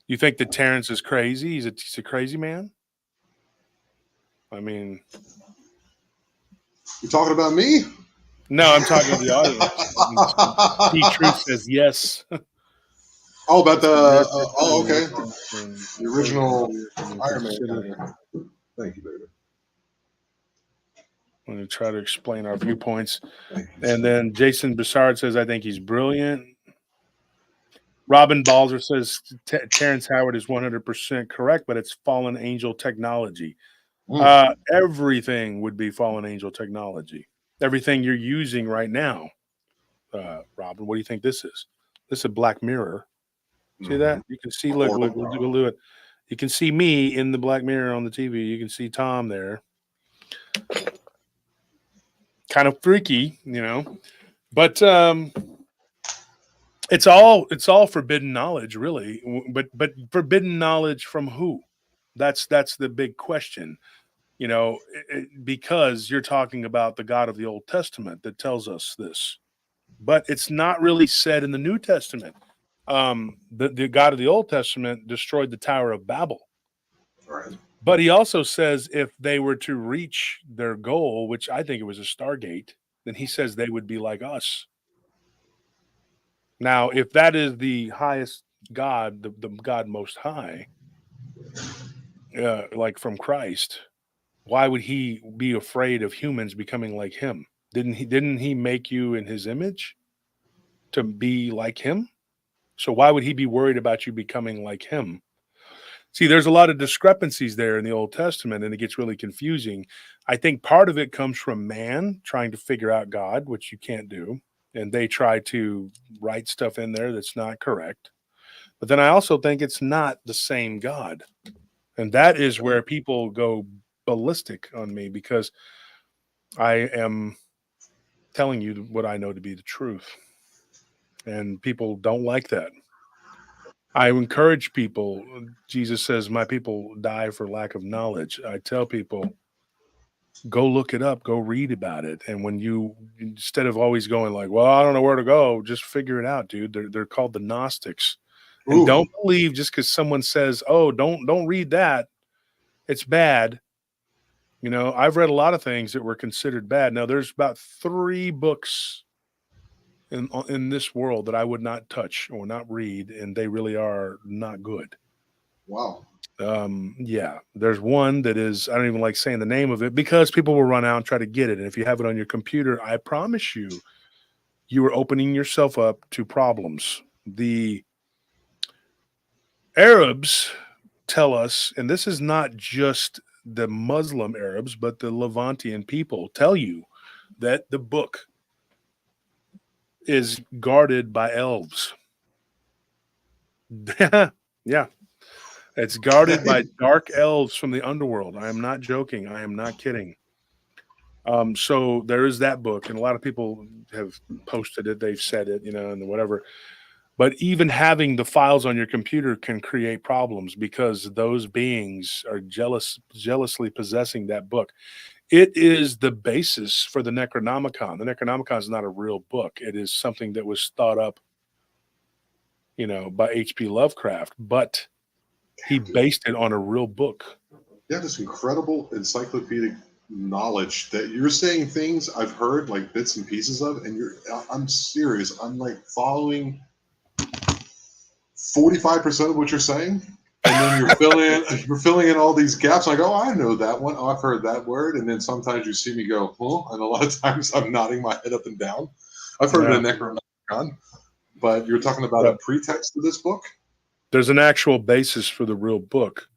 You think that Terrence is crazy? He's a crazy man. I mean, You talking about me? no, I'm talking to the audience. T-Truth says yes. Oh, about the okay. And The original Iron Man. consider- Thank you, baby. I'm going to try to explain our viewpoints. Thank you. And then Jason Bessard says, I think he's brilliant. Robin Balzer says Terrence Howard is 100% correct, but it's fallen angel technology. Everything would be fallen angel technology. Everything you're using right now. Robin, what do you think this is? This is a Black Mirror. See that? You can see, look, we'll do it. You can see me in the Black Mirror on the TV. You can see Tom there. Kind of freaky, you know. But it's all forbidden knowledge, really. But forbidden knowledge from who? That's the big question. You know, because you're talking about the God of the Old Testament that tells us this. But it's not really said in the New Testament. The God of the Old Testament destroyed the Tower of Babel. Right. But he also says if they were to reach their goal, which I think it was a Stargate, then he says they would be like us. Now, if that is the highest God, the God most high, like from Christ, why would he be afraid of humans becoming like him? Didn't he make you in his image to be like him? So why would he be worried about you becoming like him? See, there's a lot of discrepancies there in the Old Testament, and it gets really confusing. I think part of it comes from man trying to figure out God, which you can't do. And they try to write stuff in there that's not correct. But then I also think it's not the same God. And that is where people go ballistic on me, because I am telling you what I know to be the truth. And people don't like that. I encourage people. Jesus says, my people die for lack of knowledge. I tell people, go look it up, go read about it. And when you, instead of always going like, well, I don't know where to go, just figure it out, dude. They're called the Gnostics. And Ooh. don't believe just because someone says, oh, don't read that, it's bad. You know, I've read a lot of things that were considered bad. Now, there's about 3 books in this world that I would not touch or not read, and they really are not good. Wow. Yeah, there's one that is, I don't even like saying the name of it, because people will run out and try to get it. And if you have it on your computer, I promise you, you are opening yourself up to problems. The Arabs tell us, and this is not just the Muslim Arabs, but the Levantian people tell you that the book is guarded by elves. Yeah. It's guarded by dark elves from the underworld. I am not joking. I am not kidding. So there is that book, and a lot of people have posted it. They've said it, you know, and whatever. But even having the files on your computer can create problems, because those beings are jealously possessing that book. It is the basis for the Necronomicon. The Necronomicon is not a real book. It is something that was thought up, you know, by H.P. Lovecraft, but he based it on a real book. You have this incredible encyclopedic knowledge that you're saying things I've heard like bits and pieces of, and I'm serious. I'm like following 45% of what you're saying, and then you're filling in all these gaps. I go, oh, I know that one. Oh, I've heard that word. And then sometimes you see me go, huh? And a lot of times I'm nodding my head up and down. I've heard of Necronomicon, but you're talking about a pretext to this book? There's an actual basis for the real book.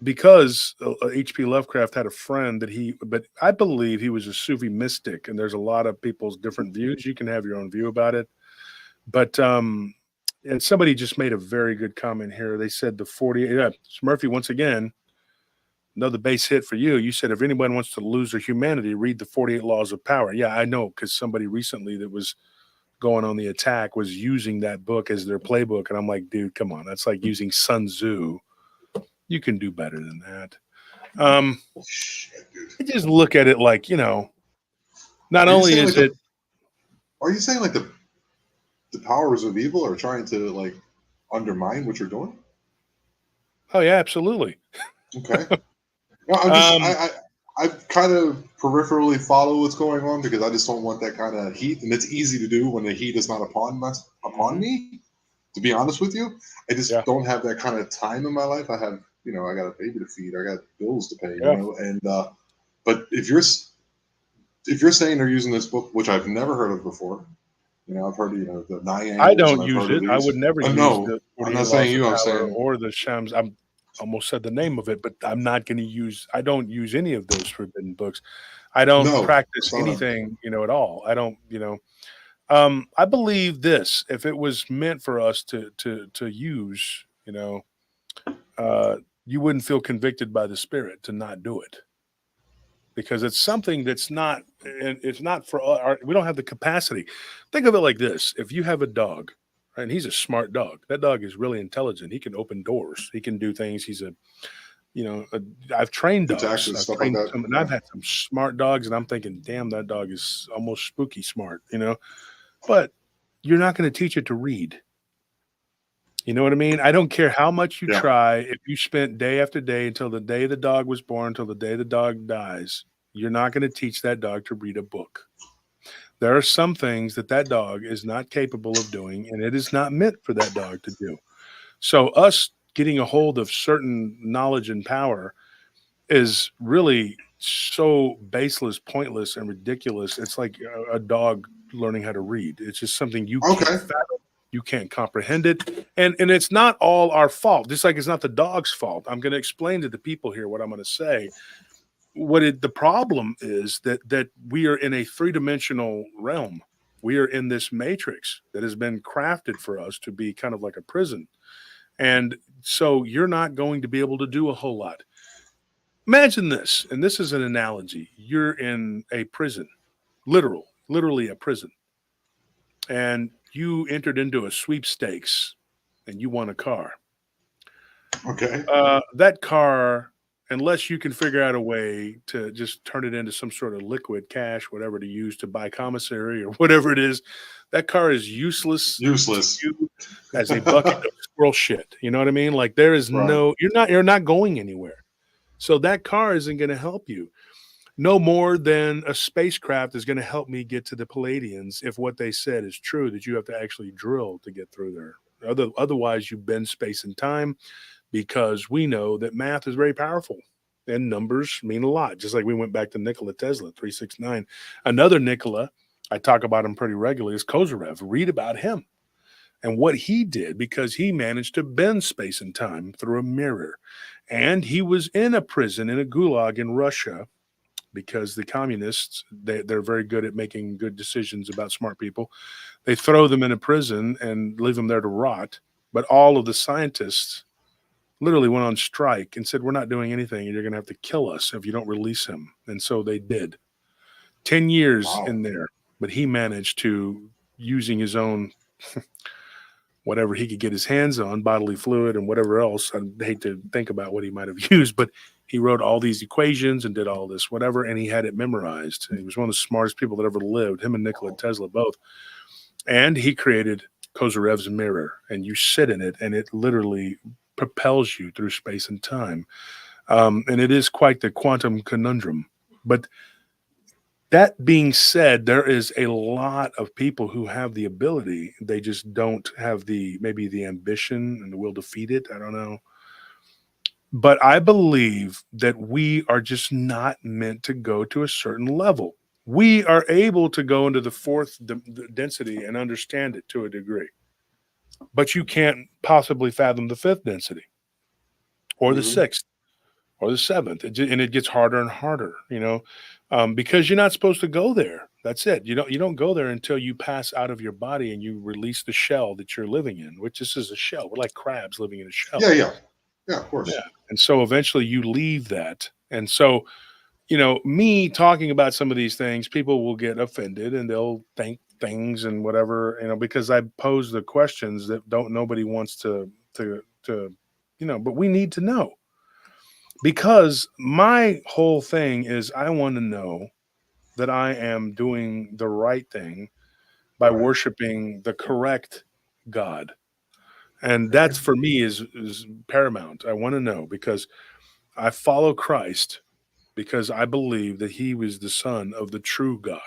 Because H.P. Lovecraft had a friend but I believe he was a Sufi mystic, and there's a lot of people's different views. You can have your own view about it. But, and somebody just made a very good comment here. They said Murphy, once again, another base hit for you. You said, if anyone wants to lose their humanity, read the 48 Laws of Power. Yeah, I know, because somebody recently that was going on the attack was using that book as their playbook. And I'm like, dude, come on. That's like using Sun Tzu. You can do better than that. I just look at it like, you know, not only is it. Are you saying like the powers of evil are trying to like undermine what you're doing? Oh, yeah, absolutely. Okay. No, Um, I kind of peripherally follow what's going on because I just don't want that kind of heat, and it's easy to do when the heat is not upon mhm, me. To be honest with you, I just yeah, don't have that kind of time in my life. I have, I got a baby to feed, I got bills to pay, yeah. and but if you're saying they're using this book, which I've never heard of before, I've heard the nine I angles, and don't I've use heard of it. I would these. never use No, the I'm 48 not saying laws of you. I'm power saying or the Shams. I'm almost said the name of it, but I'm not going to use. I don't use any of those forbidden books. I don't no. practice That's not what anything, at all. I don't, I believe this. If it was meant for us to use, uh, you wouldn't feel convicted by the Spirit to not do it because it's something that's not, and it's not for our. We don't have the capacity. Think of it like this: if you have a dog, right, and he's a smart dog, that dog is really intelligent. He can open doors. He can do things. He's a you know, uh, I've trained the dogs. taxes, I've stuff like trained that. some, and I've Yeah. had some smart dogs, and I'm thinking, damn, that dog is almost spooky smart. But you're not going to teach it to read. You know what I mean? I don't care how much you Yeah. try. If you spent day after day until the day the dog was born, until the day the dog dies, you're not going to teach that dog to read a book. There are some things that that dog is not capable of doing, and it is not meant for that dog to do. So, us getting a hold of certain knowledge and power is really so baseless, pointless, and ridiculous. It's like a dog learning how to read. It's just something you can't Okay. fathom. You can't comprehend it. And it's not all our fault, just like it's not the dog's fault. I'm going to explain to the people here what I'm going to say. The problem is that we are in a three-dimensional realm. We are in this matrix that has been crafted for us to be kind of like a prison. And so you're not going to be able to do a whole lot. Imagine this, and this is an analogy. You're in a prison, literally a prison, and you entered into a sweepstakes and you won a car. Okay. That car, unless you can figure out a way to just turn it into some sort of liquid cash, whatever to use to buy commissary or whatever it is, that car is useless to Useless. you as a bucket of squirrel shit. You know what I mean? Like there is Right. you're not going anywhere. So that car isn't going to help you. No more than a spacecraft is going to help me get to the Palladians if what they said is true, that you have to actually drill to get through there. Otherwise, you bend space and time because we know that math is very powerful and numbers mean a lot. Just like we went back to Nikola Tesla, 369. Another Nikola, I talk about him pretty regularly, is Kozarev. Read about him and what he did because he managed to bend space and time through a mirror. And he was in a prison, in a gulag in Russia, because the communists, they're very good at making good decisions about smart people. They throw them in a prison and leave them there to rot. But all of the scientists literally went on strike and said, we're not doing anything and you're going to have to kill us if you don't release him. And so they did. 10 years Wow. in there, but he managed to, using his own whatever he could get his hands on, bodily fluid and whatever else. I hate to think about what he might have used, but he wrote all these equations and did all this, whatever, and he had it memorized. And he was one of the smartest people that ever lived, him and Nikola Tesla both. And he created Kozarev's mirror, and you sit in it, and it literally propels you through space and time. And it is quite the quantum conundrum. But that being said, there is a lot of people who have the ability. They just don't have maybe the ambition and the will to feed it. I don't know. But I believe that we are just not meant to go to a certain level. We are able to go into the fourth density and understand it to a degree, but you can't possibly fathom the fifth density or the Hmm. sixth or the seventh, and it gets harder and harder, because you're not supposed to go there. That's it. You don't go there until you pass out of your body and you release the shell that you're living in, which this is a shell. We're like crabs living in a shell. Yeah. Yeah. Yeah. Of Yeah, course. and so eventually you leave that, and so me talking about some of these things, people will get offended and they'll think things and whatever, because I pose the questions that nobody wants to. But we need to know. Because my whole thing is I want to know that I am doing the right thing by Right. worshiping the correct God. And Okay. that's for me is paramount. I want to know because I follow Christ because I believe that he was the son of the true God.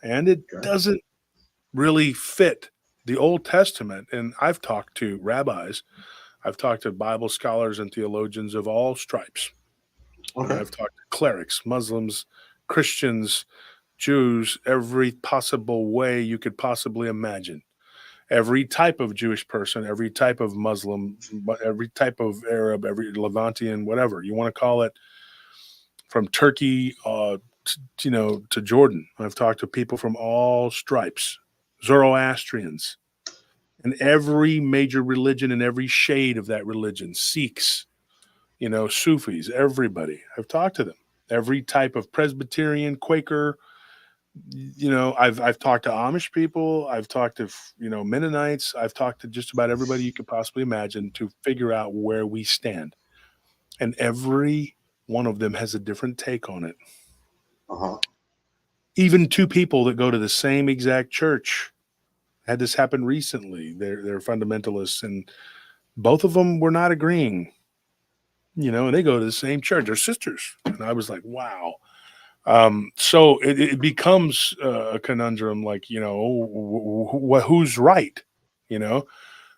And it doesn't really fit the Old Testament. And I've talked to rabbis, I've talked to Bible scholars and theologians of all stripes. And I've talked to clerics, Muslims, Christians, Jews, every possible way you could possibly imagine. Every type of Jewish person, every type of Muslim, every type of Arab, every Levantian, whatever you want to call it, from Turkey, to Jordan. I've talked to people from all stripes, Zoroastrians, and every major religion and every shade of that religion, Sikhs, Sufis, everybody. I've talked to them. Every type of Presbyterian, Quaker. I've talked to Amish people. I've talked to Mennonites. I've talked to just about everybody you could possibly imagine to figure out where we stand, and every one of them has a different take on it. Even two people that go to the same exact church. Had this happen recently. They're fundamentalists, and both of them were not agreeing. And they go to the same church. They're sisters, and I was like, wow. So it becomes a conundrum, like, who's right,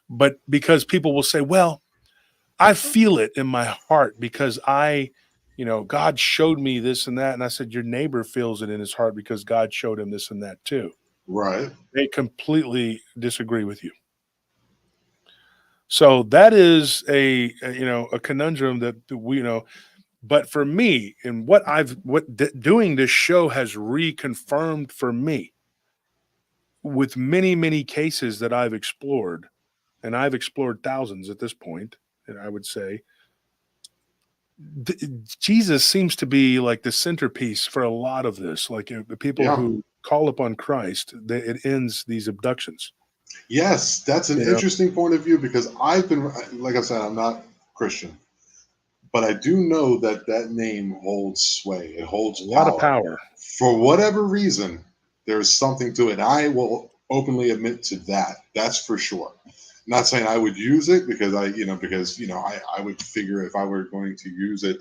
but because people will say, well, I feel it in my heart because God showed me this and that. And I said, your neighbor feels it in his heart because God showed him this and that too. Right. They completely disagree with you. So that is a conundrum that we, but for me, and doing this show has reconfirmed for me with many, many cases that I've explored, and I've explored thousands at this point, and I would say Jesus seems to be like the centerpiece for a lot of this. Like the people who call upon Christ, it ends these abductions. Yes, that's an interesting point of view because I've been, like I said, I'm not Christian. But I do know that name holds sway. It holds a lot of power. For whatever reason, there's something to it. I will openly admit to that. That's for sure. Not saying I would use it because I would figure if I were going to use it,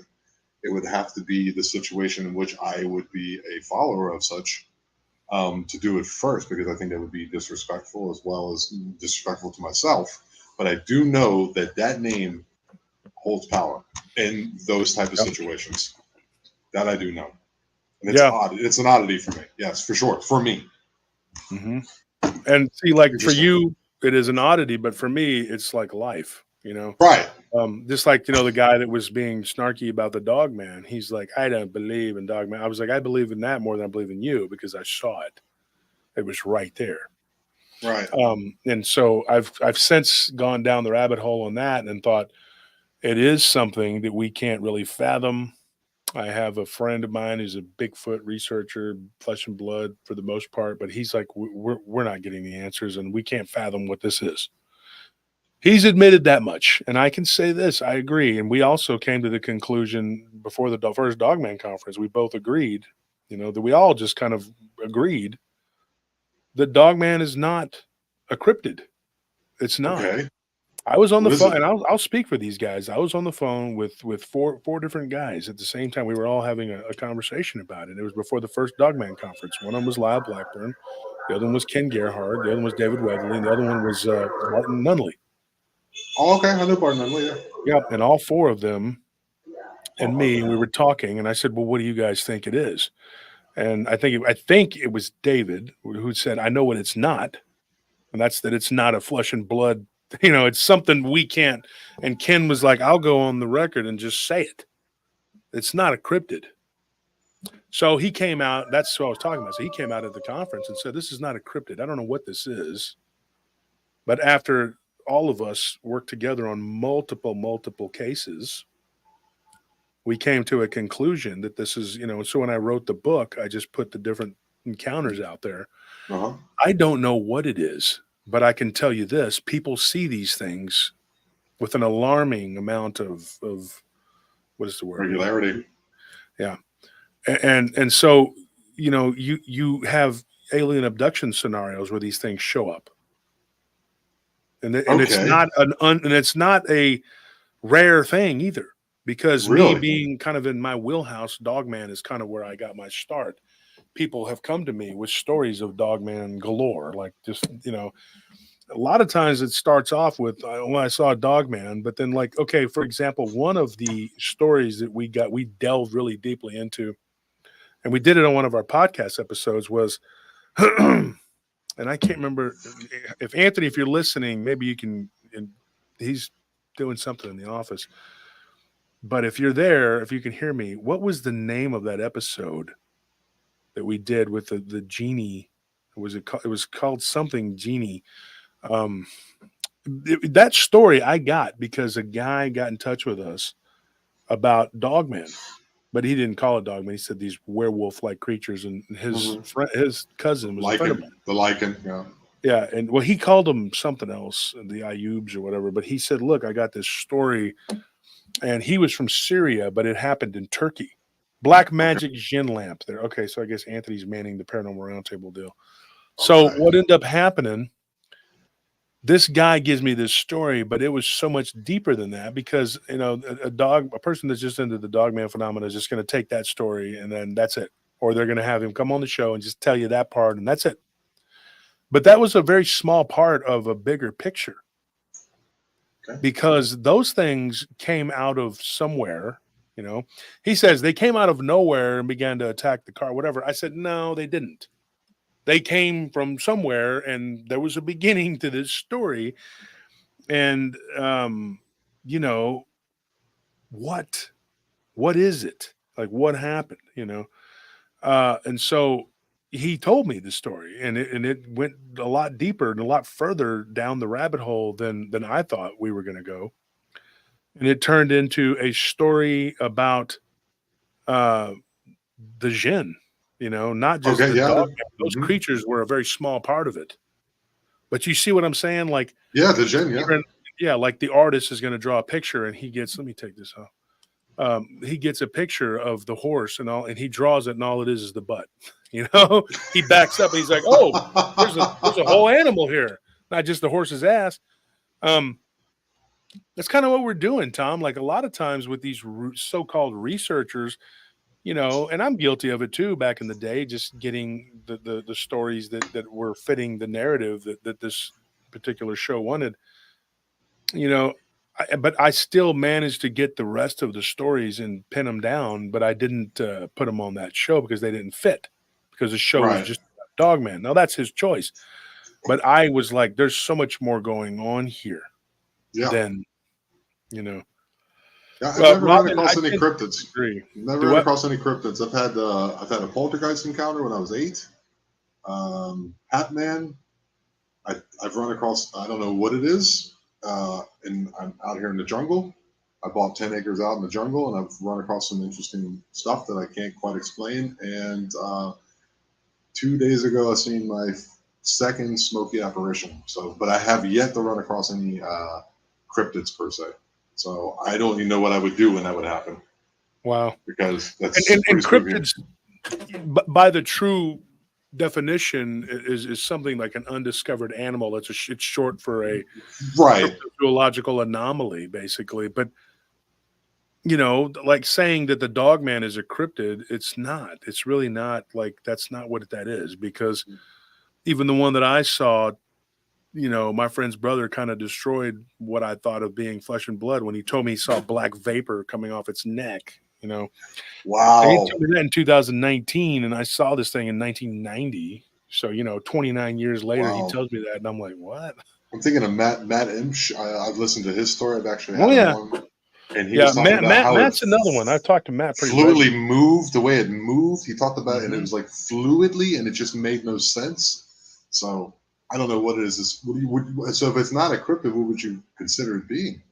it would have to be the situation in which I would be a follower of such to do it first, because I think that would be disrespectful as well as disrespectful to myself. But I do know that name holds power in those type of situations. That I do know. And it's odd. It's an oddity for me. Yes, for sure. For me. Mm-hmm. And see, like for you, it is an oddity, but for me, it's like life, Right. Just like, the guy that was being snarky about the dog man. He's like, I don't believe in dog man. I was like, I believe in that more than I believe in you because I saw it. It was right there. Right. And so I've since gone down the rabbit hole on that and thought it is something that we can't really fathom. I have a friend of mine who's a Bigfoot researcher, flesh and blood for the most part, but he's like, we're not getting the answers and we can't fathom what this is. He's admitted that much. And I can say this, I agree. And we also came to the conclusion before the first Dogman conference, we both agreed, that we all just kind of agreed that Dogman is not a cryptid. It's not. Okay. I was on the phone, and I'll speak for these guys. I was on the phone with four different guys at the same time. We were all having a conversation about it. It was before the first Dogman conference. One of them was Lyle Blackburn. The other one was Ken Gerhard. The other one was David Weatherly. And the other one was Martin Nunley. Oh, okay. I know Martin Nunley, yeah. Yeah, and all four of them and me, we were talking, and I said, well, what do you guys think it is? And I think it was David who said, I know what it's not, and that's that it's not a flesh and blood. It's something we can't. And Ken was like, I'll go on the record and just say it. It's not a cryptid. So he came out. That's what I was talking about. So he came out at the conference and said, this is not a cryptid. I don't know what this is. But after all of us worked together on multiple cases, we came to a conclusion that this is, so when I wrote the book, I just put the different encounters out there. Uh-huh. I don't know what it is. But I can tell you this, people see these things with an alarming amount of what is the word? Regularity. Yeah. And so, you have alien abduction scenarios where these things show up. And it's not it's not a rare thing either. because me Really? being kind of in my wheelhouse, Dogman is kind of where I got my start. People have come to me with stories of Dogman galore, like just, you know, a lot of times it starts off with when I saw a Dogman, but then like, okay, for example, one of the stories that we delved really deeply into, and we did it on one of our podcast episodes was, and I can't remember if Anthony, if you're listening, maybe you can, and he's doing something in the office, but if you're there, if you can hear me, what was the name of that episode that we did with the genie? It was called something genie. Um, that story I got because a guy got in touch with us about Dogman, but he didn't call it Dogman. He said these werewolf-like creatures, and his friend, his cousin was a friend of mine. The lichen, yeah. Yeah, and well, he called them something else, the Ayubs or whatever. But he said, "Look, I got this story," and he was from Syria, but it happened in Turkey. Black magic Jinn lamp there. Okay, so I guess Anthony's manning the paranormal roundtable deal. So what ended up happening? This guy gives me this story, but it was so much deeper than that because, you know, a person that's just into the Dogman phenomena is just going to take that story and then that's it. Or they're going to have him come on the show and just tell you that part and that's it. But that was a very small part of a bigger picture because those things came out of somewhere, you know. He says they came out of nowhere and began to attack the car, whatever. I said, no, they didn't. They came from somewhere, and there was a beginning to this story. And, you know, what is it? Like, what happened, you know? And so he told me the story, and it went a lot deeper and a lot further down the rabbit hole than I thought we were going to go. And it turned into a story about the Jinn. You know, not just the dog. Those creatures were a very small part of it. But you see what I'm saying? Like, the Jinn, like the artist is going to draw a picture and he gets, let me take this off. He gets a picture of the horse and all, and he draws it, and all it is the butt. You know, he backs up and he's like, oh, there's a whole animal here, not just the horse's ass. That's kind of what we're doing, Tom. Like a lot of times with these so-called researchers, you know, and I'm guilty of it too back in the day, just getting the stories that were fitting the narrative that this particular show wanted, you know, but I still managed to get the rest of the stories and pin them down, but I didn't put them on that show because they didn't fit because the show was just Dogman. Now that's his choice. But I was like, there's so much more going on here than, you know. Yeah, I've never run across any cryptids. Never run across any cryptids. I've had a poltergeist encounter when I was 8. Hat Man. I've run across, I don't know what it is. And I'm out here in the jungle. I bought 10 acres out in the jungle, and I've run across some interesting stuff that I can't quite explain. And 2 days ago, I seen my second smoky apparition. So, but I have yet to run across any cryptids per se. So I don't even know what I would do when that would happen. Wow. Because that's and cryptids, by the true definition, is something like an undiscovered animal. It's short for a cryptozoological anomaly, basically. But you know, like saying that the Dogman is a cryptid, it's not. It's really not. Like that's not what that is, because even the one that I saw, you know, my friend's brother kind of destroyed what I thought of being flesh and blood when he told me he saw black vapor coming off its neck, you know. Wow. And he told me that in 2019, and I saw this thing in 1990. So, you know, 29 years later, he tells me that, and I'm like, what? I'm thinking of Matt Imsh. I've listened to his story. I've actually had him on. And he was talking about how Matt's another one. I've talked to Matt pretty fluidly moved, the way it moved. He talked about it, and it was like fluidly, and it just made no sense. So I don't know what it is. So if it's not a cryptid, what would you consider it being?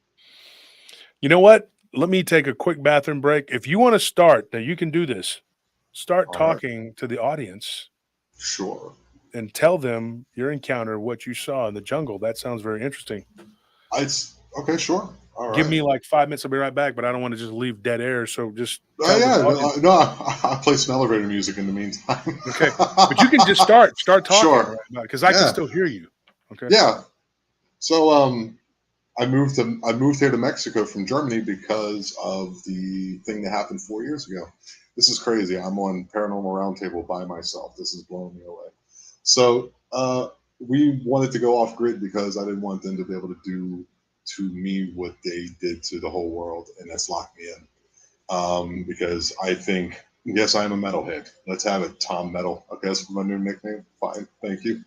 You know what? Let me take a quick bathroom break. If you want to start, now you can do this. Start talking to the audience. Sure. And tell them your encounter, what you saw in the jungle. That sounds very interesting. Okay, sure. All right. Give me like 5 minutes. I'll be right back, but I don't want to just leave dead air. So just I'll play some elevator music in the meantime. Okay, but you can just start talking, sure, because I can still hear you. Okay. Yeah. So I moved here to Mexico from Germany because of the thing that happened 4 years ago. This is crazy. I'm on Paranormal Roundtable by myself. This is blowing me away. So we wanted to go off grid because I didn't want them to be able to do to me what they did to the whole world, and that's locked me in. Because I think, yes, I'm a metalhead. Let's have it, Tom Metal. Okay, that's my new nickname. Fine, thank you.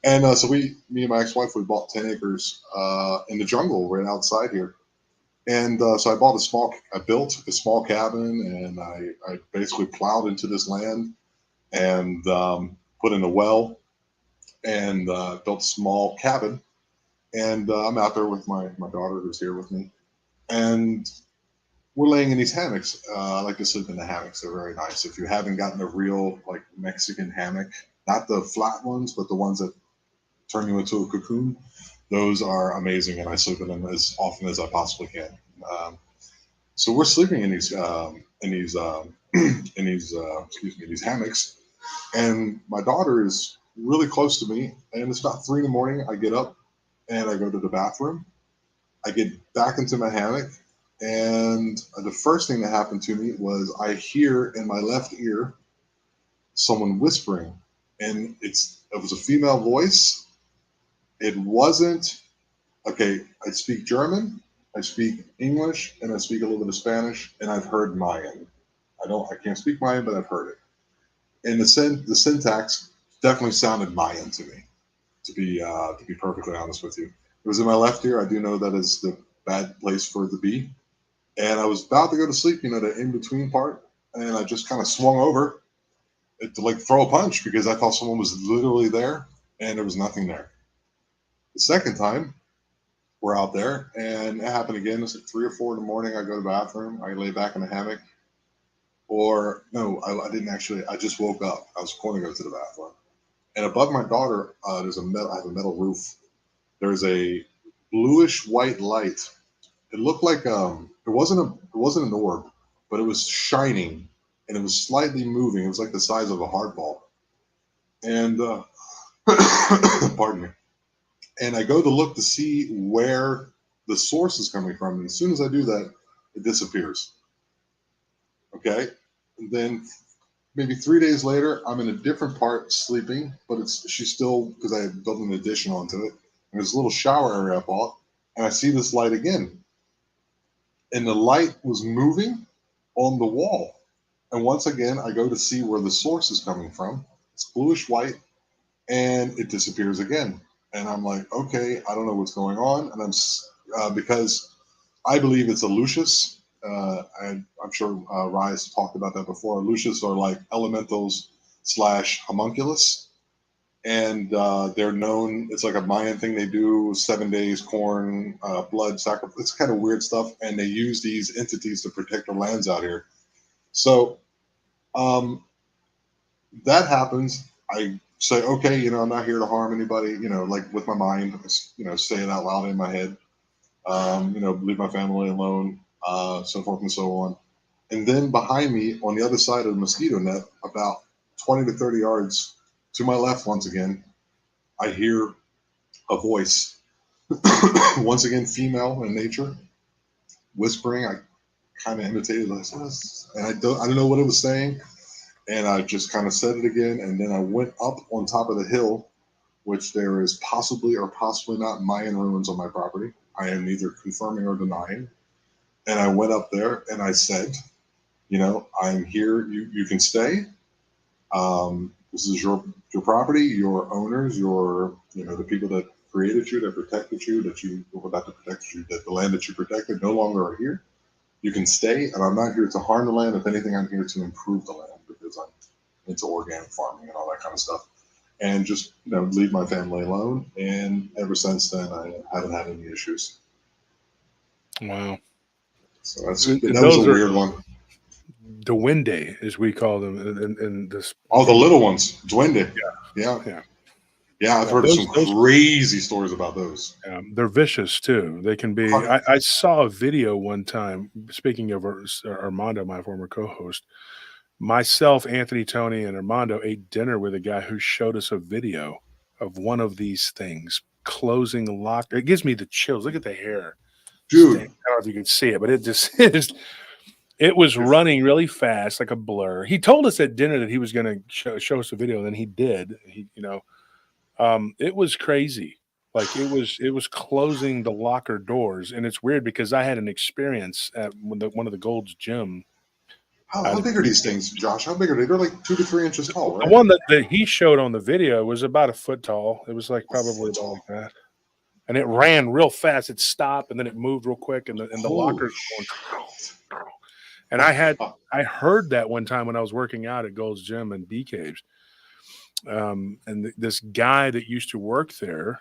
And so me and my ex-wife, we bought 10 acres in the jungle right outside here. And so I built a small cabin, and I basically plowed into this land and put in a well and built a small cabin. And I'm out there with my daughter who's here with me. And we're laying in these hammocks. I like to sleep in the hammocks. They're very nice. If you haven't gotten a real like Mexican hammock, not the flat ones, but the ones that turn you into a cocoon, those are amazing, and I sleep in them as often as I possibly can. So we're sleeping in these these hammocks, and my daughter is really close to me, and it's about 3 a.m. I get up and I go to the bathroom. I get back into my hammock, and the first thing that happened to me was I hear in my left ear someone whispering, and it was a female voice. It wasn't, okay, I speak German, I speak English, and I speak a little bit of Spanish, and I've heard Mayan. I can't speak Mayan, but I've heard it. And the syntax definitely sounded Mayan to me, to be perfectly honest with you. It was in my left ear. I do know that is the bad place for it to be. And I was about to go to sleep, the in-between part, and I just kind of swung over to like throw a punch because I thought someone was literally there, and there was nothing there. The second time, we're out there, and it happened again. It's like 3 or 4 in the morning. I go to the bathroom. I lay back in the hammock. Or, no, I didn't actually. I just woke up. I was going to go to the bathroom. And above my daughter, I have a metal roof. There's a bluish white light. It looked like it wasn't an orb, but it was shining, and it was slightly moving. It was like the size of a hardball. And pardon me. And I go to look to see where the source is coming from. And as soon as I do that, it disappears. Okay. And then maybe 3 days later, I'm in a different part sleeping, but she's still, because I built an addition onto it. And there's a little shower area I bought, and I see this light again. And the light was moving on the wall. And once again, I go to see where the source is coming from. It's bluish white, and it disappears again. And I'm like, okay, I don't know what's going on. And I'm because I believe it's a Lucius. I'm sure Rise talked about that before. Lucius are like elementals / homunculus. And they're known, it's like a Mayan thing they do, 7 days, corn, blood, sacrifice. It's kind of weird stuff. And they use these entities to protect their lands out here. So that happens. I say, okay, I'm not here to harm anybody, like with my mind, say it out loud in my head, leave my family alone, so forth and so on. And then behind me on the other side of the mosquito net, about 20 to 30 yards to my left, once again, I hear a voice, once again, female in nature, whispering. I kind of imitated this, and I don't know what it was saying. And I just kind of said it again, and then I went up on top of the hill, which there is possibly or possibly not Mayan ruins on my property. I am neither confirming or denying. And I went up there and I said, I'm here. You can stay. This is your property, your owners, the people that created you, that protected you, that the land that you protected no longer are here. You can stay, and I'm not here to harm the land. If anything, I'm here to improve the land because I'm into organic farming and all that kind of stuff. And just, leave my family alone. And ever since then, I haven't had any issues. Wow. So that was a weird one. Duende, as we call them, in this. Oh, the little ones, duende. Yeah. Yeah, I've heard some crazy stories about those. They're vicious too. They can be. I saw a video one time. Speaking of Armando, my former co-host, myself, Anthony, Tony, and Armando ate dinner with a guy who showed us a video of one of these things closing lock. It gives me the chills. Look at the hair. Dude. I don't know if you can see it, but it was running really fast, like a blur. He told us at dinner that he was going to show us a video, and then he did. It was crazy. Like it was closing the locker doors, and it's weird because I had an experience at one of the Gold's Gym. How big are these things, Josh? How big are they? They're like 2 to 3 inches tall, right? The one that he showed on the video was about a foot tall. It was like probably about like that. And it ran real fast. It stopped and then it moved real quick, and the lockers going. And I heard that one time when I was working out at Gold's Gym in Bee Caves. And this guy that used to work there,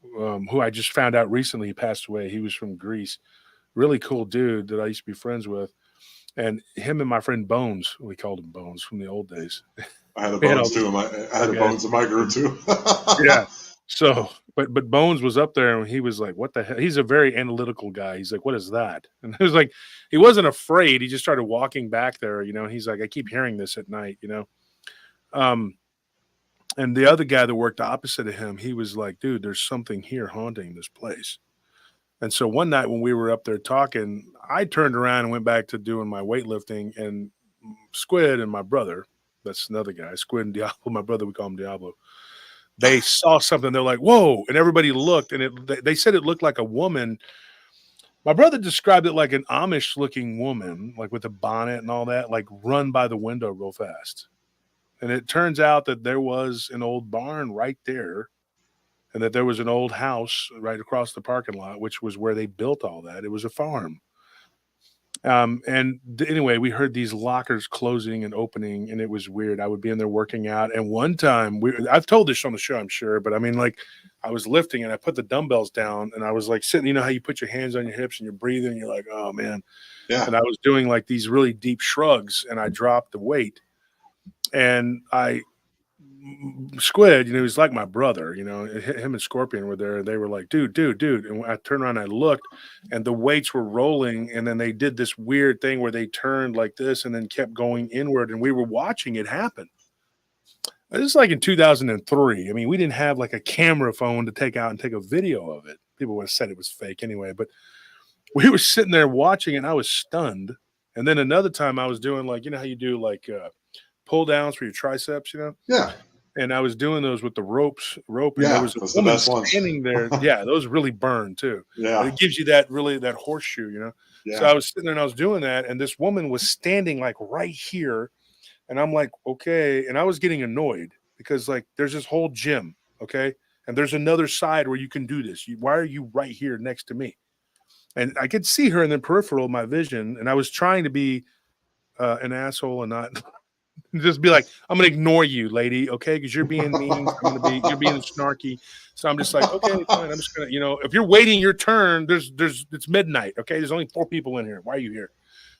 who I just found out recently he passed away. He was from Greece. Really cool dude that I used to be friends with. And him and my friend Bones, we called him Bones from the old days. I had a Bones too. I had a Bones in my group too. Yeah. So, but Bones was up there and he was like, what the hell? He's a very analytical guy. He's like, what is that? And it was like, he wasn't afraid. He just started walking back there, and he's like, I keep hearing this at night, And the other guy that worked opposite of him, he was like, dude, there's something here haunting this place. And so one night when we were up there talking, I turned around and went back to doing my weightlifting, and Squid and my brother, that's another guy, Squid and Diablo, my brother, we call him Diablo. They saw something. They're like, whoa. And everybody looked, and they said it looked like a woman. My brother described it like an Amish looking woman, like with a bonnet and all that, like run by the window real fast. And it turns out that there was an old barn right there, and that there was an old house right across the parking lot, which was where they built all that. It was a farm. Anyway, we heard these lockers closing and opening, and it was weird. I would be in there working out. And one time I've told this on the show, I'm sure, but I mean, like, I was lifting and I put the dumbbells down and I was like sitting, how you put your hands on your hips and you're breathing and you're like, oh man. Yeah. And I was doing like these really deep shrugs and I dropped the weight, and Squid, he's like my brother, him and Scorpion were there. They were like, dude. And I turned around, I looked, and the weights were rolling. And then they did this weird thing where they turned like this and then kept going inward. And we were watching it happen. This is like in 2003. I mean, we didn't have like a camera phone to take out and take a video of it. People would have said it was fake anyway, but we were sitting there watching it and I was stunned. And then another time I was doing like, how you do like pull downs for your triceps, Yeah. And I was doing those with the rope. And yeah, there was a woman standing there. Yeah, those really burn too. Yeah. But it gives you that horseshoe, Yeah. So I was sitting there and I was doing that. And this woman was standing like right here. And I'm like, okay. And I was getting annoyed because like there's this whole gym. Okay. And there's another side where you can do this. Why are you right here next to me? And I could see her in the peripheral of my vision. And I was trying to be an asshole and not just be like, I'm going to ignore you, lady. Okay. Because you're being mean. You're being snarky. So I'm just like, okay, fine. I'm just going to, if you're waiting your turn, it's midnight. Okay. There's only 4 people in here. Why are you here?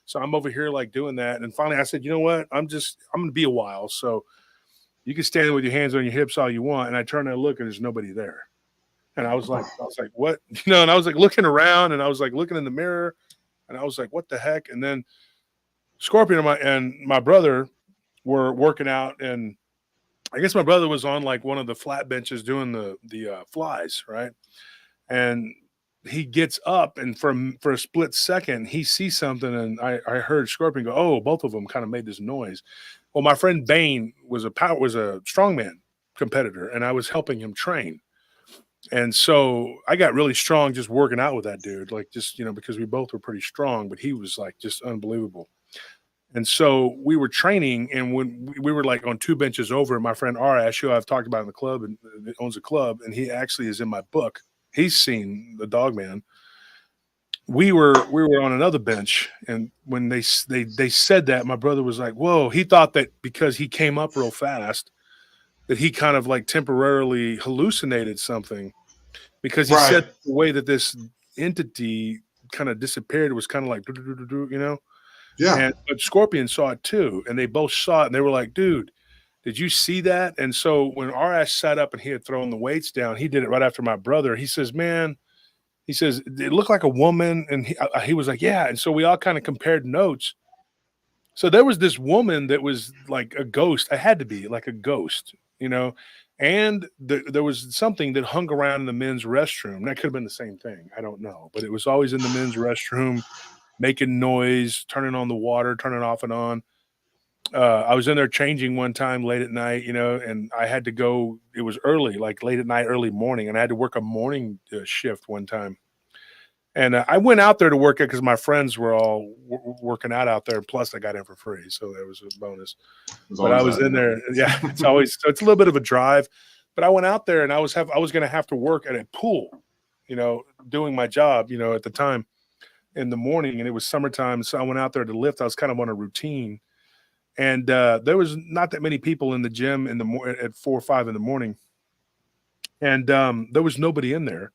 So I'm over here like doing that. And finally I said, you know what? I'm going to be a while. So you can stand with your hands on your hips all you want. And I turn and I look and there's nobody there. And I was like, what? And I was like looking around and I was like looking in the mirror and I was like, what the heck? And then Scorpion and my brother were working out. And I guess my brother was on like one of the flat benches doing the flies. Right. And he gets up and for a split second, he sees something. And I heard Scorpion go, oh, both of them kind of made this noise. Well, my friend Bane was a strongman competitor and I was helping him train. And so I got really strong just working out with that dude, like just, because we both were pretty strong, but he was like just unbelievable. And so we were training and when we were like on 2 benches over, my friend Arash, who I've talked about in the club and owns a club, and he actually is in my book. He's seen the Dogman. We were on another bench. And when they said that, my brother was like, whoa, he thought that because he came up real fast, that he kind of like temporarily hallucinated something because he said the way that this entity kind of disappeared was kind of like, Yeah. But Scorpion saw it too. And they both saw it and they were like, dude, did you see that? And so when Arash sat up and he had thrown the weights down, he did it right after my brother. He says, man, it looked like a woman. And he was like, yeah. And so we all kind of compared notes. So there was this woman that was like a ghost. I had to be like a ghost, And there was something that hung around in the men's restroom. That could have been the same thing. I don't know, but it was always in the men's restroom, making noise, turning on the water, turning off and on. I was in there changing one time late at night, and I had to go. It was early, like late at night, early morning, and I had to work a morning shift one time. And I went out there to work it because my friends were all working out there. Plus, I got in for free, so that was a bonus. But I was in there. Yeah, it's a little bit of a drive. But I went out there, and I was going to have to work at a pool, doing my job, at the time in the morning, and it was summertime, so I went out there to lift. I was kind of on a routine, and there was not that many people in the gym at 4 or 5 in the morning, and there was nobody in there.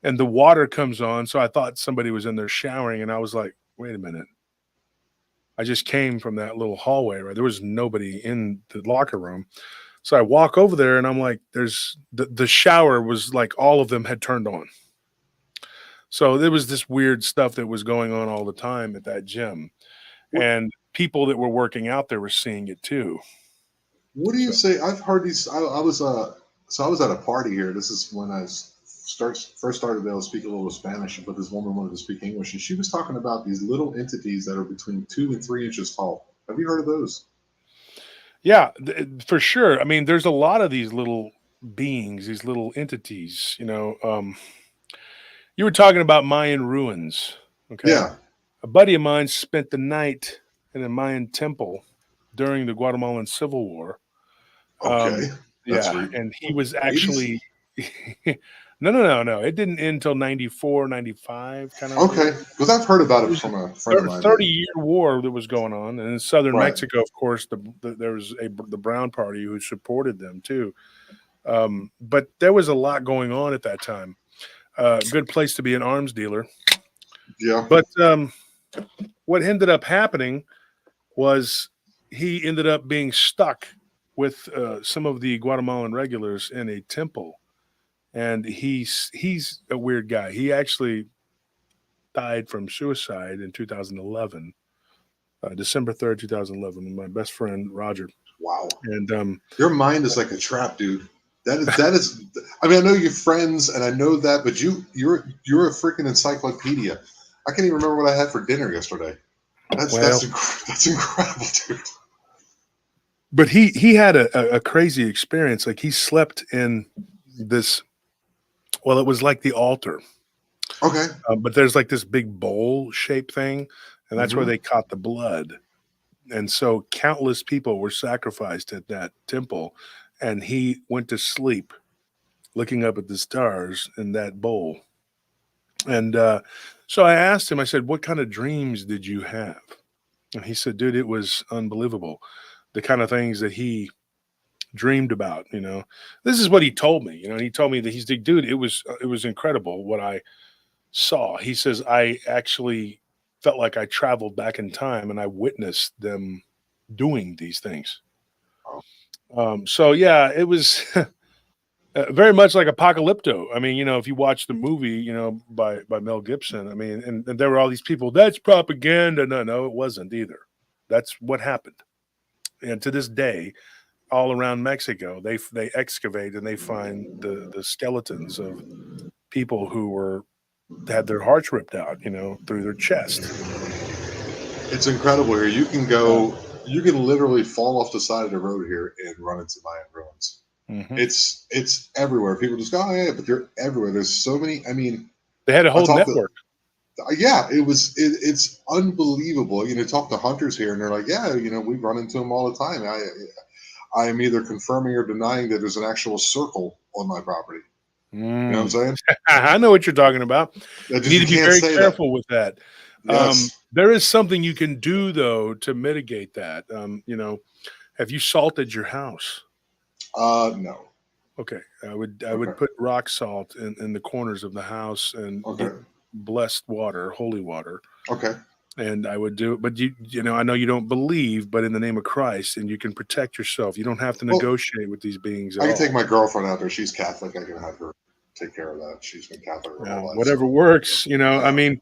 And the water comes on, so I thought somebody was in there showering, and I was like, wait a minute. I just came from that little hallway, right? There was nobody in the locker room. So I walk over there, and I'm like, there's the shower was like all of them had turned on. So there was this weird stuff that was going on all the time at that gym. And people that were working out there were seeing it too. What do you say? I've heard these. I was at a party here. This is when I first started to be able to speak a little Spanish, but this woman wanted to speak English, and she was talking about these little entities that are between 2 and 3 inches tall. Have you heard of those? Yeah, for sure. I mean, there's a lot of these little beings, these little entities. You were talking about Mayan ruins. Okay. Yeah. A buddy of mine spent the night in a Mayan temple during the Guatemalan Civil War. Okay. And he was actually no. It didn't end until 94, 95 kind of. Okay, because I've heard about it from a friend of mine. 30-year war that was going on, and in southern Mexico, of course, there was the Brown Party who supported them too. But there was a lot going on at that time. Good place to be an arms dealer. Yeah. But what ended up happening was he ended up being stuck with some of the Guatemalan regulars in a temple. And he's a weird guy. He actually died from suicide in 2011, December 3rd, 2011. With my best friend, Roger. Wow. And your mind is like a trap, dude. That is. I mean, I know you're friends, and I know that, but you're a freaking encyclopedia. I can't even remember what I had for dinner yesterday. That's incredible, dude. But he had a crazy experience. Like he slept in this. Well, it was like the altar. Okay. But there's like this big bowl shape thing, and that's where they caught the blood. And so countless people were sacrificed at that temple, and he went to sleep looking up at the stars in that bowl. And so I asked him, I said, what kind of dreams did you have? And he said, dude, it was unbelievable. The kind of things that he dreamed about, this is what he told me, and he told me that he's like, dude, it was incredible what I saw. He says, I actually felt like I traveled back in time and I witnessed them doing these things. So yeah, it was very much like Apocalypto. I mean, if you watch the movie, by Mel Gibson, I mean, and there were all these people, that's propaganda. No, it wasn't either. That's what happened. And to this day, all around Mexico, they excavate and they find the skeletons of people who had their hearts ripped out, through their chest. It's incredible here. You can literally fall off the side of the road here and run into Mayan ruins. Mm-hmm. It's everywhere. People just go, oh yeah, but they're everywhere. There's so many. I mean, they had a whole network. It's unbelievable. Talk to hunters here, and they're like, yeah, we run into them all the time. I am either confirming or denying that there's an actual circle on my property. You know what I'm saying? I know what you're talking about. You need to be very careful with that. Yes. There is something you can do though to mitigate that. Have you salted your house? No. Okay. I would put rock salt in the corners of the house and get blessed water, holy water. Okay. And I would do it, but I know you don't believe, but in the name of Christ, and you can protect yourself. You don't have to negotiate with these beings. I can take my girlfriend out there. She's Catholic. I can have her take care of that. She's been Catholic her whole life. Whatever works, I mean,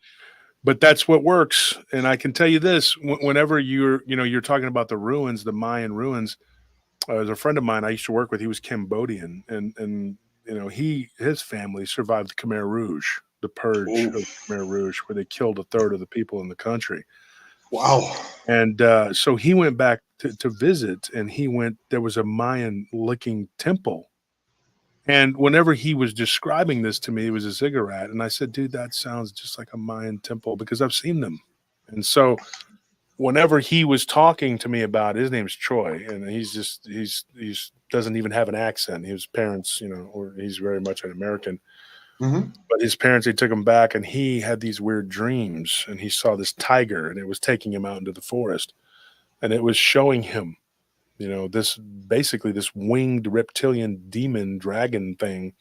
but that's what works. And I can tell you this: whenever you're talking about the ruins, the Mayan ruins, As a friend of mine I used to work with, he was Cambodian, and his family survived the Khmer Rouge, the purge of the Khmer Rouge, where they killed a third of the people in the country. Wow. And so he went back to visit, and there was a Mayan looking temple. And whenever he was describing this to me, it was a ziggurat. And I said, dude, that sounds just like a Mayan temple, because I've seen them. And so whenever he was talking to me about, his name's Troy, and he's doesn't even have an accent. His parents, or he's very much an American. Mm-hmm. But his parents, they took him back, and he had these weird dreams, and he saw this tiger, and it was taking him out into the forest, and it was showing him, this winged reptilian demon dragon thing,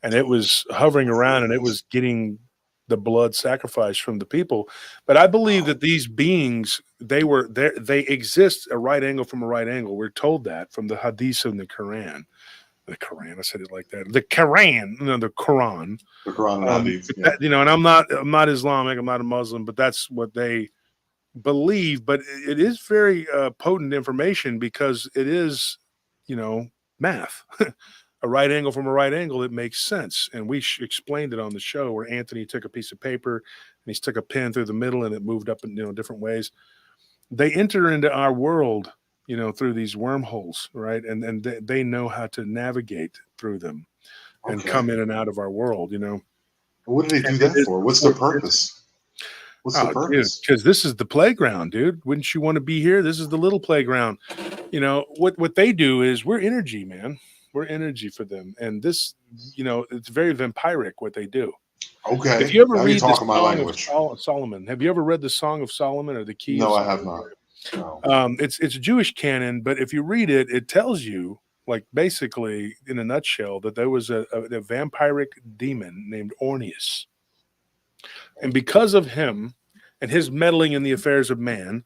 and it was hovering around, and it was getting the blood sacrifice from the people. But I believe that these beings, they exist a right angle from a right angle. We're told that from the Hadith and the Quran. The Quran, I said it like that. The Quran, the Quran. The Quran and Hadith, yeah. And I'm not Islamic, I'm not a Muslim, but that's what they believe. But it is very potent information, because it is, math. A right angle from a right angle, it makes sense. And we explained it on the show, where Anthony took a piece of paper and he stuck a pin through the middle, and it moved up in different ways. They enter into our world, through these wormholes, right? And they know how to navigate through them and come in and out of our world, What do they do that for? What's the purpose? What's the purpose? Because this is the playground, dude. Wouldn't you want to be here? This is the little playground. What they do is, we're energy, man. We're energy for them. And this, it's very vampiric what they do. Okay. If you ever now read you're the talking my Song language. of Solomon, have you ever read the Song of Solomon, or the Key? No, of I have Solomon? not. No. It's Jewish canon, but if you read it, it tells you, like, basically in a nutshell, that there was a vampiric demon named Ornius. And because of him and his meddling in the affairs of man,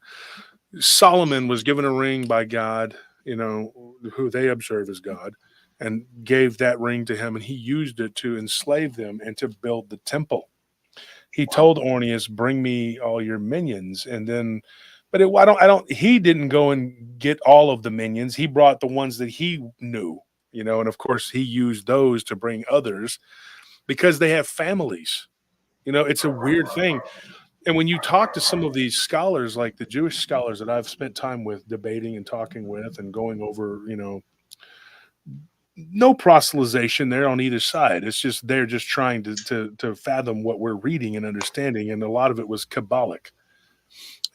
Solomon was given a ring by God, who they observe as God, and gave that ring to him, and he used it to enslave them and to build the temple. He told Ornius, bring me all your minions, and then, but he didn't go and get all of the minions. He brought the ones that he knew, and of course he used those to bring others, because they have families. It's a weird thing. And when you talk to some of these scholars, like the Jewish scholars that I've spent time with, debating and talking with and going over, no proselytization there on either side. It's just, they're just trying to fathom what we're reading and understanding. And a lot of it was Kabbalic.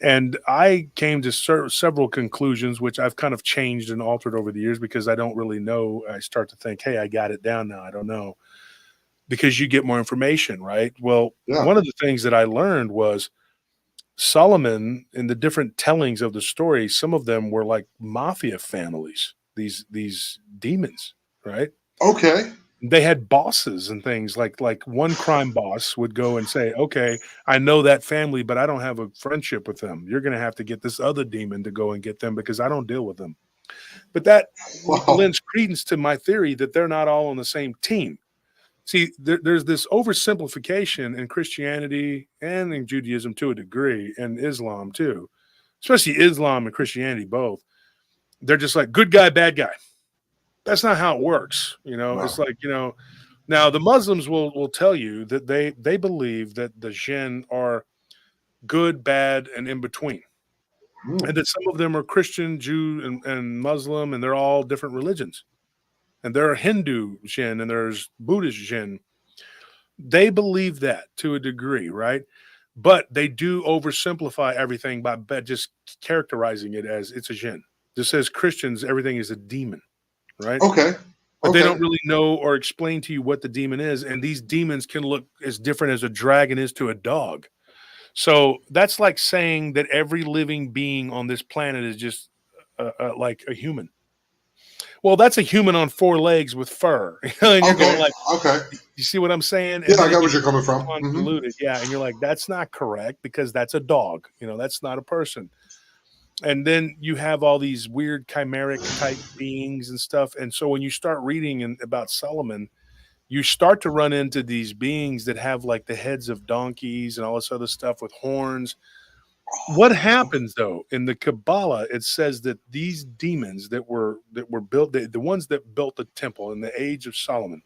And I came to several conclusions, which I've kind of changed and altered over the years, because I don't really know. I start to think, hey, I got it down now. I don't know. Because you get more information, right? Well, One of the things that I learned was Solomon, in the different tellings of the story, some of them were like mafia families, these demons, right? Okay. They had bosses and things, like one crime boss would go and say, okay, I know that family, but I don't have a friendship with them. You're going to have to get this other demon to go and get them, because I don't deal with them. But that lends credence to my theory that they're not all on the same team. See, there's this oversimplification in Christianity and in Judaism to a degree, and Islam too, especially Islam and Christianity both. They're just like good guy, bad guy. That's not how it works. No. It's like, now the Muslims will tell you that they believe that the jinn are good, bad, and in between. And that some of them are Christian, Jew, and Muslim, and they're all different religions. And there are Hindu jinn and there's Buddhist jinn. They believe that to a degree, right? But they do oversimplify everything by just characterizing it as it's a jinn. Just as Christians, everything is a demon, right? Okay. But they don't really know or explain to you what the demon is. And these demons can look as different as a dragon is to a dog. So that's like saying that every living being on this planet is just like a human. Well, that's a human on 4 legs with fur. And you're going like, okay. You see what I'm saying? Yeah, I got where you're coming from. Convoluted. Yeah, and you're like, that's not correct, because that's a dog. That's not a person. And then you have all these weird chimeric type beings and stuff. And so when you start reading about Solomon, you start to run into these beings that have like the heads of donkeys and all this other stuff with horns. What happens though in the Kabbalah? It says that these demons that were built, the ones that built the temple in the age of Solomon,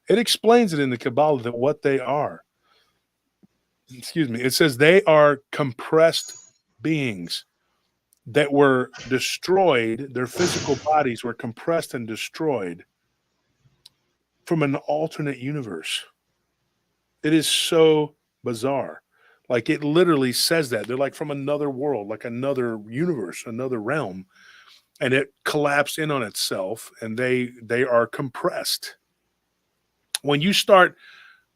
it explains it in the Kabbalah that what they are. Excuse me. It says they are compressed beings that were destroyed. Their physical bodies were compressed and destroyed from an alternate universe. It is so bizarre. Like it literally says that they're like from another world, like another universe, another realm, and it collapsed in on itself, and they are compressed. When you start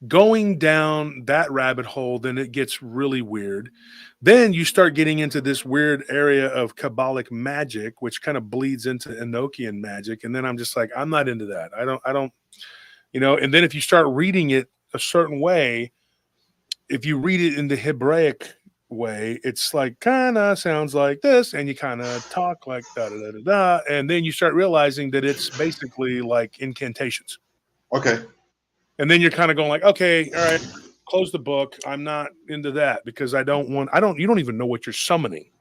going down that rabbit hole, then it gets really weird. Then you start getting into this weird area of Kabbalic magic, which kind of bleeds into Enochian magic, and then I'm just like, I'm not into that. I don't, And then if you start reading it a certain way, if you read it in the Hebraic way, it's like kind of sounds like this, and you kind of talk like da da da da da, and then you start realizing that it's basically like incantations. Okay. And then you're kind of going like, okay, all right, close the book. I'm not into that because you don't even know what you're summoning.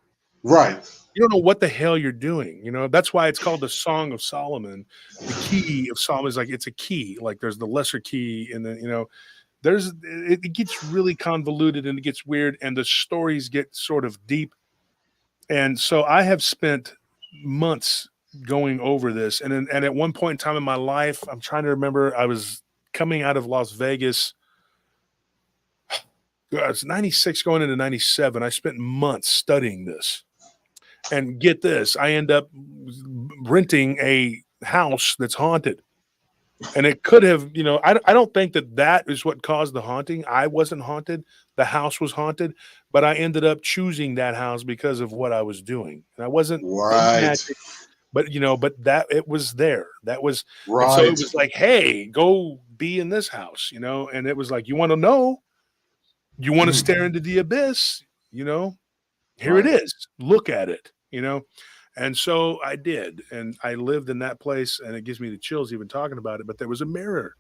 Right. You don't know what the hell you're doing. That's why it's called the Song of Solomon. The key of Solomon is like, it's a key. Like there's the lesser key and then, it gets really convoluted and it gets weird and the stories get sort of deep. And so I have spent months going over this. And at one point in time in my life, I'm trying to remember, I was coming out of Las Vegas. It's 96 going into 97. I spent months studying this. And get this, I end up renting a house that's haunted. And it could have, I don't think that is what caused the haunting. I wasn't haunted. The house was haunted. But I ended up choosing that house because of what I was doing. And I wasn't right. magic, but that it was there. That was right. So it was like, hey, go be in this house, and it was like, you want to know, you want to stare into the abyss, here right. it is. Look at it, And so I did, and I lived in that place, and it gives me the chills even talking about it. But there was a mirror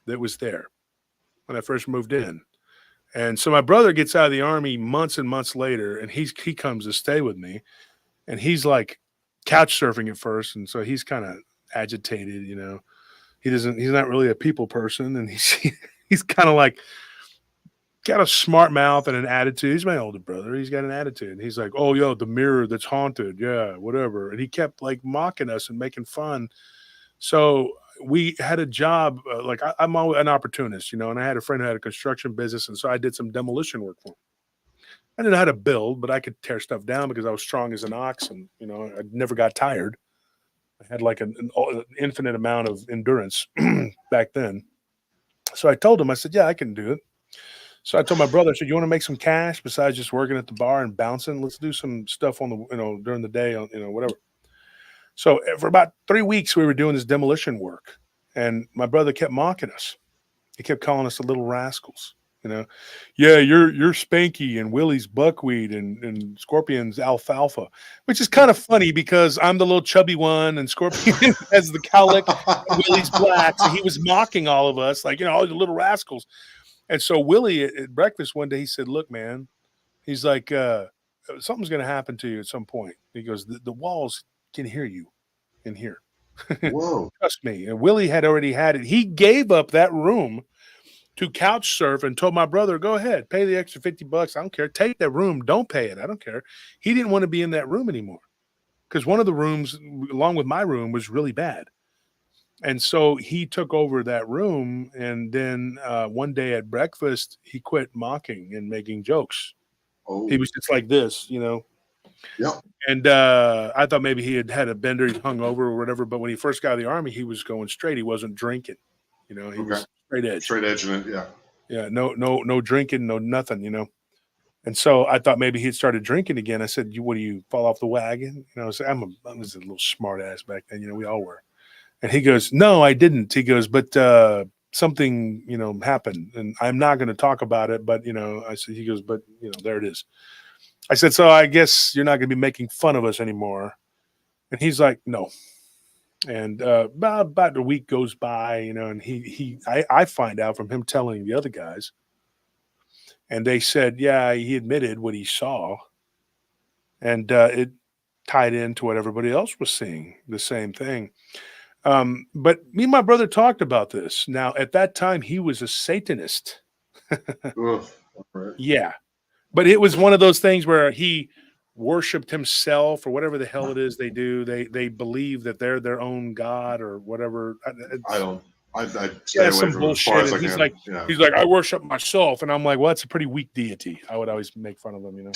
that was there when I first moved in. And so my brother gets out of the Army months and months later, and he comes to stay with me, and he's like couch surfing at first, and so he's kind of agitated, he's not really a people person, and he's kind of like got a smart mouth and an attitude. He's my older brother. He's got an attitude. And he's like, oh, yo, the mirror that's haunted. Yeah, whatever. And he kept like mocking us and making fun. So we had a job. I'm an opportunist, and I had a friend who had a construction business. And so I did some demolition work for him. I didn't know how to build, but I could tear stuff down because I was strong as an ox. And, I never got tired. I had like an infinite amount of endurance back then. So I told him, I said, yeah, I can do it. So I told my brother, I said, you want to make some cash besides just working at the bar and bouncing? Let's do some stuff on the, during the day, whatever. So for about 3 weeks, we were doing this demolition work, and my brother kept mocking us. He kept calling us the little rascals, Yeah, you're Spanky and Willie's buckwheat and Scorpion's alfalfa, which is kind of funny because I'm the little chubby one and Scorpion has the cowlick and Willie's black. So he was mocking all of us like, all the little rascals. And so Willie at breakfast one day, he said, look, man, he's like, something's going to happen to you at some point. He goes, the walls can hear you in here. Whoa. Trust me. And Willie had already had it. He gave up that room to couch surf and told my brother, go ahead, pay the extra $50. I don't care. Take that room. Don't pay it. I don't care. He didn't want to be in that room anymore because one of the rooms, along with my room, was really bad. And so he took over that room, and then one day at breakfast, he quit mocking and making jokes. Oh. He was just like this, Yep. And I thought maybe he had a bender, he hung over or whatever. But when he first got out of the Army, he was going straight. He wasn't drinking, he was straight edge. Straight edge in it, yeah. Yeah, no drinking, no nothing, And so I thought maybe he'd started drinking again. I said, what do you fall off the wagon? I was a little smart ass back then, we all were. And he goes, no, I didn't. He goes, but something, happened. And I'm not going to talk about it. But, I said, he goes, but, there it is. I said, so I guess you're not going to be making fun of us anymore. And he's like, no. And about a week goes by, and I find out from him telling the other guys. And they said, yeah, he admitted what he saw. And it tied into what everybody else was seeing, the same thing. But me and my brother talked about this. Now, at that time, he was a Satanist. Ugh, right. Yeah. But it was one of those things where he worshipped himself or whatever the hell it is they do. They believe that they're their own God or whatever. I stay away some from it as far bullshit. as I And can. he's like, I worship myself. And I'm like, well, that's a pretty weak deity. I would always make fun of him, you know.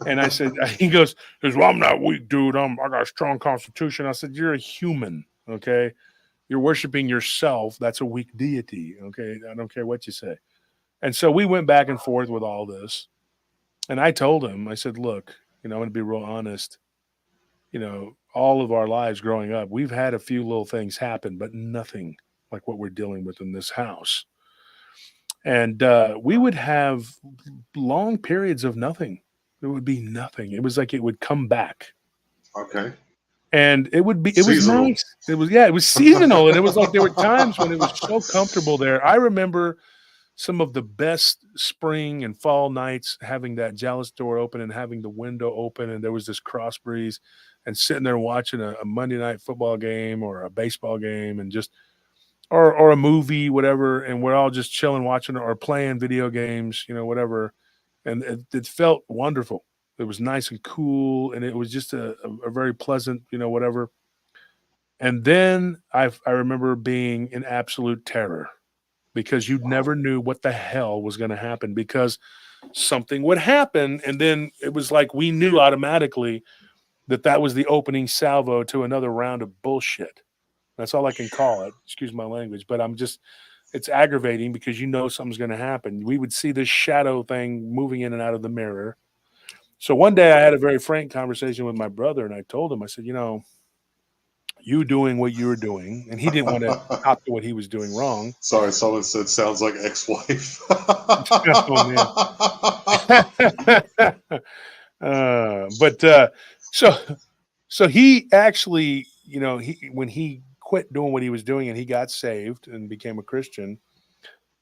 And I said, he goes, well, I'm not weak, dude. I got a strong constitution. I said, you're a human, okay? You're worshiping yourself. That's a weak deity, okay? I don't care what you say. And so we went back and forth with all this. And I told him, I said, look, you know, I'm going to be real honest. You know, all of our lives growing up, we've had a few little things happen, but nothing like what we're dealing with in this house. And we would have long periods of nothing. It would be nothing. It was like it would come back. Okay. And it would be, it Seasonal. was nice. It was seasonal. And it was like there were times when it was so comfortable there. I remember some of the best spring and fall nights having that jealous door open and having the window open. And there was this cross breeze and sitting there watching a Monday night football game or a baseball game and just, or a movie, whatever. And we're all just chilling, watching or playing video games, you know, whatever. And it felt wonderful. It was nice and cool. And it was just a very pleasant, you know, whatever. And then I remember being in absolute terror because you never knew what the hell was going to happen because something would happen. And then it was like we knew automatically that was the opening salvo to another round of bullshit. That's all I can call it. Excuse my language. But it's aggravating because you know something's going to happen. We would see this shadow thing moving in and out of the mirror. So one day I had a very frank conversation with my brother, and I told him, I said, you know, you doing what you were doing, and he didn't want to cop to what he was doing wrong. Sorry, someone said sounds like ex-wife. So he actually, you know, when he quit doing what he was doing and he got saved and became a Christian,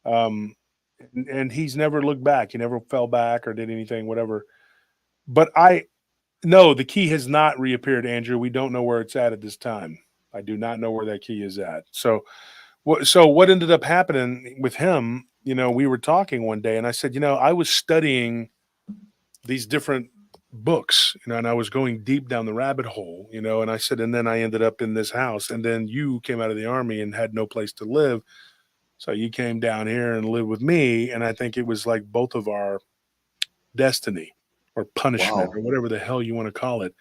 and he's never looked back. He never fell back or did anything, whatever. But no, the key has not reappeared, Andrew. We don't know where it's at this time. I do not know where that key is at. So what ended up happening with him, you know, we were talking one day and I said, you know, I was studying these different books, you know, and I was going deep down the rabbit hole, you know, and I said, and then I ended up in this house and then you came out of the army and had no place to live. So you came down here and lived with me. And I think it was like both of our destiny or punishment or whatever the hell you want to call it.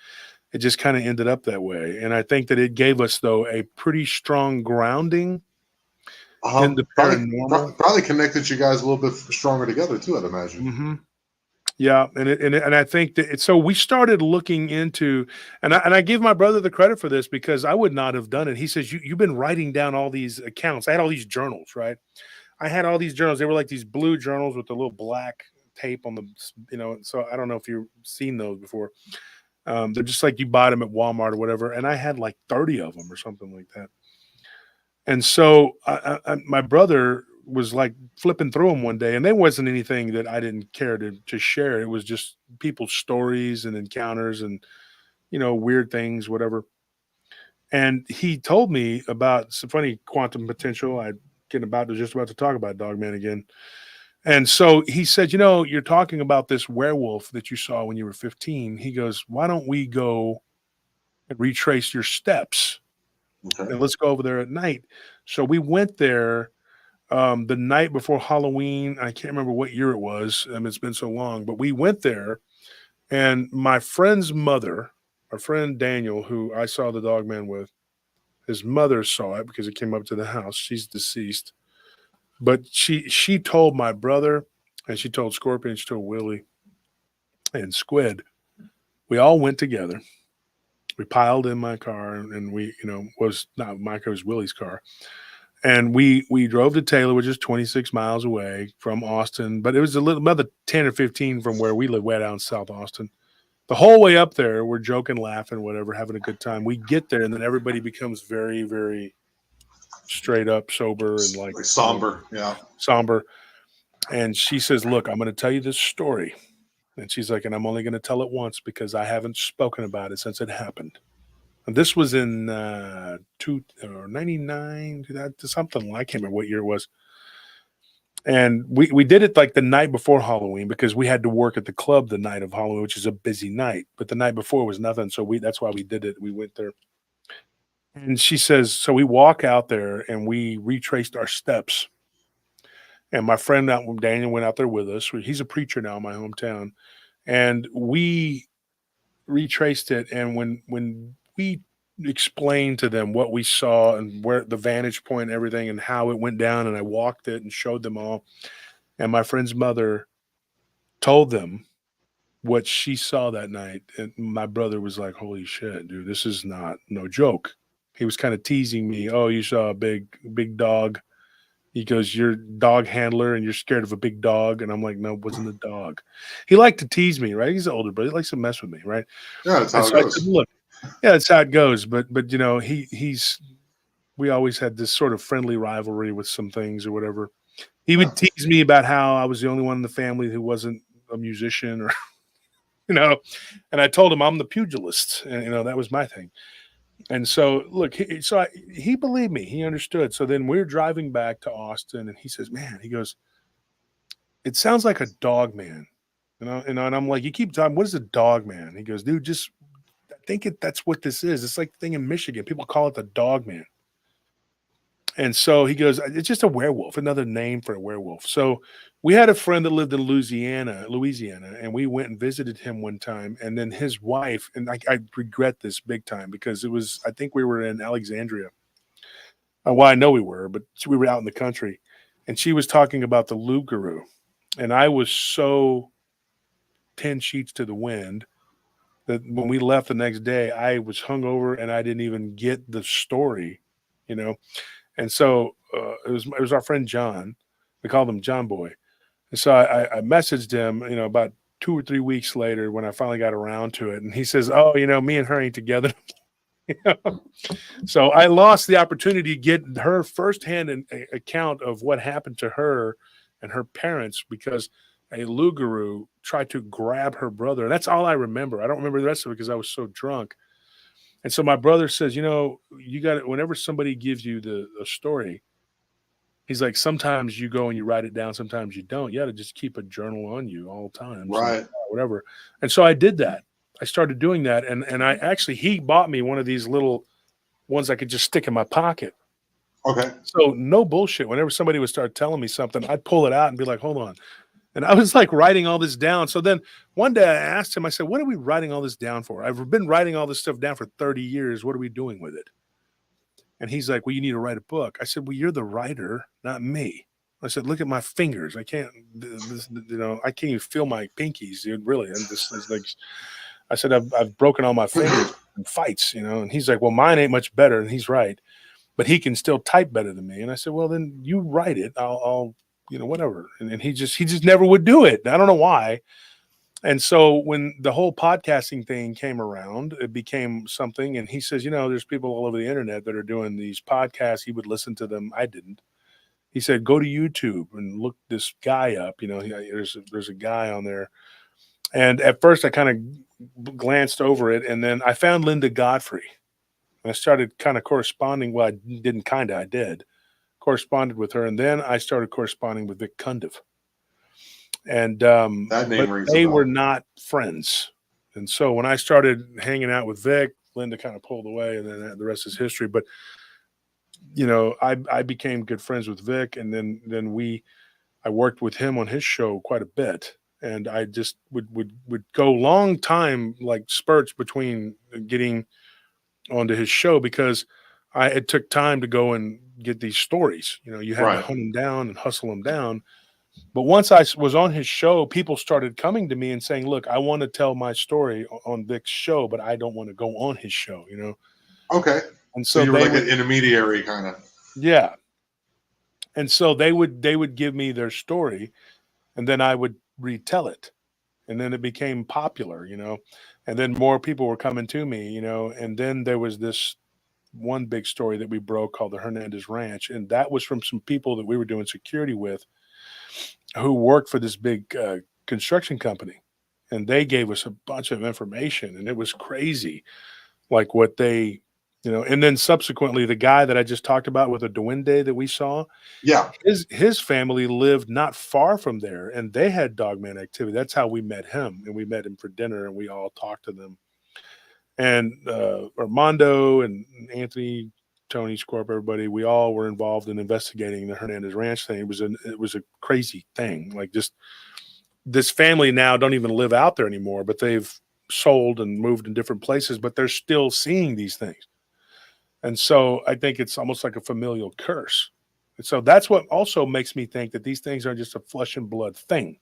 It just kind of ended up that way. And I think that it gave us, though, a pretty strong grounding in the paranormal. Probably connected you guys a little bit stronger together, too, I'd imagine. Mm-hmm. Yeah. And I think that so we started looking into, and I give my brother the credit for this because I would not have done it. He says, you've been writing down all these accounts. I had all these journals, right? I had all these journals. They were like these blue journals with the little black tape on the, you know, so I don't know if you've seen those before. They're just like you bought them at Walmart or whatever. And I had like 30 of them or something like that. And so my brother was like flipping through them one day and there wasn't anything that I didn't care to share. It was just people's stories and encounters and, you know, weird things, whatever. And he told me about some funny quantum potential. I get just about to talk about Dogman again. And so he said, you know, you're talking about this werewolf that you saw when you were 15. He goes, why don't we go and retrace your steps? Okay. And let's go over there at night. So we went there the night before Halloween. I can't remember what year it was. It's been so long, but we went there and my friend's mother, our friend Daniel, who I saw the Dogman with, his mother saw it because it came up to the house. She's deceased. But she told my brother, and she told Scorpion, she told Willie and Squid. We all went together. We piled in my car, and we, you know, was not my car, it was Willie's car. And we drove to Taylor, which is 26 miles away from Austin, but it was another 10 or 15 from where we live, way down in South Austin. The whole way up there, we're joking, laughing, whatever, having a good time. We get there, and then everybody becomes very, very straight up sober and like somber. Yeah. Somber. And she says, look, I'm going to tell you this story. And she's like, and I'm only going to tell it once because I haven't spoken about it since it happened. And this was in 99, something. I can't remember what year it was. And we did it like the night before Halloween because we had to work at the club the night of Halloween, which is a busy night. But the night before was nothing. So that's why we did it. We went there. And she says, so we walk out there and we retraced our steps. And my friend Daniel went out there with us. He's a preacher now in my hometown. And we retraced it. And when we explained to them what we saw and where the vantage point and everything and how it went down, and I walked it and showed them all, and my friend's mother told them what she saw that night, and my brother was like, holy shit, dude, this is no joke. He was kind of teasing me. Oh, you saw a big dog. He goes, you're a dog handler and you're scared of a big dog. And I'm like, no, it wasn't a dog. He liked to tease me, right? He's an older brother. He likes to mess with me, right? Yeah, that's how it goes. I said, look, yeah, that's how it goes. But you know, we always had this sort of friendly rivalry with some things or whatever. He would tease me about how I was the only one in the family who wasn't a musician, or you know. And I told him I'm the pugilist, and you know that was my thing. And so, look, he believed me. He understood. So then we're driving back to Austin, and he says, "Man," he goes, "it sounds like a dog man." And I'm like, "You keep talking. What is a dog man?" He goes, "Dude, just I think that's what this is. It's like the thing in Michigan. People call it the dog man." And so he goes, "It's just a werewolf, another name for a werewolf." So we had a friend that lived in Louisiana, and we went and visited him one time. And then his wife, and I regret this big time because I think we were in Alexandria. Well, I know we were, but we were out in the country. And she was talking about the Lugaroo. And I was so 10 sheets to the wind that when we left the next day, I was hungover and I didn't even get the story, you know. And so it was our friend John. We called him John Boy. And so I messaged him, you know, about 2 or 3 weeks later when I finally got around to it. And he says, "Oh, you know, me and her ain't together." You know? So I lost the opportunity to get her firsthand account of what happened to her and her parents because a Lugaroo tried to grab her brother. And that's all I remember. I don't remember the rest of it because I was so drunk. And so my brother says, you know, you got it. Whenever somebody gives you a story, he's like, sometimes you go and you write it down. Sometimes you don't. You got to just keep a journal on you all the time. Right. So, whatever. And so I did that. I started doing that. And I actually, he bought me one of these little ones I could just stick in my pocket. Okay. So no bullshit. Whenever somebody would start telling me something, I'd pull it out and be like, hold on. And I was like writing all this down. So then one day I asked him, I said, what are we writing all this down for? I've been writing all this stuff down for 30 years. What are we doing with it? And he's like, well, you need to write a book. I said, well, you're the writer, not me. I said, look at my fingers. I can't, I can't even feel my pinkies, dude. Really. And this is like, I said, I've broken all my fingers in fights, you know. And he's like, well, mine ain't much better. And he's right, but he can still type better than me. And I said, well, then you write it. I'll whatever. And he just never would do it. I don't know why. And so when the whole podcasting thing came around, it became something. And he says, there's people all over the internet that are doing these podcasts. He would listen to them. I didn't. He said, go to YouTube and look this guy up. There's a guy on there. And at first I kind of glanced over it. And then I found Linda Godfrey. I started kind of corresponding. Well, I did. Corresponded with her. And then I started corresponding with Vic Cundiff. And that name rings they a bell. were not friends. And so when I started hanging out with Vic, Linda kind of pulled away, and then the rest is history. But I became good friends with Vic, and then I worked with him on his show quite a bit. And I just would go long time, like spurts between getting onto his show, because it took time to go and get these stories. You had to hunt them down and hustle them down. But once I was on his show, people started coming to me and saying, look, I want to tell my story on Vic's show, but I don't want to go on his show, Okay. And so you were like an intermediary kind of. Yeah. And so they would give me their story, and then I would retell it. And then it became popular, and then more people were coming to me, and then there was this one big story that we broke called the Hernandez Ranch. And that was from some people that we were doing security with. who worked for this big construction company, and they gave us a bunch of information, and it was crazy, like what they, and then subsequently the guy that I just talked about with the duende that we saw, Yeah. his family lived not far from there, and they had dogman activity. That's how we met him, and we met him for dinner, and we all talked to them. And Armando and Anthony, Tony, Scorp, everybody, we all were involved in investigating the Hernandez Ranch thing. It was a crazy thing. Like, just this family now don't even live out there anymore, but they've sold and moved in different places, but they're still seeing these things. And so I think it's almost like a familial curse. And so that's what also makes me think that these things aren't just a flesh and blood thing.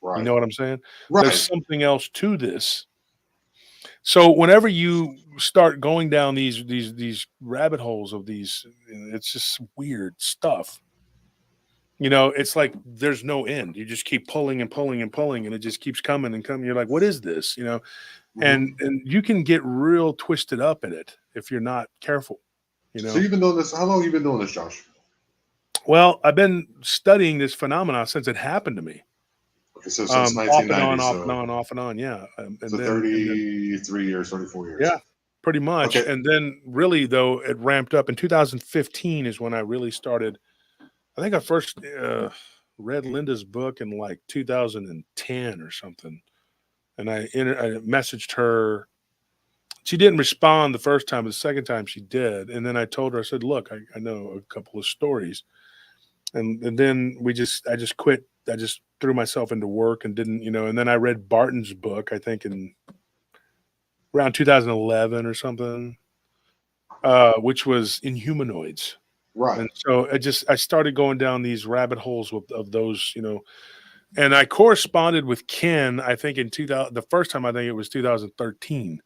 Right. You know what I'm saying? Right. There's something else to this. So whenever you start going down these rabbit holes of these, it's just weird stuff. It's like there's no end. You just keep pulling and pulling and pulling, and it just keeps coming and coming. You're like, what is this? And you can get real twisted up in it if you're not careful. So you've been doing this. How long have you been doing this, Josh? Well, I've been studying this phenomenon since it happened to me. Okay, so since 1990, off and on, yeah. And so 33 years, 34 years. Yeah, pretty much. Okay. And then really, though, it ramped up in 2015 is when I really started. I think I first read Linda's book in like 2010 or something. And I messaged her. She didn't respond the first time, but the second time she did. And then I told her, I said, look, I know a couple of stories. And then I just quit. I just threw myself into work and didn't, and then I read Barton's book, I think in around 2011 or something, which was Inhumanoids. Right. And so I started going down these rabbit holes of those, and I corresponded with Ken, I think in 2000, the first time I think it was 2013.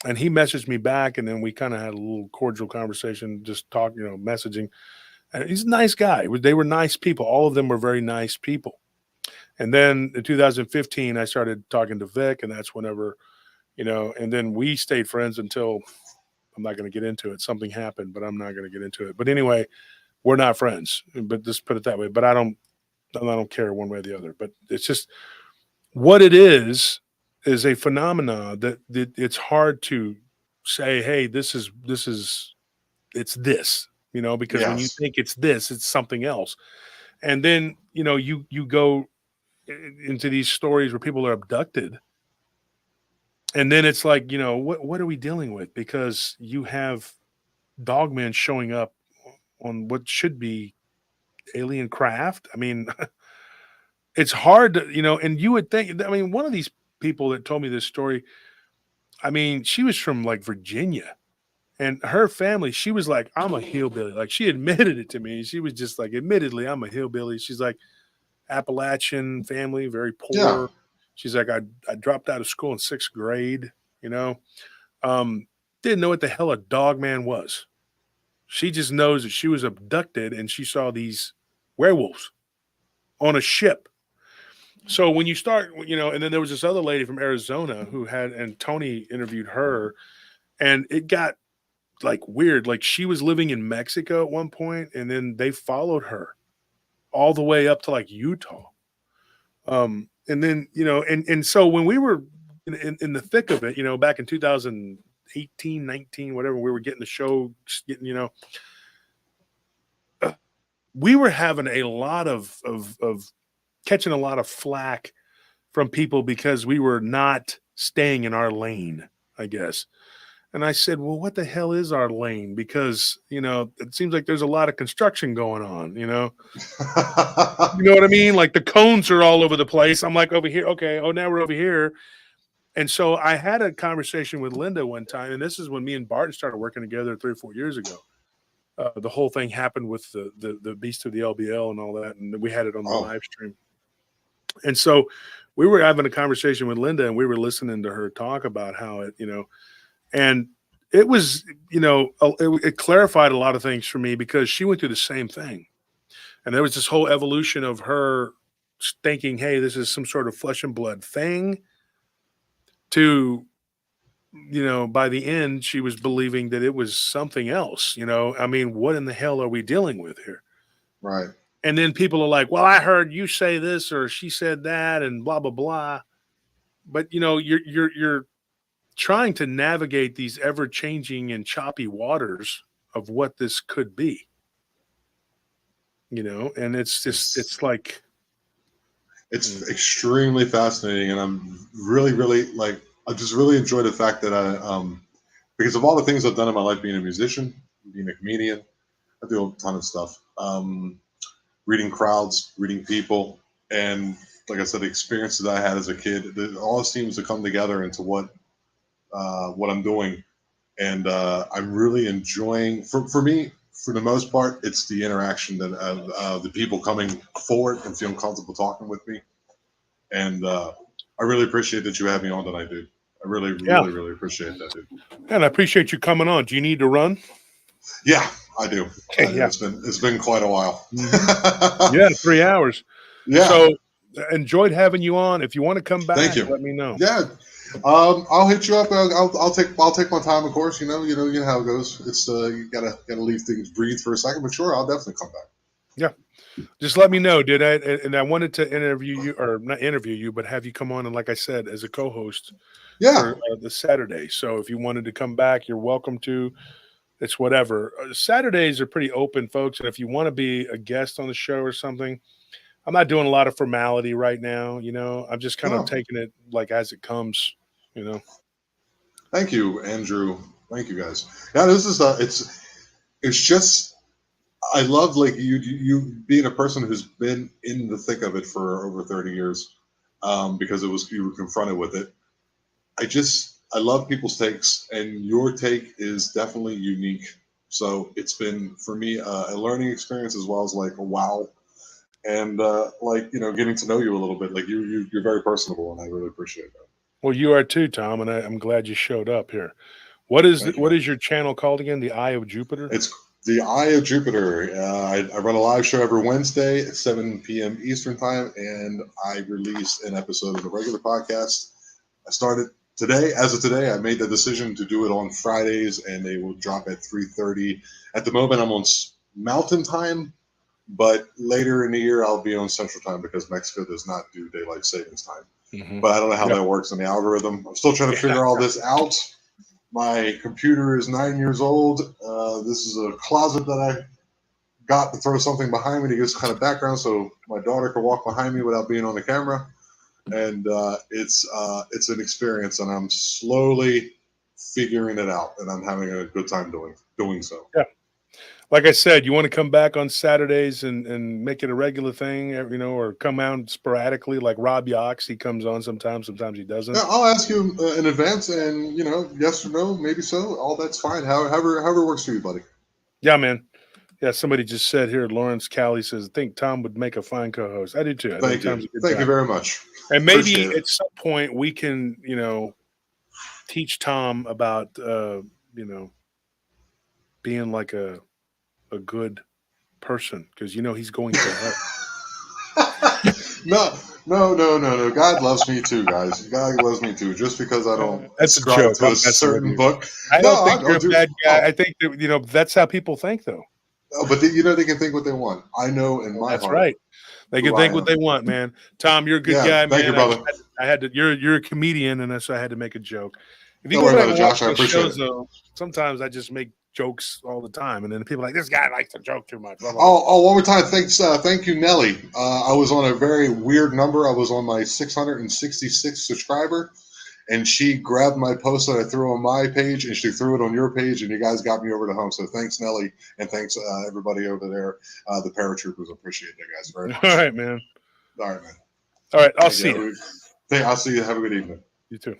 And he messaged me back, and then we kind of had a little cordial conversation, just talking, messaging. And he's a nice guy. They were nice people. All of them were very nice people. And then in 2015, I started talking to Vic, and that's whenever, and then we stayed friends until, I'm not going to get into it. Something happened, but I'm not going to get into it. But anyway, we're not friends, but just put it that way. But I don't care one way or the other. But it's just what it is a phenomena that it's hard to say, hey, this is it's this, because when you think it's this, it's something else. And then, you go into these stories where people are abducted. And then it's like, what are we dealing with? Because you have dogmen showing up on what should be alien craft. I mean, it's hard to, and you would think, one of these people that told me this story, she was from like Virginia, and her family, she was like, I'm a hillbilly. Like, she admitted it to me. She was just like, admittedly, I'm a hillbilly. She's like, Appalachian family, very poor. Yeah. She's like, I dropped out of school in 6th grade, didn't know what the hell a dogman was. She just knows that she was abducted and she saw these werewolves on a ship. So when you start, and then there was this other lady from Arizona and Tony interviewed her, and it got like weird. Like, she was living in Mexico at one point, and then they followed her all the way up to like Utah. And then, and so when we were in the thick of it, back in 2018, 19, whatever, we were getting the show, we were having a lot of catching a lot of flack from people because we were not staying in our lane, I guess. And I said, well, what the hell is our lane? Because, it seems like there's a lot of construction going on, you know what I mean? Like, the cones are all over the place. I'm like, over here. Okay. Oh, now we're over here. And so I had a conversation with Linda one time, and this is when me and Barton started working together 3 or 4 years ago. The whole thing happened with the Beast of the LBL and all that. And we had it on the live stream. And so we were having a conversation with Linda, and we were listening to her talk about how it, and it was, it clarified a lot of things for me because she went through the same thing. And there was this whole evolution of her thinking, hey, this is some sort of flesh and blood thing, to, by the end, she was believing that it was something else. What in the hell are we dealing with here? Right. And then people are like, well, I heard you say this or she said that and blah, blah, blah. But, you know, you're trying to navigate these ever changing and choppy waters of what this could be, you know, and it's like, it's extremely fascinating. And I'm really like, I just really enjoy the fact that because of all the things I've done in my life, being a musician, being a comedian, I do a ton of stuff. Reading crowds, reading people, and like I said, the experiences I had as a kid, it all seems to come together into what I'm doing, and I'm really enjoying. For me, for the most part, it's the interaction that the people coming forward and feeling comfortable talking with me, and I really appreciate that you had me on tonight, dude. I really appreciate that, dude. And I appreciate you coming on. Do you need to run? Yeah, I do. Okay, yeah. It's been quite a while. Yeah, 3 hours. Yeah. So enjoyed having you on. If you want to come back, Thank you. let me know. Yeah. I'll hit you up. I'll take my time, of course. You know how it goes. It's you gotta leave things breathe for a second, but sure, I'll definitely come back. Yeah. Just let me know. And I wanted to interview you, or not interview you, but have you come on and, like I said, as a co-host for the Saturday. So if you wanted to come back, you're welcome to. It's whatever. Saturdays are pretty open, folks. And if you want to be a guest on the show or something, I'm not doing a lot of formality right now. You know, I'm just kind of taking it like as it comes, you know. Thank you, Andrew. Thank you, guys. Yeah, this is it's just, I love like you being a person who's been in the thick of it for over 30 years, because you were confronted with it. I love people's takes, and your take is definitely unique. So it's been, for me, a learning experience as well as like a wow. And like, you know, getting to know you a little bit. Like you're very personable, and I really appreciate that. Well, you are too, Tom, and I'm glad you showed up here. What is your channel called again? The Eye of Jupiter? It's the Eye of Jupiter. I run a live show every Wednesday at 7 p.m. Eastern time, and I release an episode of the regular podcast. I started today. As of today, I made the decision to do it on Fridays, and they will drop at 3:30. At the moment, I'm on Mountain Time, but later in the year, I'll be on Central Time because Mexico does not do daylight savings time. Mm-hmm. But I don't know how that works in the algorithm. I'm still trying to figure all this out. My computer is 9 years old. This is a closet that I got to throw something behind me to give some kind of background so my daughter can walk behind me without being on the camera. And it's an experience, and I'm slowly figuring it out, and I'm having a good time doing so. Yeah. Like I said, you want to come back on Saturdays and make it a regular thing, you know, or come out sporadically like Rob Yox. He comes on sometimes he doesn't. Yeah, I'll ask you in advance, and, you know, yes or no, maybe so. All that's fine. However works for you, buddy. Yeah, man. Yeah, somebody just said here, Lawrence Calley says, I think Tom would make a fine co-host. I do too. Thank you. Thank you very much. And maybe at some point we can, you know, teach Tom about, you know, being like a good person, because, you know, he's going to hell. No. God loves me too, guys. God loves me too. Just because I don't subscribe to a certain book. I don't think you're a bad guy. I think that, you know, that's how people think, though. But you know, they can think what they want. I know in my heart. That's right. They can think what they want, man. Tom, you're a good guy, man. Thank you, brother. I had to. You're a comedian, and so I had to make a joke. If you Don't go worry back about and it, watch Josh. I my appreciate shows, it. though, sometimes I just make jokes all the time, and then people are like, this guy likes to joke too much. Blah, blah, blah. Oh, one more time. Thank you, Nelly. I was on a very weird number. I was on my 666 subscriber, and she grabbed my post that I threw on my page, and she threw it on your page, and you guys got me over the hump. So thanks, Nelly, and thanks everybody over there, the paratroopers. Appreciate you guys very much. All right, man. All right, man. All right, I'll see you. I'll see you. Have a good evening. You too.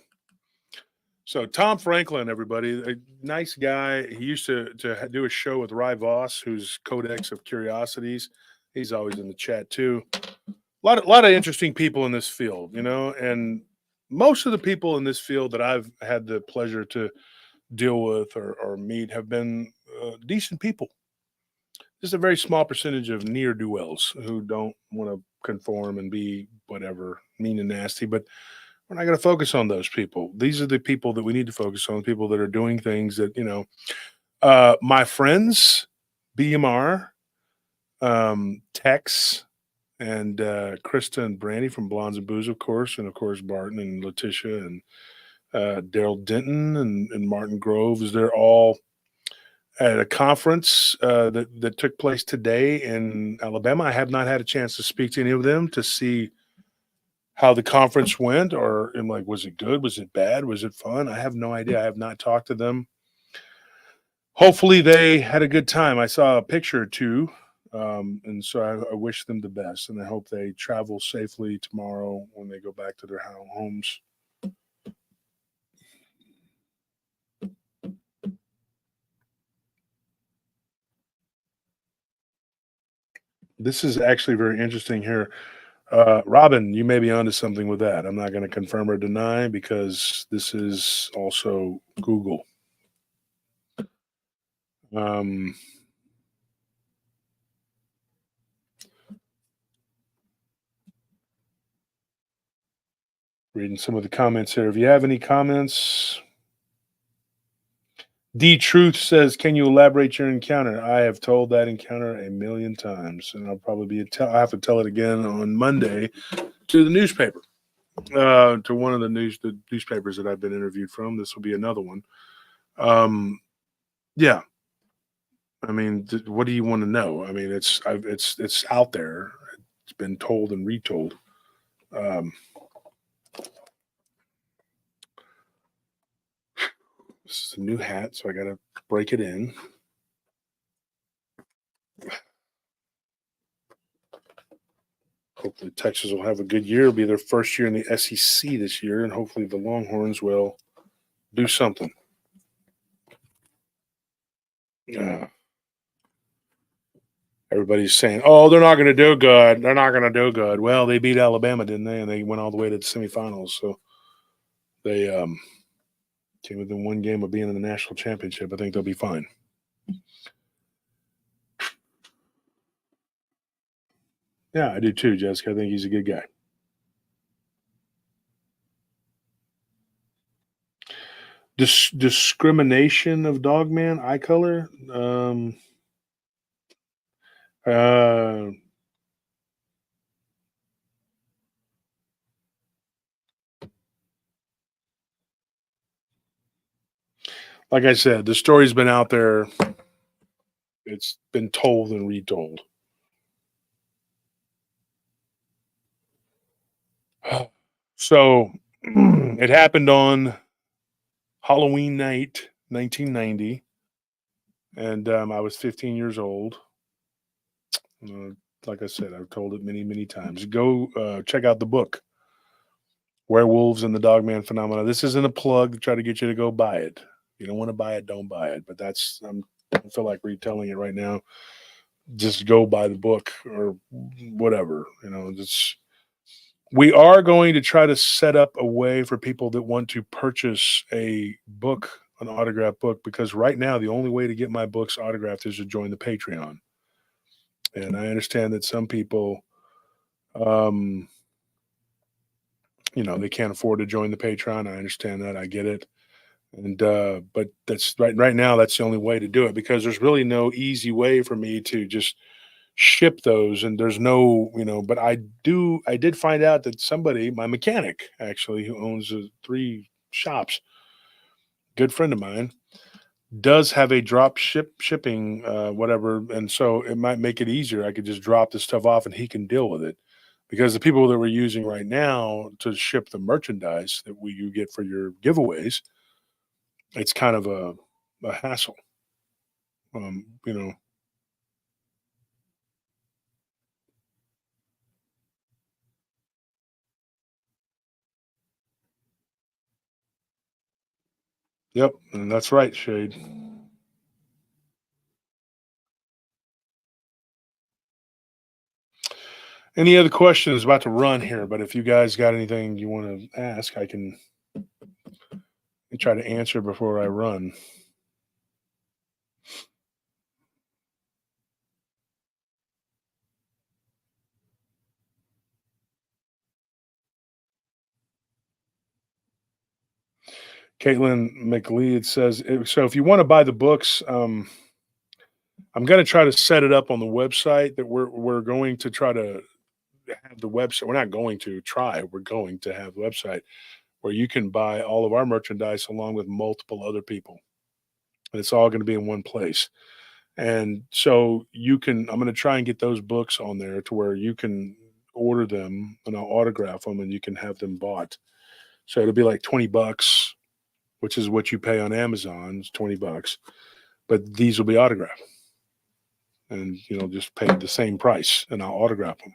So Tom Franklin, everybody, a nice guy. He used to do a show with Ry Voss, who's Codex of Curiosities. He's always in the chat too. A lot of interesting people in this field, you know, and most of the people in this field that I've had the pleasure to deal with or meet have been decent people. Just a very small percentage of ne'er-do-wells who don't want to conform and be whatever, mean and nasty, but we're not going to focus on those people. These are the people that we need to focus on, people that are doing things that, you know, my friends, BMR, Tex and Krista and Brandy from Blondes and Booze, of course, and of course Barton and Letitia and Daryl Denton and Martin Groves. They're all at a conference that took place today in Alabama. I have not had a chance to speak to any of them to see how the conference went, or I'm like, was it good? Was it bad? Was it fun? I have no idea. I have not talked to them. Hopefully they had a good time. I saw a picture or two, and so I wish them the best, and I hope they travel safely tomorrow when they go back to their homes. This is actually very interesting here. Robin, you may be onto something with that. I'm not going to confirm or deny because this is also Google. Reading some of the comments here. If you have any comments, D Truth says, "Can you elaborate your encounter?" I have told that encounter a million times, and I'll probably I have to tell it again on Monday to the newspaper, to one of the newspapers that I've been interviewed from. This will be another one. Yeah. I mean, what do you want to know? I mean, it's out there. It's been told and retold. This is a new hat, so I got to break it in. Hopefully Texas will have a good year. It'll be their first year in the SEC this year, and hopefully the Longhorns will do something. Everybody's saying, "Oh, they're not going to do good. They're not going to do good." Well, they beat Alabama, didn't they? And they went all the way to the semifinals. So they came within one game of being in the national championship. I think they'll be fine. Yeah, I do too, Jessica. I think he's a good guy. Discrimination of Dogman eye color. Like I said, the story's been out there. It's been told and retold. So it happened on Halloween night, 1990, and I was 15 years old. Like I said, I've told it many, many times. Go check out the book, Werewolves and the Dogman Phenomena. This isn't a plug to try to get you to go buy it. If you don't want to buy it, don't buy it. But I don't feel like retelling it right now. Just go buy the book or whatever. We are going to try to set up a way for people that want to purchase a book, an autographed book, because right now the only way to get my books autographed is to join the Patreon. And I understand that some people, they can't afford to join the Patreon. I understand that. I get it. And but that's right now, that's the only way to do it, because there's really no easy way for me to just ship those, and there's no, but I did find out that somebody, my mechanic actually, who owns 3 shops, good friend of mine, does have a drop shipping whatever, and so it might make it easier. I could just drop the stuff off and he can deal with it, because the people that we're using right now to ship the merchandise that you get for your giveaways, it's kind of a hassle. Yep, and that's right, Shade. Any other questions? About to run here, but if you guys got anything you want to ask, I can try to answer before I run. Caitlin McLeod says, so if you want to buy the books, I'm going to try to set it up on the website that we're going to try to have the website. We're not going to try. We're going to have the website where you can buy all of our merchandise along with multiple other people. And it's all going to be in one place. And so I'm going to try and get those books on there to where you can order them and I'll autograph them and you can have them bought. So it'll be like $20, which is what you pay on Amazon. It's $20, but these will be autographed. And, just pay the same price and I'll autograph them.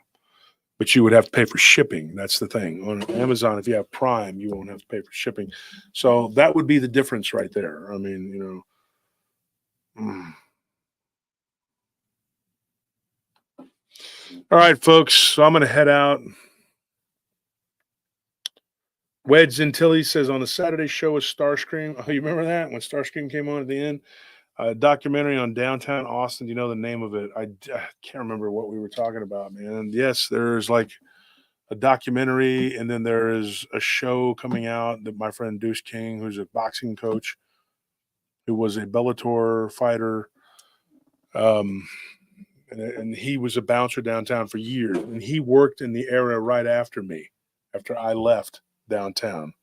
But you would have to pay for shipping. That's the thing. On Amazon, if you have Prime, you won't have to pay for shipping. So that would be the difference right there. I mean, All right, folks. So I'm going to head out. Wedge Zintilli says on the Saturday show with Starscream. Oh, you remember that when Starscream came on at the end? A documentary on downtown Austin. Do you know the name of it? I can't remember what we were talking about, man. Yes, there's like a documentary, and then there is a show coming out that my friend Deuce King, who's a boxing coach, who was a Bellator fighter, and he was a bouncer downtown for years, and he worked in the area right after me, after I left downtown,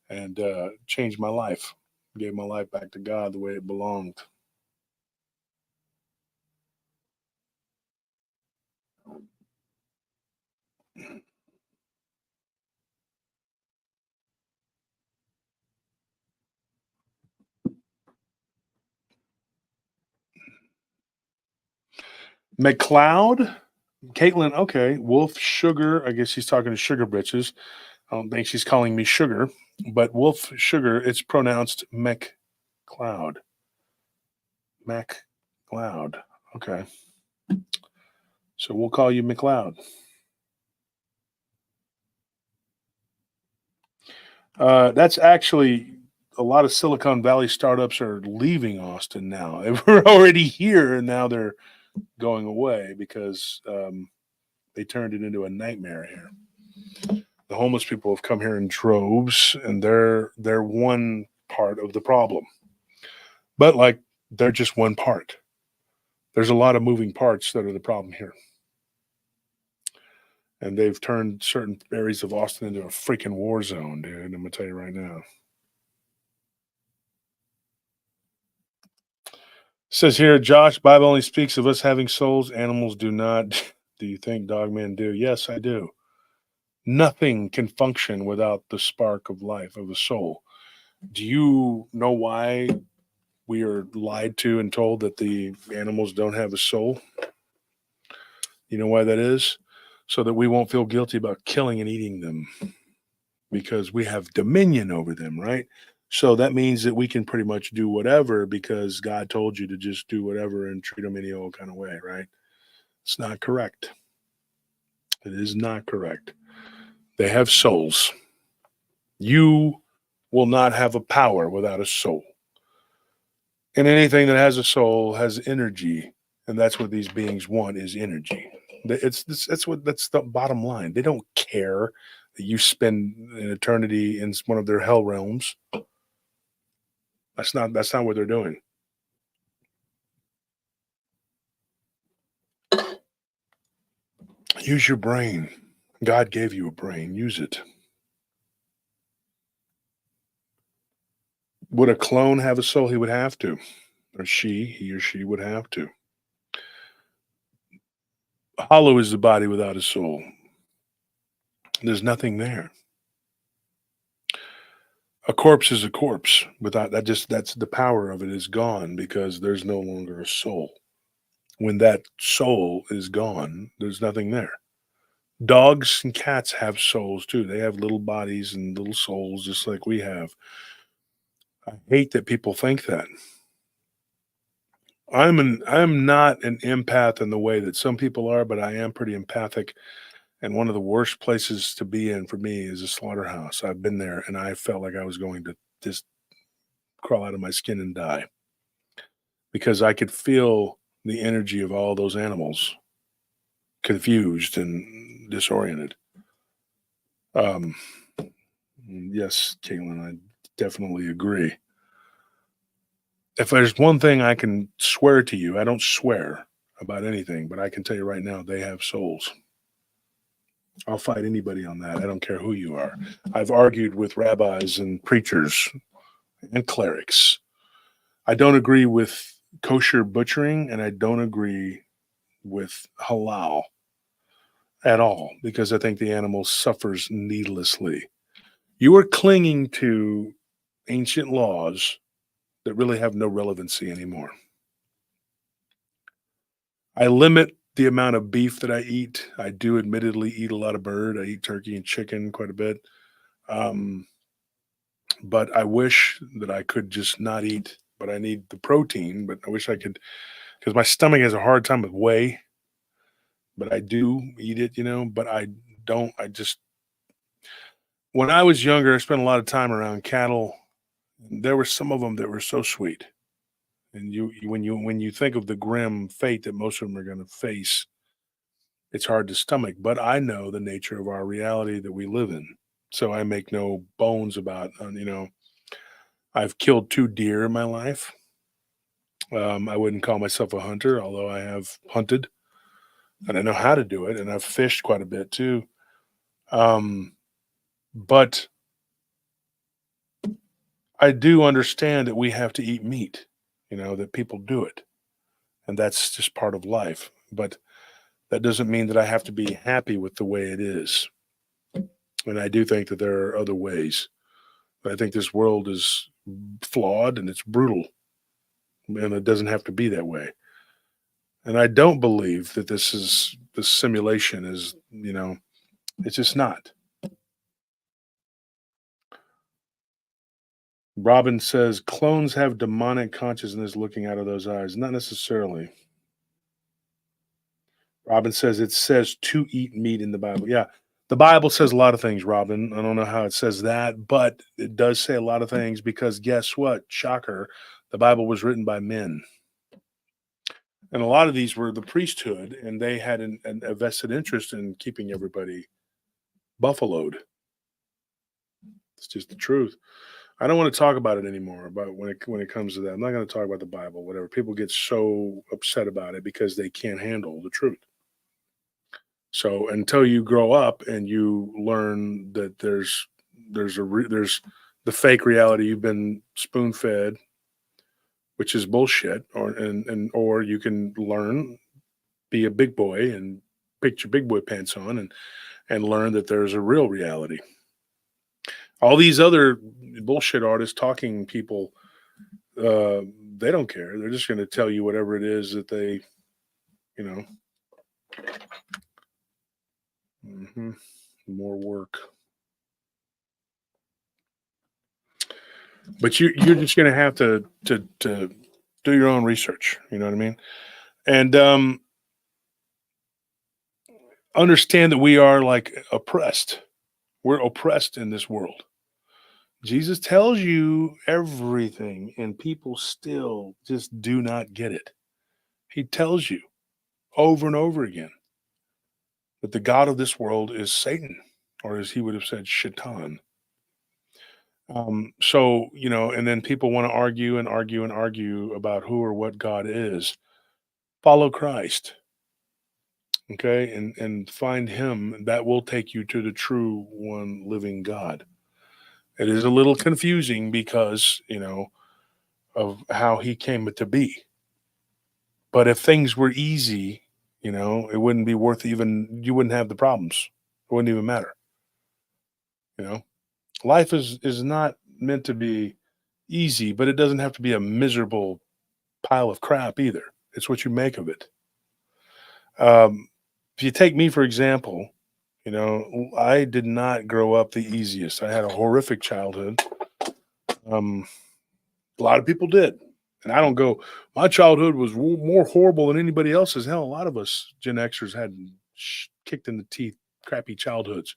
and changed my life. Gave my life back to God the way it belonged. McLeod, Caitlin, okay. Wolf Sugar, I guess she's talking to Sugar Britches. I don't think she's calling me Sugar, but Wolf Sugar, it's pronounced McLeod. McLeod. Okay. So we'll call you McLeod. That's actually a lot of Silicon Valley startups are leaving Austin now. They were already here and now they're going away because they turned it into a nightmare here. The homeless people have come here in droves, and they're one part of the problem. But like they're just one part. There's a lot of moving parts that are the problem here. And they've turned certain areas of Austin into a freaking war zone, dude. I'm gonna tell you right now. It says here, Josh, Bible only speaks of us having souls. Animals do not. Do you think dogmen do? Yes, I do. Nothing can function without the spark of life, of a soul. Do you know why we are lied to and told that the animals don't have a soul? You know why that is? So that we won't feel guilty about killing and eating them because we have dominion over them, right? So that means that we can pretty much do whatever because God told you to just do whatever and treat them any old kind of way, right? It's not correct. It is not correct. They have souls. You will not have a power without a soul. And anything that has a soul has energy, and that's what these beings want is energy. That's the bottom line. They don't care that you spend an eternity in one of their hell realms. That's not what they're doing. Use your brain. God gave you a brain. Use it. Would a clone have a soul? He would have to. Or he or she would have to. Hollow is the body without a soul. There's nothing there. A corpse is a corpse. Without that, that's the power of it is gone because there's no longer a soul. When that soul is gone, there's nothing there. Dogs and cats have souls too. They have little bodies and little souls just like we have. I hate that people think that. I'm not an empath in the way that some people are, but I am pretty empathic. And one of the worst places to be in for me is a slaughterhouse. I've been there and I felt like I was going to just crawl out of my skin and die because I could feel the energy of all those animals confused and disoriented. Yes, Caitlin, I definitely agree. if there's one thing I can swear to you, I don't swear about anything, but I can tell you right now, they have souls. I'll fight anybody on that. I don't care who you are. I've argued with rabbis and preachers and clerics. I don't agree with kosher butchering, and I don't agree with halal at all, because I think the animal suffers needlessly. You are clinging to ancient laws that really have no relevancy anymore. I limit the amount of beef that I eat. I do admittedly eat a lot of bird. I eat turkey and chicken quite a bit. But I wish that I could just not eat, but I need the protein. But I wish I could, because my stomach has a hard time with whey, but I do eat it, but I don't. When I was younger, I spent a lot of time around cattle. There were some of them that were so sweet. And when you think of the grim fate that most of them are going to face, it's hard to stomach. But I know the nature of our reality that we live in. So I make no bones about, I've killed 2 deer in my life. I wouldn't call myself a hunter, although I have hunted and I know how to do it. And I've fished quite a bit too. But I do understand that we have to eat meat, that people do it. And that's just part of life. But that doesn't mean that I have to be happy with the way it is. And I do think that there are other ways. But I think this world is flawed and it's brutal. And it doesn't have to be that way. And I don't believe that this simulation is, it's just not. Robin says clones have demonic consciousness looking out of those eyes. Not necessarily. Robin says it says to eat meat in the Bible. Yeah, the Bible says a lot of things, Robin. I don't know how it says that, but it does say a lot of things because guess what? Shocker. The Bible was written by men. And a lot of these were the priesthood, and they had a vested interest in keeping everybody buffaloed. It's just the truth. I don't want to talk about it anymore, about when it comes to that. I'm not going to talk about the Bible, whatever. People get so upset about it because they can't handle the truth. So until you grow up and you learn that there's the fake reality you've been spoon-fed, which is bullshit, or you can learn, be a big boy and put your big boy pants on and learn that there's a real reality. All these other bullshit artists, talking people, they don't care. They're just going to tell you whatever it is that they, more work. But you're just going to have to do your own research. You know what I mean? And understand that we are like oppressed. We're oppressed in this world. Jesus tells you everything, and people still just do not get it. He tells you over and over again that the God of this world is Satan, or as he would have said, Shaitan. So, and then people want to argue and argue and argue about who or what God is. Follow Christ. Okay, and find him. That will take you to the true one living God. It is a little confusing because, of how he came to be. But if things were easy, it wouldn't be worth you wouldn't have the problems. It wouldn't even matter. Life is not meant to be easy, but it doesn't have to be a miserable pile of crap either. It's what you make of it. If you take me, for example, I did not grow up the easiest. I had a horrific childhood. A lot of people did. And I don't go, my childhood was more horrible than anybody else's. Hell, a lot of us Gen Xers had kicked in the teeth, crappy childhoods.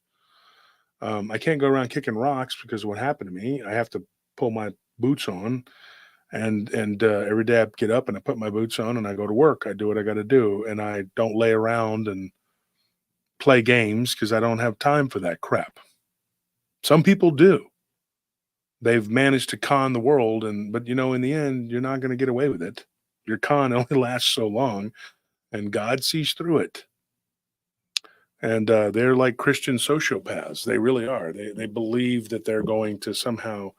I can't go around kicking rocks because of what happened to me. I have to pull my boots on. And every day I get up and I put my boots on and I go to work. I do what I got to do. And I don't lay around and play games because I don't have time for that crap. Some people do. They've managed to con the world, but in the end, you're not going to get away with it. Your con only lasts so long, and God sees through it. And they're like Christian sociopaths. They really are. They believe that they're going to somehow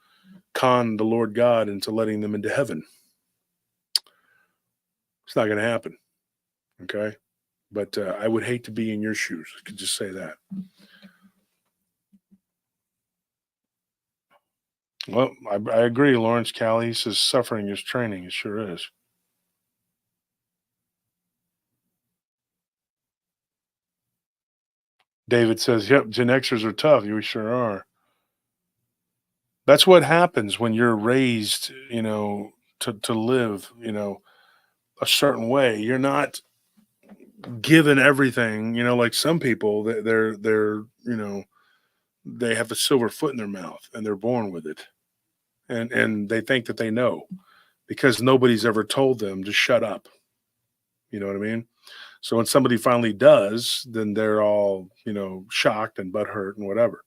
con the Lord God into letting them into heaven. It's not going to happen. Okay. But I would hate to be in your shoes. I could just say that. Well, I agree, Lawrence Callie says suffering is training. It sure is. David says, yep, Gen Xers are tough. You sure are. That's what happens when you're raised, to live, a certain way. You're not given everything, like some people, they're they have a silver foot in their mouth and they're born with it. And they think that they know because nobody's ever told them to shut up. You know what I mean? So when somebody finally does, then they're all, shocked and butthurt and whatever.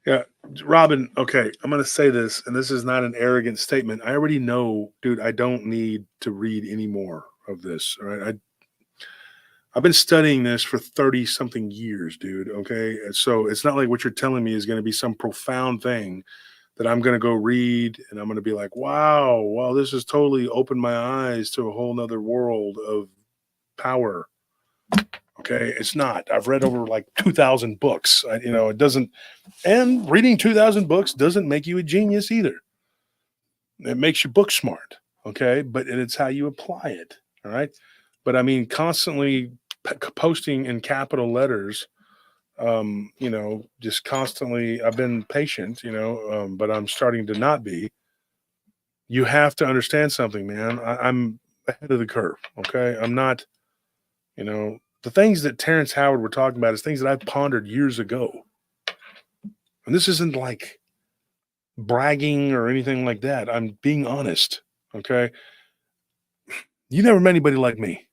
Yeah, Robin, okay, I'm going to say this, and this is not an arrogant statement. I already know, dude, I don't need to read any more of this. All right. I've been studying this for 30 something years, dude. Okay. So it's not like what you're telling me is going to be some profound thing that I'm going to go read and I'm going to be like, wow, this has totally opened my eyes to a whole nother world of power. Okay. It's not. I've read over like 2,000 books. It doesn't, and reading 2,000 books doesn't make you a genius either. It makes you book smart. Okay. But it's how you apply it. All right. But I mean, constantly posting in capital letters, just constantly, I've been patient, but I'm starting to not be. You have to understand something, man. I'm ahead of the curve. Okay. I'm not, the things that Terrence Howard were talking about is things that I've pondered years ago. And this isn't like bragging or anything like that. I'm being honest. Okay. You never met anybody like me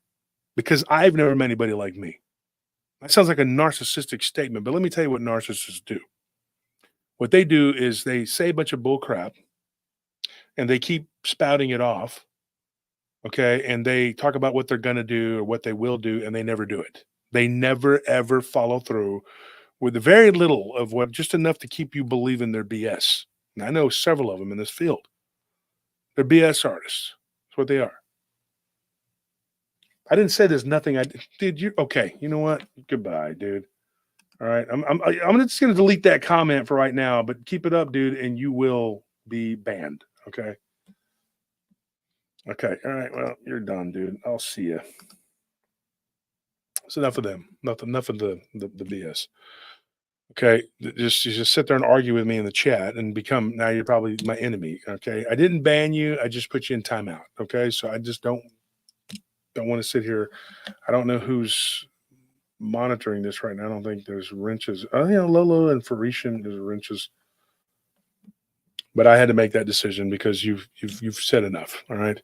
because I've never met anybody like me. That sounds like a narcissistic statement, but let me tell you what narcissists do. What they do is they say a bunch of bull crap and they keep spouting it off. Okay. And they talk about what they're going to do or what they will do, and they never do it. They never, ever follow through with very little of what, just enough to keep you believing their BS. And I know several of them in this field. They're BS artists. That's what they are. I didn't say there's nothing I did. You okay? You know what? Goodbye, dude. All right, I'm just gonna delete that comment for right now, but keep it up, dude, and you will be banned. Okay. Okay. All right. Well, you're done, dude. I'll see you. It's enough of them. Enough of the BS. Okay. You just sit there and argue with me in the chat and now you're probably my enemy. Okay. I didn't ban you. I just put you in timeout. Okay. So I just don't want to sit here. I don't know who's monitoring this right now. I don't think there's wrenches. Lolo and Farician, there's wrenches. But I had to make that decision because you've said enough. All right.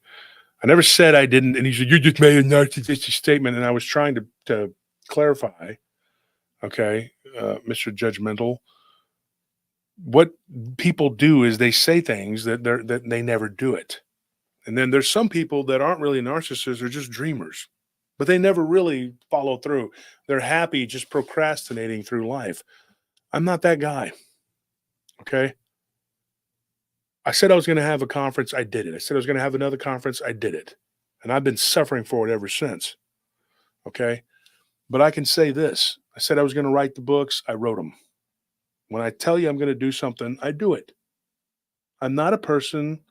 I never said I didn't. And he said, you just made a narcissistic statement. And I was trying to clarify. Okay. Mr. Judgmental. What people do is they say things that they never do it. And then there's some people that aren't really narcissists, they're just dreamers, but they never really follow through. They're happy just procrastinating through life. I'm not that guy. Okay. I said I was going to have a conference. I did it. I said I was going to have another conference. I did it. And I've been suffering for it ever since. Okay. But I can say this. I said I was going to write the books. I wrote them. When I tell you I'm going to do something, I do it. I'm not a person.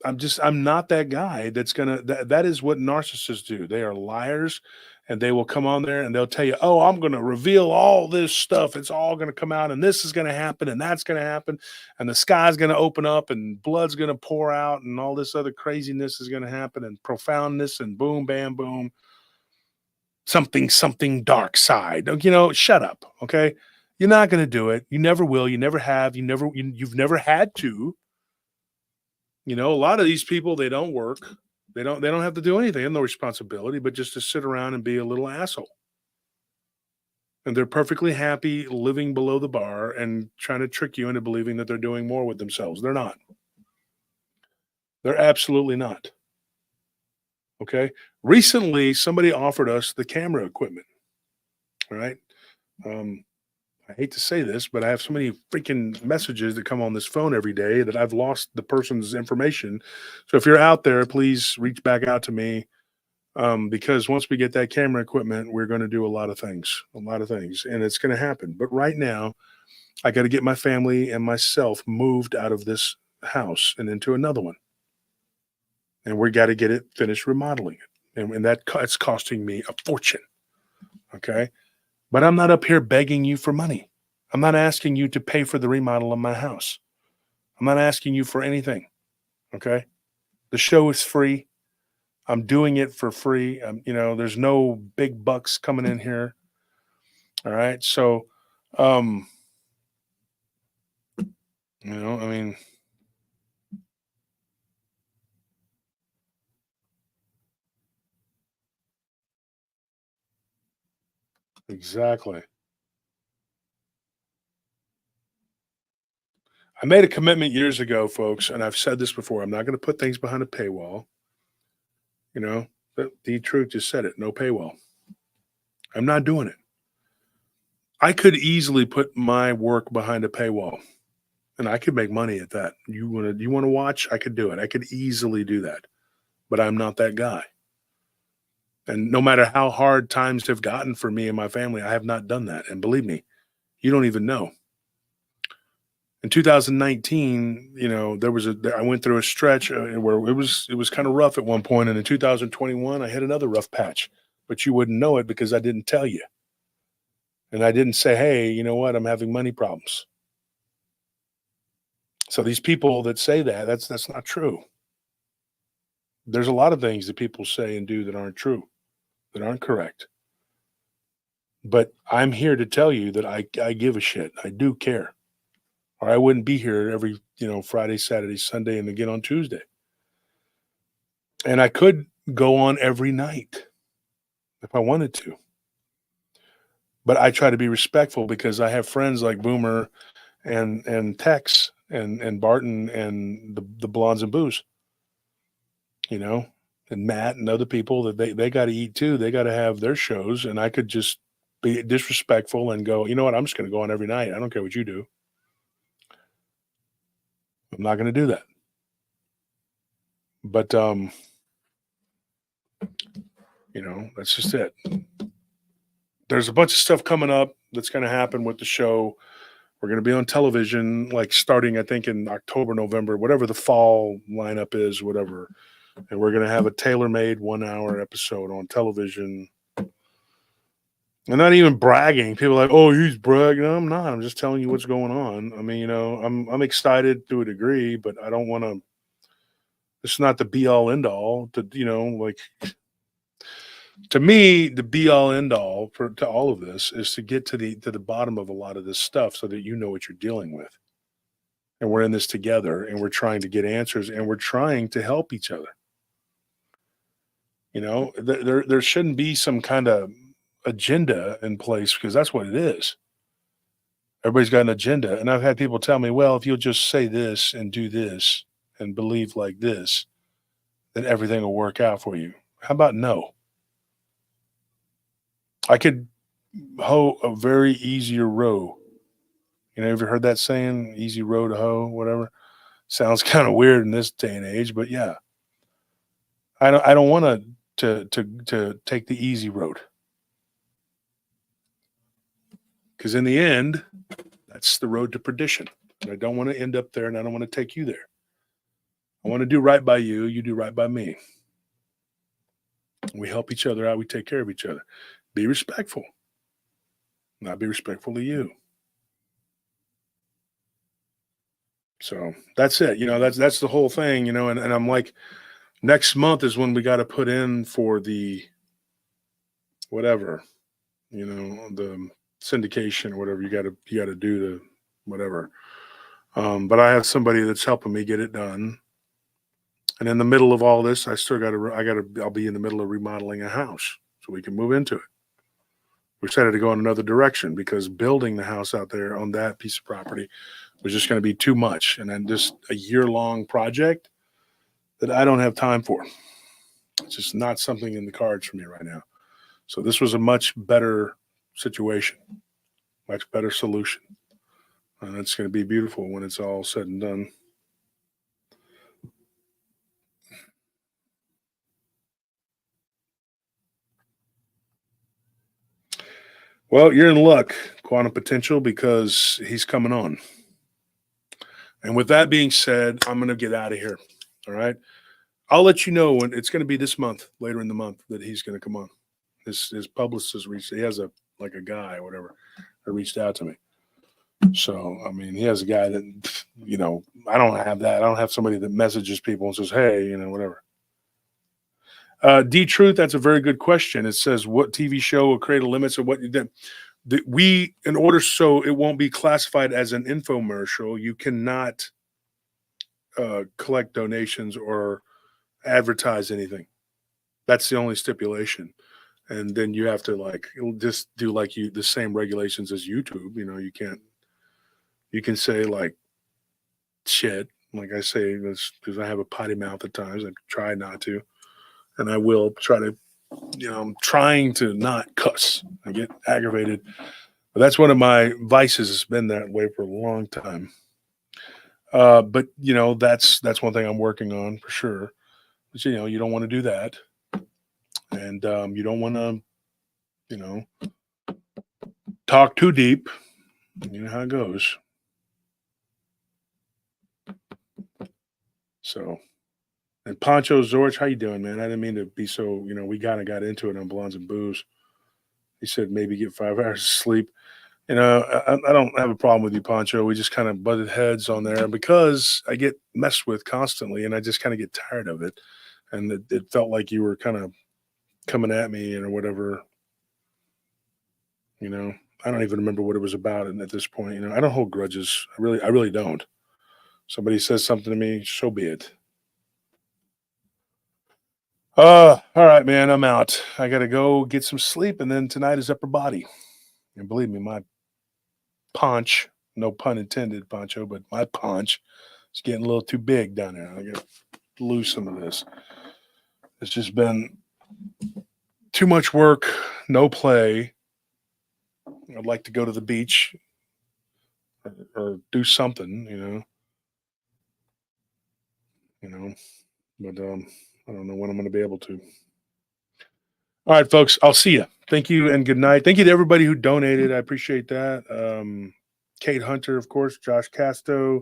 I'm not that guy that's that is what narcissists do. They are liars, and they will come on there and they'll tell you, oh, I'm going to reveal all this stuff. It's all going to come out, and this is going to happen, and that's going to happen, and the sky's going to open up, and blood's going to pour out, and all this other craziness is going to happen, and profoundness, and boom, bam, boom, something dark side. Shut up. Okay. You're not going to do it. You never will. You never have. You've never had to. You know, a lot of these people, they don't work. They don't have to do anything. They have no responsibility, but just to sit around and be a little asshole. And they're perfectly happy living below the bar and trying to trick you into believing that they're doing more with themselves. They're not. They're absolutely not. Okay. Recently, somebody offered us the camera equipment. All right. I hate to say this, but I have so many freaking messages that come on this phone every day that I've lost the person's information. So if you're out there, please reach back out to me. Because once we get that camera equipment, we're going to do a lot of things, and it's going to happen. But right now, I got to get my family and myself moved out of this house and into another one. And we got to get it finished remodeling it. And it's costing me a fortune. Okay. But I'm not up here begging you for money. I'm not asking you to pay for the remodel of my house. I'm not asking you for anything. Okay. The show is free. I'm doing it for free. You know, there's no big bucks coming in here. All right. So, you know, I mean, exactly. I made a commitment years ago, folks, and I've said this before. I'm not going to put things behind a paywall. You know, the truth just said it. No paywall. I'm not doing it. I could easily put my work behind a paywall, and I could make money at that. You want to watch? I could do it. I could easily do that, but I'm not that guy. And no matter how hard times have gotten for me and my family, I have not done that. And believe me, you don't even know. In 2019, you know, I went through a stretch where it was kind of rough at one point, and in 2021, I hit another rough patch, but you wouldn't know it because I didn't tell you, and I didn't say, "Hey, you know what? I'm having money problems." So these people that say that's not true. There's a lot of things that people say and do that aren't true, that aren't correct. But I'm here to tell you that I give a shit. I do care. Or I wouldn't be here every, Friday, Saturday, Sunday, and again on Tuesday. And I could go on every night if I wanted to. But I try to be respectful because I have friends like Boomer and Tex and Barton and the Blondes and Booze, and Matt and other people that they got to eat too. They got to have their shows, and I could just be disrespectful and go, you know what, I'm just going to go on every night. I don't care what you do. I'm not going to do that. But, that's just it. There's a bunch of stuff coming up that's going to happen with the show. We're going to be on television, like starting, I think, in October, November, whatever the fall lineup is, whatever. And we're going to have a tailor-made 1-hour episode on television. I'm not even bragging. People are like, oh, he's bragging. No, I'm not. I'm just telling you what's going on. I mean, I'm excited to a degree, but I don't want to. It's not the be-all, end-all. To me, the be-all, end-all to all of this is to get to the bottom of a lot of this stuff so that you know what you're dealing with. And we're in this together, and we're trying to get answers, and we're trying to help each other. There shouldn't be some kind of agenda in place because that's what it is. Everybody's got an agenda. And I've had people tell me, well, if you'll just say this and do this and believe like this, then everything will work out for you. How about no? I could hoe a very easier row. Ever heard that saying, easy row to hoe, whatever? Sounds kind of weird in this day and age, but yeah. I don't want to take the easy road. Because in the end, that's the road to perdition. And I don't want to end up there, and I don't want to take you there. I want to do right by you. You do right by me. We help each other out. We take care of each other. Be respectful. Not be respectful to you. So that's it. That's the whole thing, and I'm like, next month is when we got to put in for the whatever, the syndication or whatever. You got to do the whatever. But I have somebody that's helping me get it done. And in the middle of all this, I'll be in the middle of remodeling a house so we can move into it. We decided to go in another direction because building the house out there on that piece of property was just going to be too much. And then just a year-long project that I don't have time for. It's just not something in the cards for me right now. So this was a much better situation, much better solution. And it's going to be beautiful when it's all said and done. Well, you're in luck, Quantum Potential, because he's coming on. And with that being said, I'm going to get out of here. All right. I'll let you know when it's going to be this month, later in the month, that he's going to come on. His publicist reached, he has a guy or whatever that reached out to me. So, I mean, he has a guy that, you know, I don't have that. I don't have somebody that messages people and says, hey, you know, whatever. D-Truth, that's a very good question. It says, what TV show will create a limit of what you did? In order so it won't be classified as an infomercial, you cannot collect donations or advertise anything. That's the only stipulation. And then you have to just do the same regulations as YouTube. You know, you can say like shit, like I say, because I have a potty mouth at times. I try not to. And I will try to, you know, I'm trying to not cuss. I get aggravated. But that's one of my vices. It's been that way for a long time. But, you know, that's one thing I'm working on for sure. But, you know, you don't want to do that. And you don't want to, you know, talk too deep. You know how it goes. So. And Poncho Zorch, how you doing, man? I didn't mean to be so, you know, we kind of got into it on Blondes and Booze. He said maybe get 5 hours of sleep. You know, I don't have a problem with you, Poncho. We just kind of butted heads on there because I get messed with constantly and I just kind of get tired of it. And it felt like you were kind of coming at me or whatever. You know, I don't even remember what it was about. And at this point, you know, I don't hold grudges. I really don't. Somebody says something to me, so be it. All right, man, I'm out. I got to go get some sleep, and then tonight is upper body. And believe me, my paunch, no pun intended, Poncho, but my paunch is getting a little too big down there. I got to lose some of this. It's just been too much work, no play. I'd like to go to the beach or do something, you know, but I don't know when I'm going to be able to. All right, folks, I'll see you. Thank you and good night. Thank you to everybody who donated. I appreciate that. Kate Hunter, of course, Josh Casto,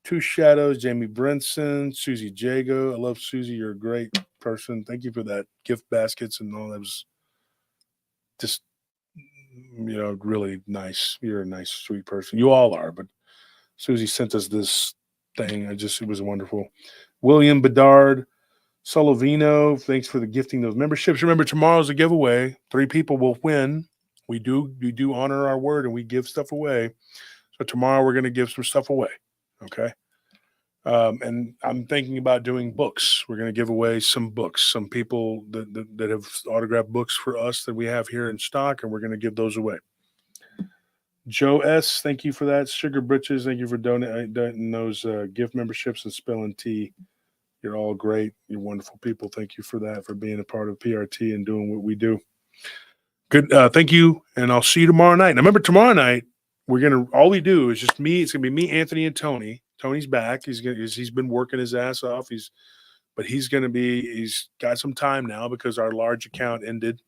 Two Shadows, Jamie Brinson, Susie Jago. I love Susie. You're a great person. Thank you for that gift baskets and all. That was just, you know, really nice. You're a nice, sweet person. You all are, but Susie sent us this thing. It was wonderful. William Bedard, Solovino, thanks for the gifting those memberships. Remember, tomorrow's a giveaway. 3 people will win. We do honor our word and we give stuff away. So tomorrow we're going to give some stuff away. Okay. And I'm thinking about doing books. We're going to give away some books. Some people that have autographed books for us that we have here in stock, and we're going to give those away. Joe S., thank you for that. Sugar Britches, thank you for donating those gift memberships and spilling tea. You're all great. You're wonderful people. Thank you for that, for being a part of PRT and doing what we do. Good. Thank you. And I'll see you tomorrow night. Now, remember, tomorrow night, all we do is just me. It's going to be me, Anthony, and Tony. Tony's back. He's been working his ass off. He's got some time now because our large account ended.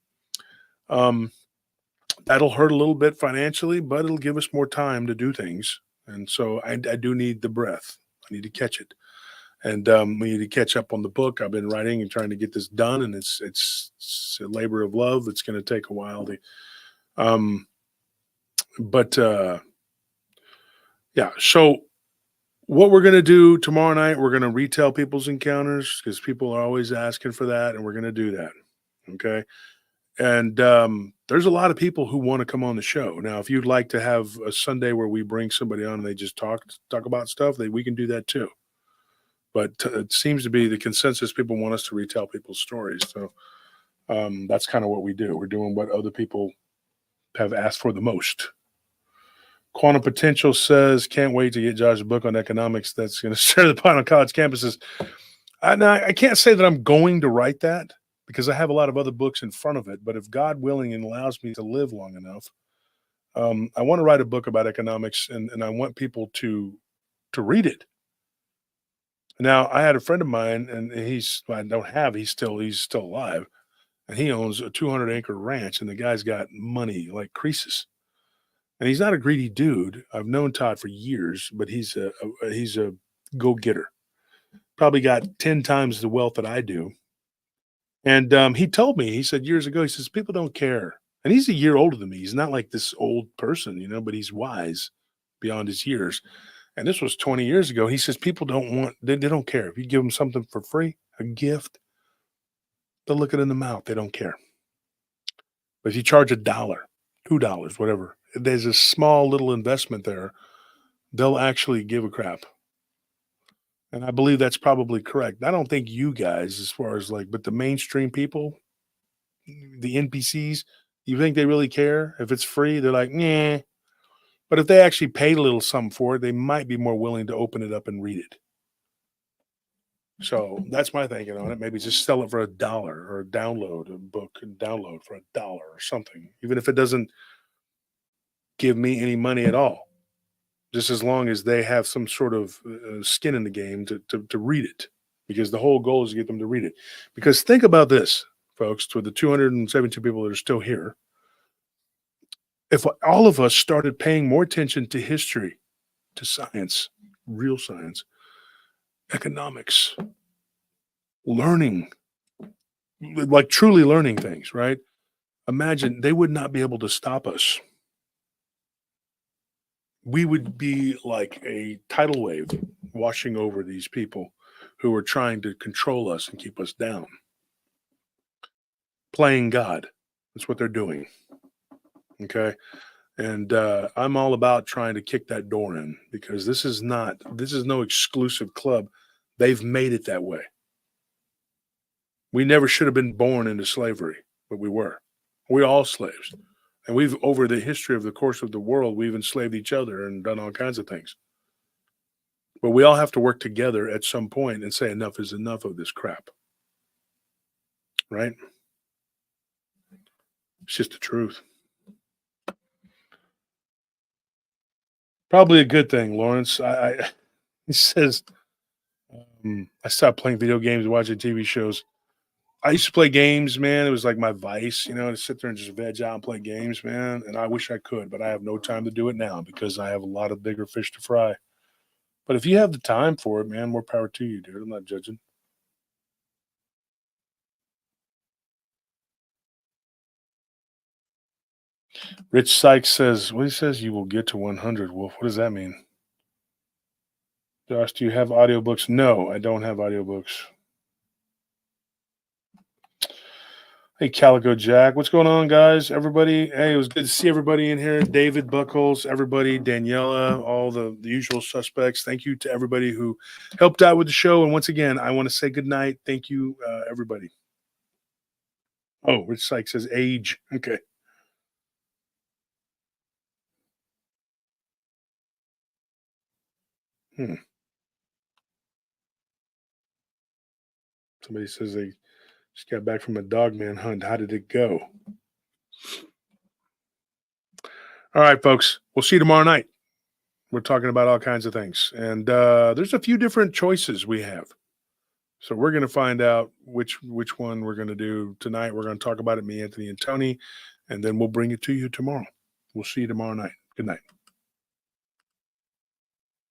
That'll hurt a little bit financially, but it'll give us more time to do things. And so I do need the breath. I need to catch it. And we need to catch up on the book. I've been writing and trying to get this done, and it's a labor of love. It's going to take a while. Yeah. So what we're going to do tomorrow night, we're going to retell people's encounters because people are always asking for that, and we're going to do that. Okay. And there's a lot of people who want to come on the show. Now, if you'd like to have a Sunday where we bring somebody on and they just talk about stuff, we can do that too. But it seems to be the consensus. People want us to retell people's stories. So that's kind of what we do. We're doing what other people have asked for the most. Quantum Potential says, can't wait to get Josh's book on economics that's going to stir the pot on college campuses. I can't say that I'm going to write that because I have a lot of other books in front of it. But if God willing and allows me to live long enough, I want to write a book about economics, and I want people to read it. Now, I had a friend of mine, and he's still alive, and he owns a 200-acre ranch, and the guy's got money like creases. And he's not a greedy dude. I've known Todd for years, but he's a go-getter. Probably got 10 times the wealth that I do. And he told me, he said years ago, he says, people don't care. And he's a year older than me. He's not like this old person, but he's wise beyond his years. And this was 20 years ago. He says, people they don't care. If you give them something for free, a gift, they'll look it in the mouth. They don't care. But if you charge $1, $2, whatever, there's a small little investment there, they'll actually give a crap. And I believe that's probably correct. I don't think you guys, as far as but the mainstream people, the NPCs, you think they really care? If it's free, they're like, nah. But if they actually paid a little something for it, they might be more willing to open it up and read it. So that's my thinking on it. Maybe just sell it for $1 or download a book and download for $1 or something, even if it doesn't give me any money at all. Just as long as they have some sort of skin in the game to read it, because the whole goal is to get them to read it. Because think about this, folks, to the 272 people that are still here. If all of us started paying more attention to history, to science, real science, economics, learning, like truly learning things, right? Imagine they would not be able to stop us. We would be like a tidal wave washing over these people who are trying to control us and keep us down. Playing God. That's what they're doing. Okay. And I'm all about trying to kick that door in, because this is no exclusive club. They've made it that way. We never should have been born into slavery, but we were. We're all slaves. And over the history of the course of the world, we've enslaved each other and done all kinds of things. But we all have to work together at some point and say enough is enough of this crap. Right? It's just the truth. Probably a good thing, Lawrence. He says, I stopped playing video games and watching TV shows. I used to play games, man. It was like my vice, to sit there and just veg out and play games, man. And I wish I could, but I have no time to do it now because I have a lot of bigger fish to fry. But if you have the time for it, man, more power to you, dude. I'm not judging. Rich Sykes says, he says you will get to 100, Wolf. What does that mean? Josh, do you have audiobooks? No, I don't have audiobooks. Hey, Calico Jack. What's going on, guys? Everybody. Hey, it was good to see everybody in here. David Buckles, everybody, Daniela, all the usual suspects. Thank you to everybody who helped out with the show. And once again, I want to say good night. Thank you, everybody. Oh, Rich Sykes says age. Okay. Somebody says they just got back from a dogman hunt. How did it go? All right, folks. We'll see you tomorrow night. We're talking about all kinds of things. And there's a few different choices we have. So we're going to find out which one we're going to do tonight. We're going to talk about it, me, Anthony, and Tony, and then we'll bring it to you tomorrow. We'll see you tomorrow night. Good night.